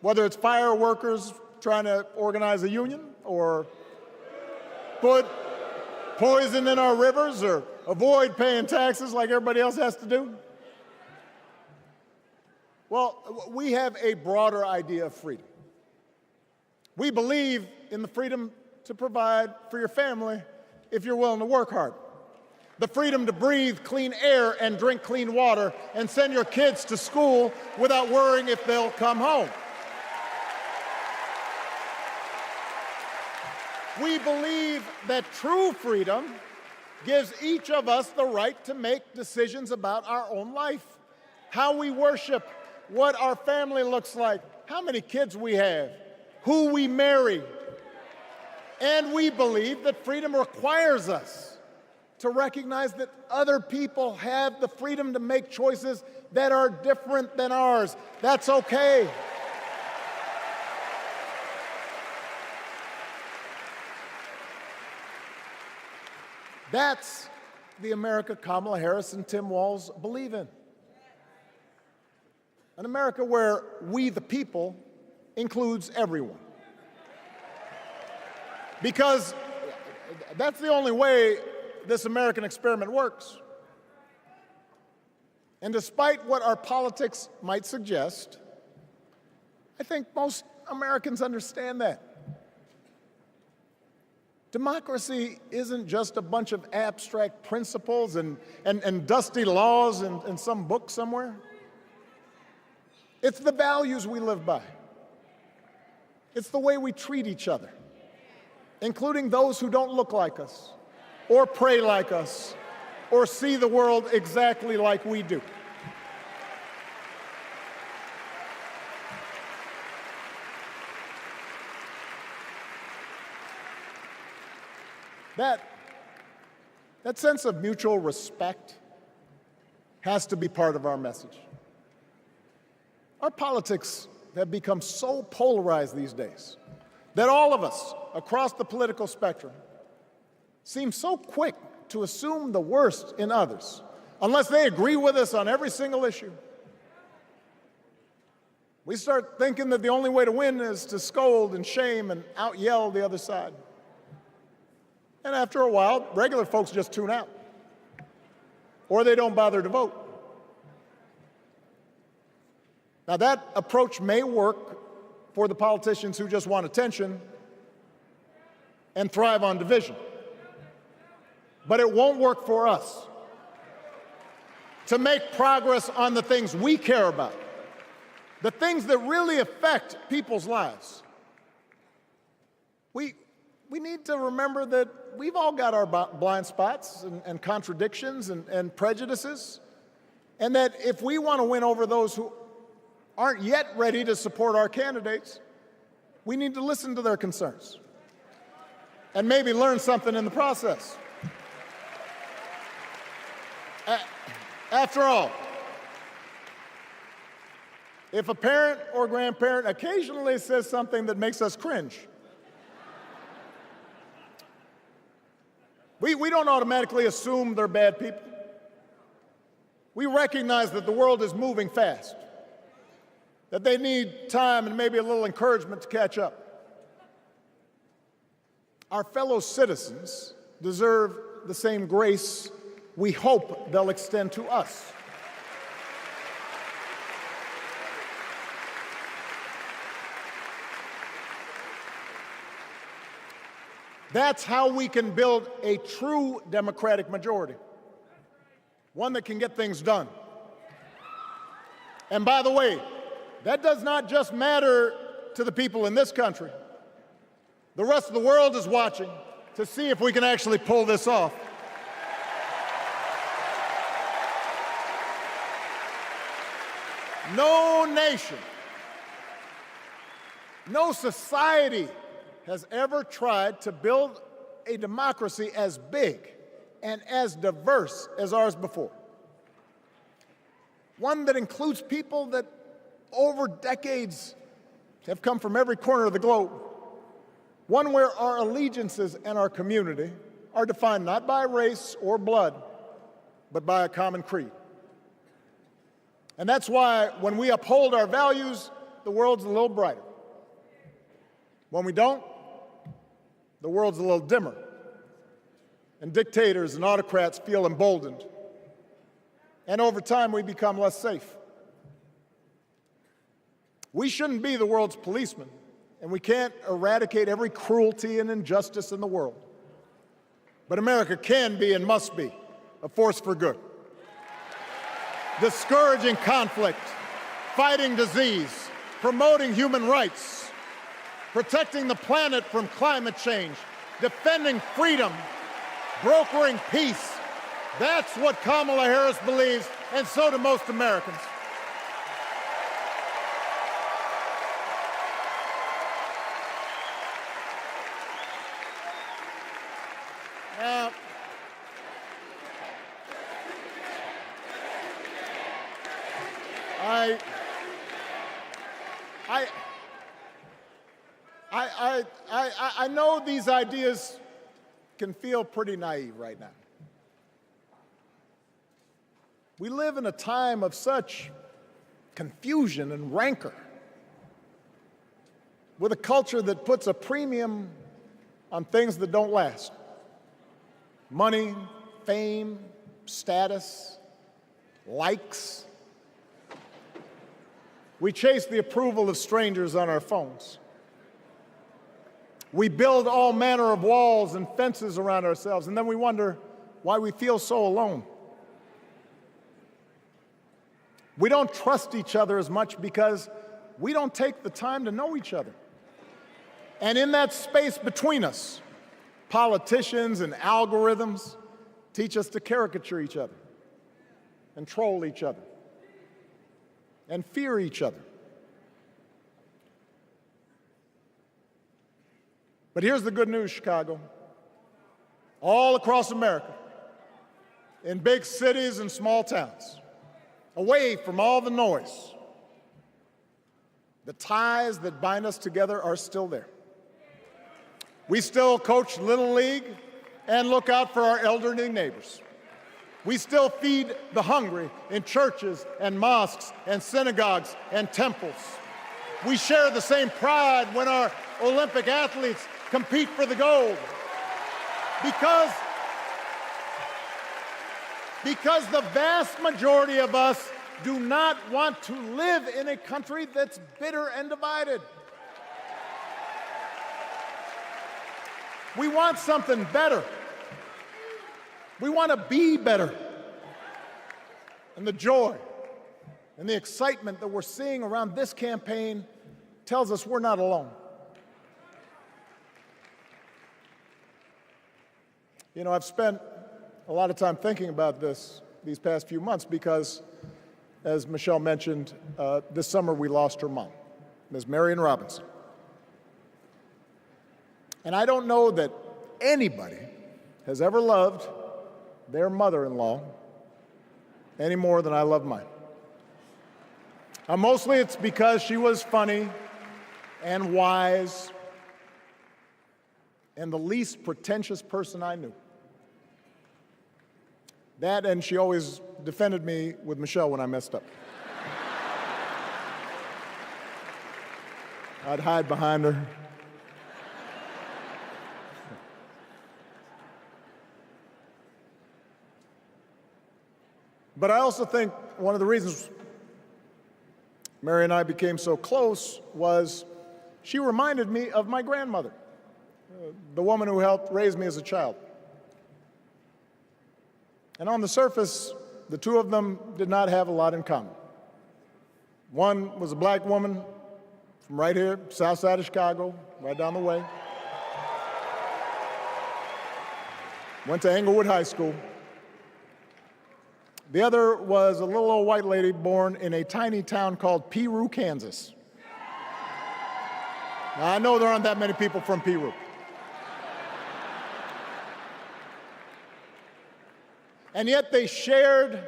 whether it's fire workers trying to organize a union, or put poison in our rivers, or avoid paying taxes like everybody else has to do. Well, we have a broader idea of freedom. We believe in the freedom to provide for your family if you're willing to work hard. The freedom to breathe clean air and drink clean water and send your kids to school without worrying if they'll come home. We believe that true freedom gives each of us the right to make decisions about our own life, how we worship, what our family looks like, how many kids we have, who we marry. And we believe that freedom requires us to recognize that other people have the freedom to make choices that are different than ours. That's okay. That's the America Kamala Harris and Tim Walz believe in. An America where we, the people, includes everyone. Because that's the only way this American experiment works. And despite what our politics might suggest, I think most Americans understand that. Democracy isn't just a bunch of abstract principles and dusty laws in some book somewhere. It's the values we live by. It's the way we treat each other, including those who don't look like us, or pray like us, or see the world exactly like we do. That sense of mutual respect has to be part of our message. Our politics have become so polarized these days that all of us across the political spectrum seem so quick to assume the worst in others, unless they agree with us on every single issue. We start thinking that the only way to win is to scold and shame and out-yell the other side. And after a while, regular folks just tune out, or they don't bother to vote. Now, that approach may work for the politicians who just want attention and thrive on division, but it won't work for us. To make progress on the things we care about, the things that really affect people's lives, we need to remember that we've all got our blind spots and contradictions and prejudices, and that if we want to win over those who aren't yet ready to support our candidates, we need to listen to their concerns and maybe learn something in the process. After all, if a parent or grandparent occasionally says something that makes us cringe, we don't automatically assume they're bad people. We recognize that the world is moving fast, that they need time and maybe a little encouragement to catch up. Our fellow citizens deserve the same grace we hope they'll extend to us. That's how we can build a true Democratic majority, one that can get things done. And by the way, that does not just matter to the people in this country. The rest of the world is watching to see if we can actually pull this off. No nation, no society has ever tried to build a democracy as big and as diverse as ours before. One that includes people that over decades have come from every corner of the globe. One where our allegiances and our community are defined not by race or blood, but by a common creed. And that's why when we uphold our values, the world's a little brighter. When we don't, the world's a little dimmer. And dictators and autocrats feel emboldened. And over time, we become less safe. We shouldn't be the world's policemen, and we can't eradicate every cruelty and injustice in the world. But America can be and must be a force for good. Discouraging conflict, fighting disease, promoting human rights, protecting the planet from climate change, defending freedom, brokering peace. That's what Kamala Harris believes, and so do most Americans. Now, I know these ideas can feel pretty naive right now. We live in a time of such confusion and rancor, with a culture that puts a premium on things that don't last. Money, fame, status, likes. We chase the approval of strangers on our phones. We build all manner of walls and fences around ourselves, and then we wonder why we feel so alone. We don't trust each other as much because we don't take the time to know each other. And in that space between us, politicians and algorithms teach us to caricature each other and troll each other and fear each other. But here's the good news, Chicago. All across America, in big cities and small towns, away from all the noise, the ties that bind us together are still there. We still coach Little League and look out for our elderly neighbors. We still feed the hungry in churches and mosques and synagogues and temples. We share the same pride when our Olympic athletes compete for the gold. Because the vast majority of us do not want to live in a country that's bitter and divided. We want something better. We want to be better. And the joy and the excitement that we're seeing around this campaign tells us we're not alone. You know, I've spent a lot of time thinking about these past few months because, as Michelle mentioned, this summer we lost her mom, Ms. Marion Robinson. And I don't know that anybody has ever loved their mother-in-law any more than I love mine. Mostly it's because she was funny and wise and the least pretentious person I knew. That, and she always defended me with Michelle when I messed up. I'd hide behind her. But I also think one of the reasons Mary and I became so close was she reminded me of my grandmother, the woman who helped raise me as a child. And on the surface, the two of them did not have a lot in common. One was a black woman from right here, south side of Chicago, right down the way. Went to Englewood High School. The other was a little old white lady born in a tiny town called Peru, Kansas. Now, I know there aren't that many people from Peru. And yet they shared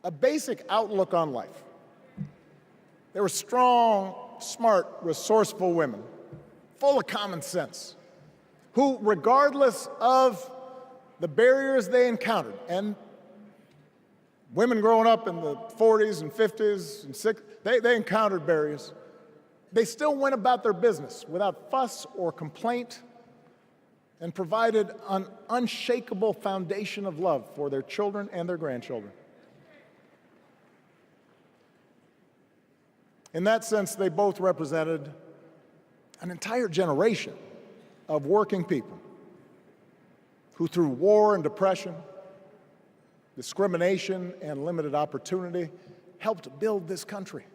a basic outlook on life. They were strong, smart, resourceful women, full of common sense, who, regardless of the barriers they encountered, and women growing up in the 40s and 50s and 60s, they encountered barriers. They still went about their business without fuss or complaint and provided an unshakable foundation of love for their children and their grandchildren. In that sense, they both represented an entire generation of working people who, through war and depression, discrimination and limited opportunity, helped build this country.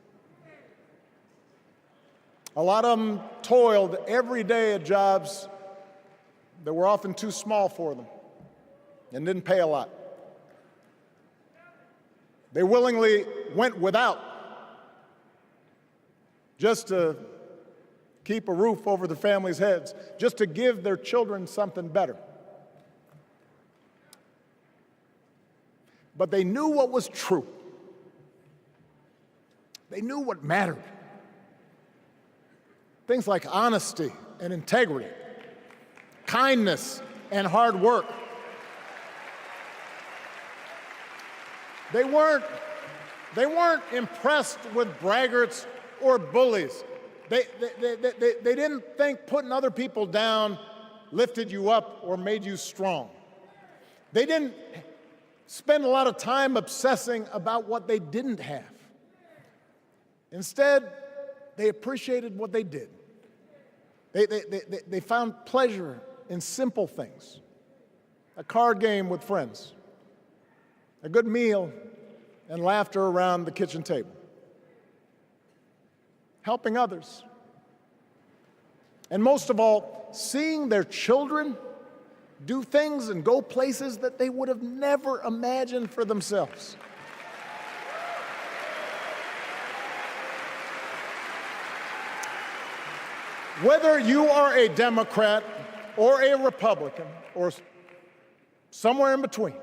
A lot of them toiled every day at jobs that were often too small for them and didn't pay a lot. They willingly went without just to keep a roof over their families' heads, just to give their children something better. But they knew what was true. They knew what mattered. Things like honesty and integrity, kindness and hard work. They weren't impressed with braggarts or bullies. They didn't think putting other people down lifted you up or made you strong. They didn't spend a lot of time obsessing about what they didn't have. Instead, they appreciated what they did. They found pleasure in simple things: a card game with friends, a good meal, and laughter around the kitchen table, helping others, and most of all, seeing their children do things and go places that they would have never imagined for themselves. Whether you are a Democrat or a Republican or somewhere in between,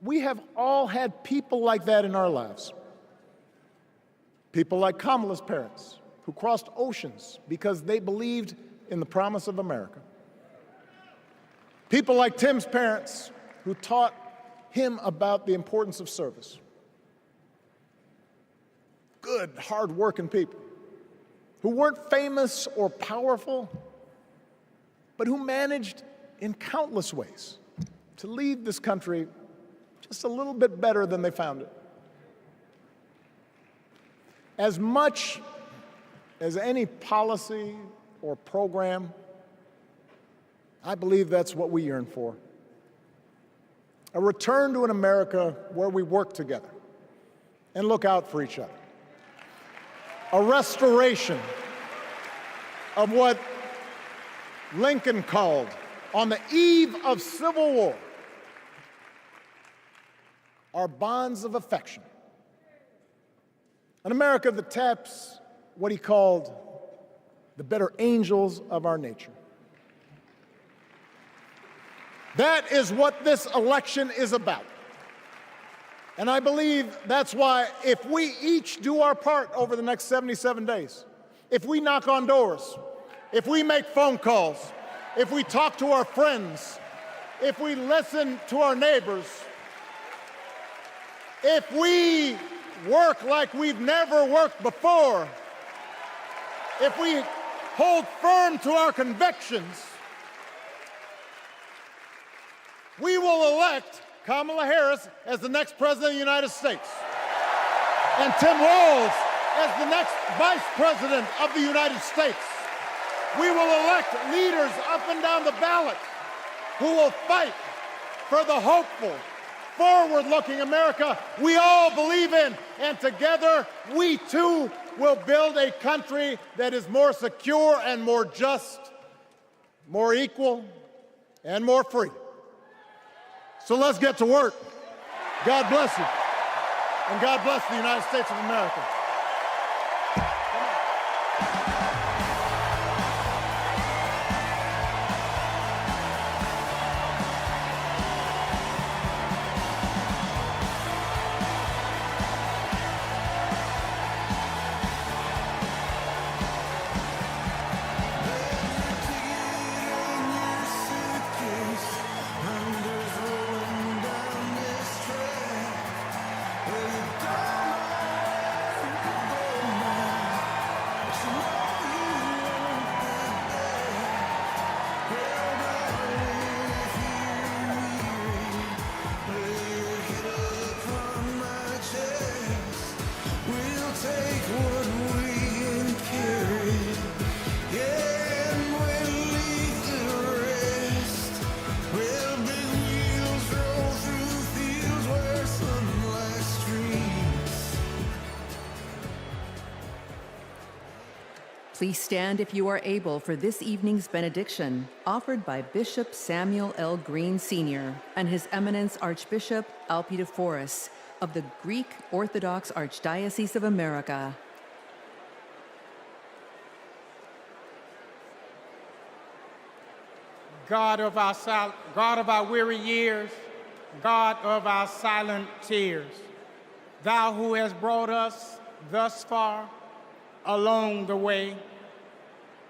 we have all had people like that in our lives. People like Kamala's parents, who crossed oceans because they believed in the promise of America. People like Tim's parents, who taught him about the importance of service. Good, hard-working people who weren't famous or powerful, but who managed in countless ways to leave this country just a little bit better than they found it. As much as any policy or program, I believe that's what we yearn for. A return to an America where we work together and look out for each other. A restoration of what Lincoln called, on the eve of Civil War, our bonds of affection. An America that taps what he called the better angels of our nature. That is what this election is about. And I believe that's why, if we each do our part over the next 77 days, if we knock on doors, if we make phone calls, if we talk to our friends, if we listen to our neighbors, if we work like we've never worked before, if we hold firm to our convictions, we will elect Kamala Harris as the next President of the United States, and Tim Walz as the next Vice President of the United States. We will elect leaders up and down the ballot who will fight for the hopeful, forward-looking America we all believe in, and together we too will build a country that is more secure and more just, more equal, and more free. So let's get to work. God bless you. And God bless the United States of America. Please stand if you are able for this evening's benediction, offered by Bishop Samuel L. Green Sr. and His Eminence Archbishop Alpidophoros of the Greek Orthodox Archdiocese of America. God of our weary years, God of our silent tears, Thou who has brought us thus far along the way,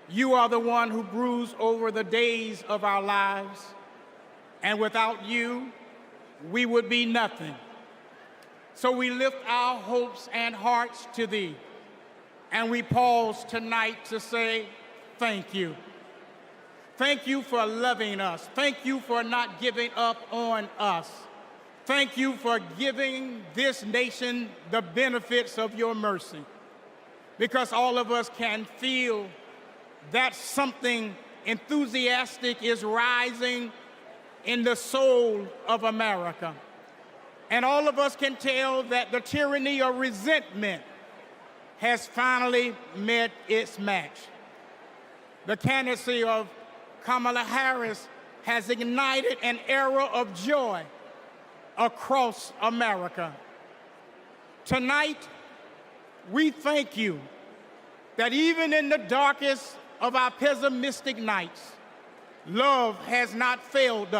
You are the one who broods over the days of our lives, and without You, we would be nothing. So we lift our hopes and hearts to Thee, and we pause tonight to say thank You. Thank You for loving us. Thank You for not giving up on us. Thank You for giving this nation the benefits of Your mercy, because all of us can feel that something enthusiastic is rising in the soul of America. And all of us can tell that the tyranny of resentment has finally met its match. The candidacy of Kamala Harris has ignited an era of joy across America. Tonight, we thank You that even in the darkest of our pessimistic nights, love has not failed us.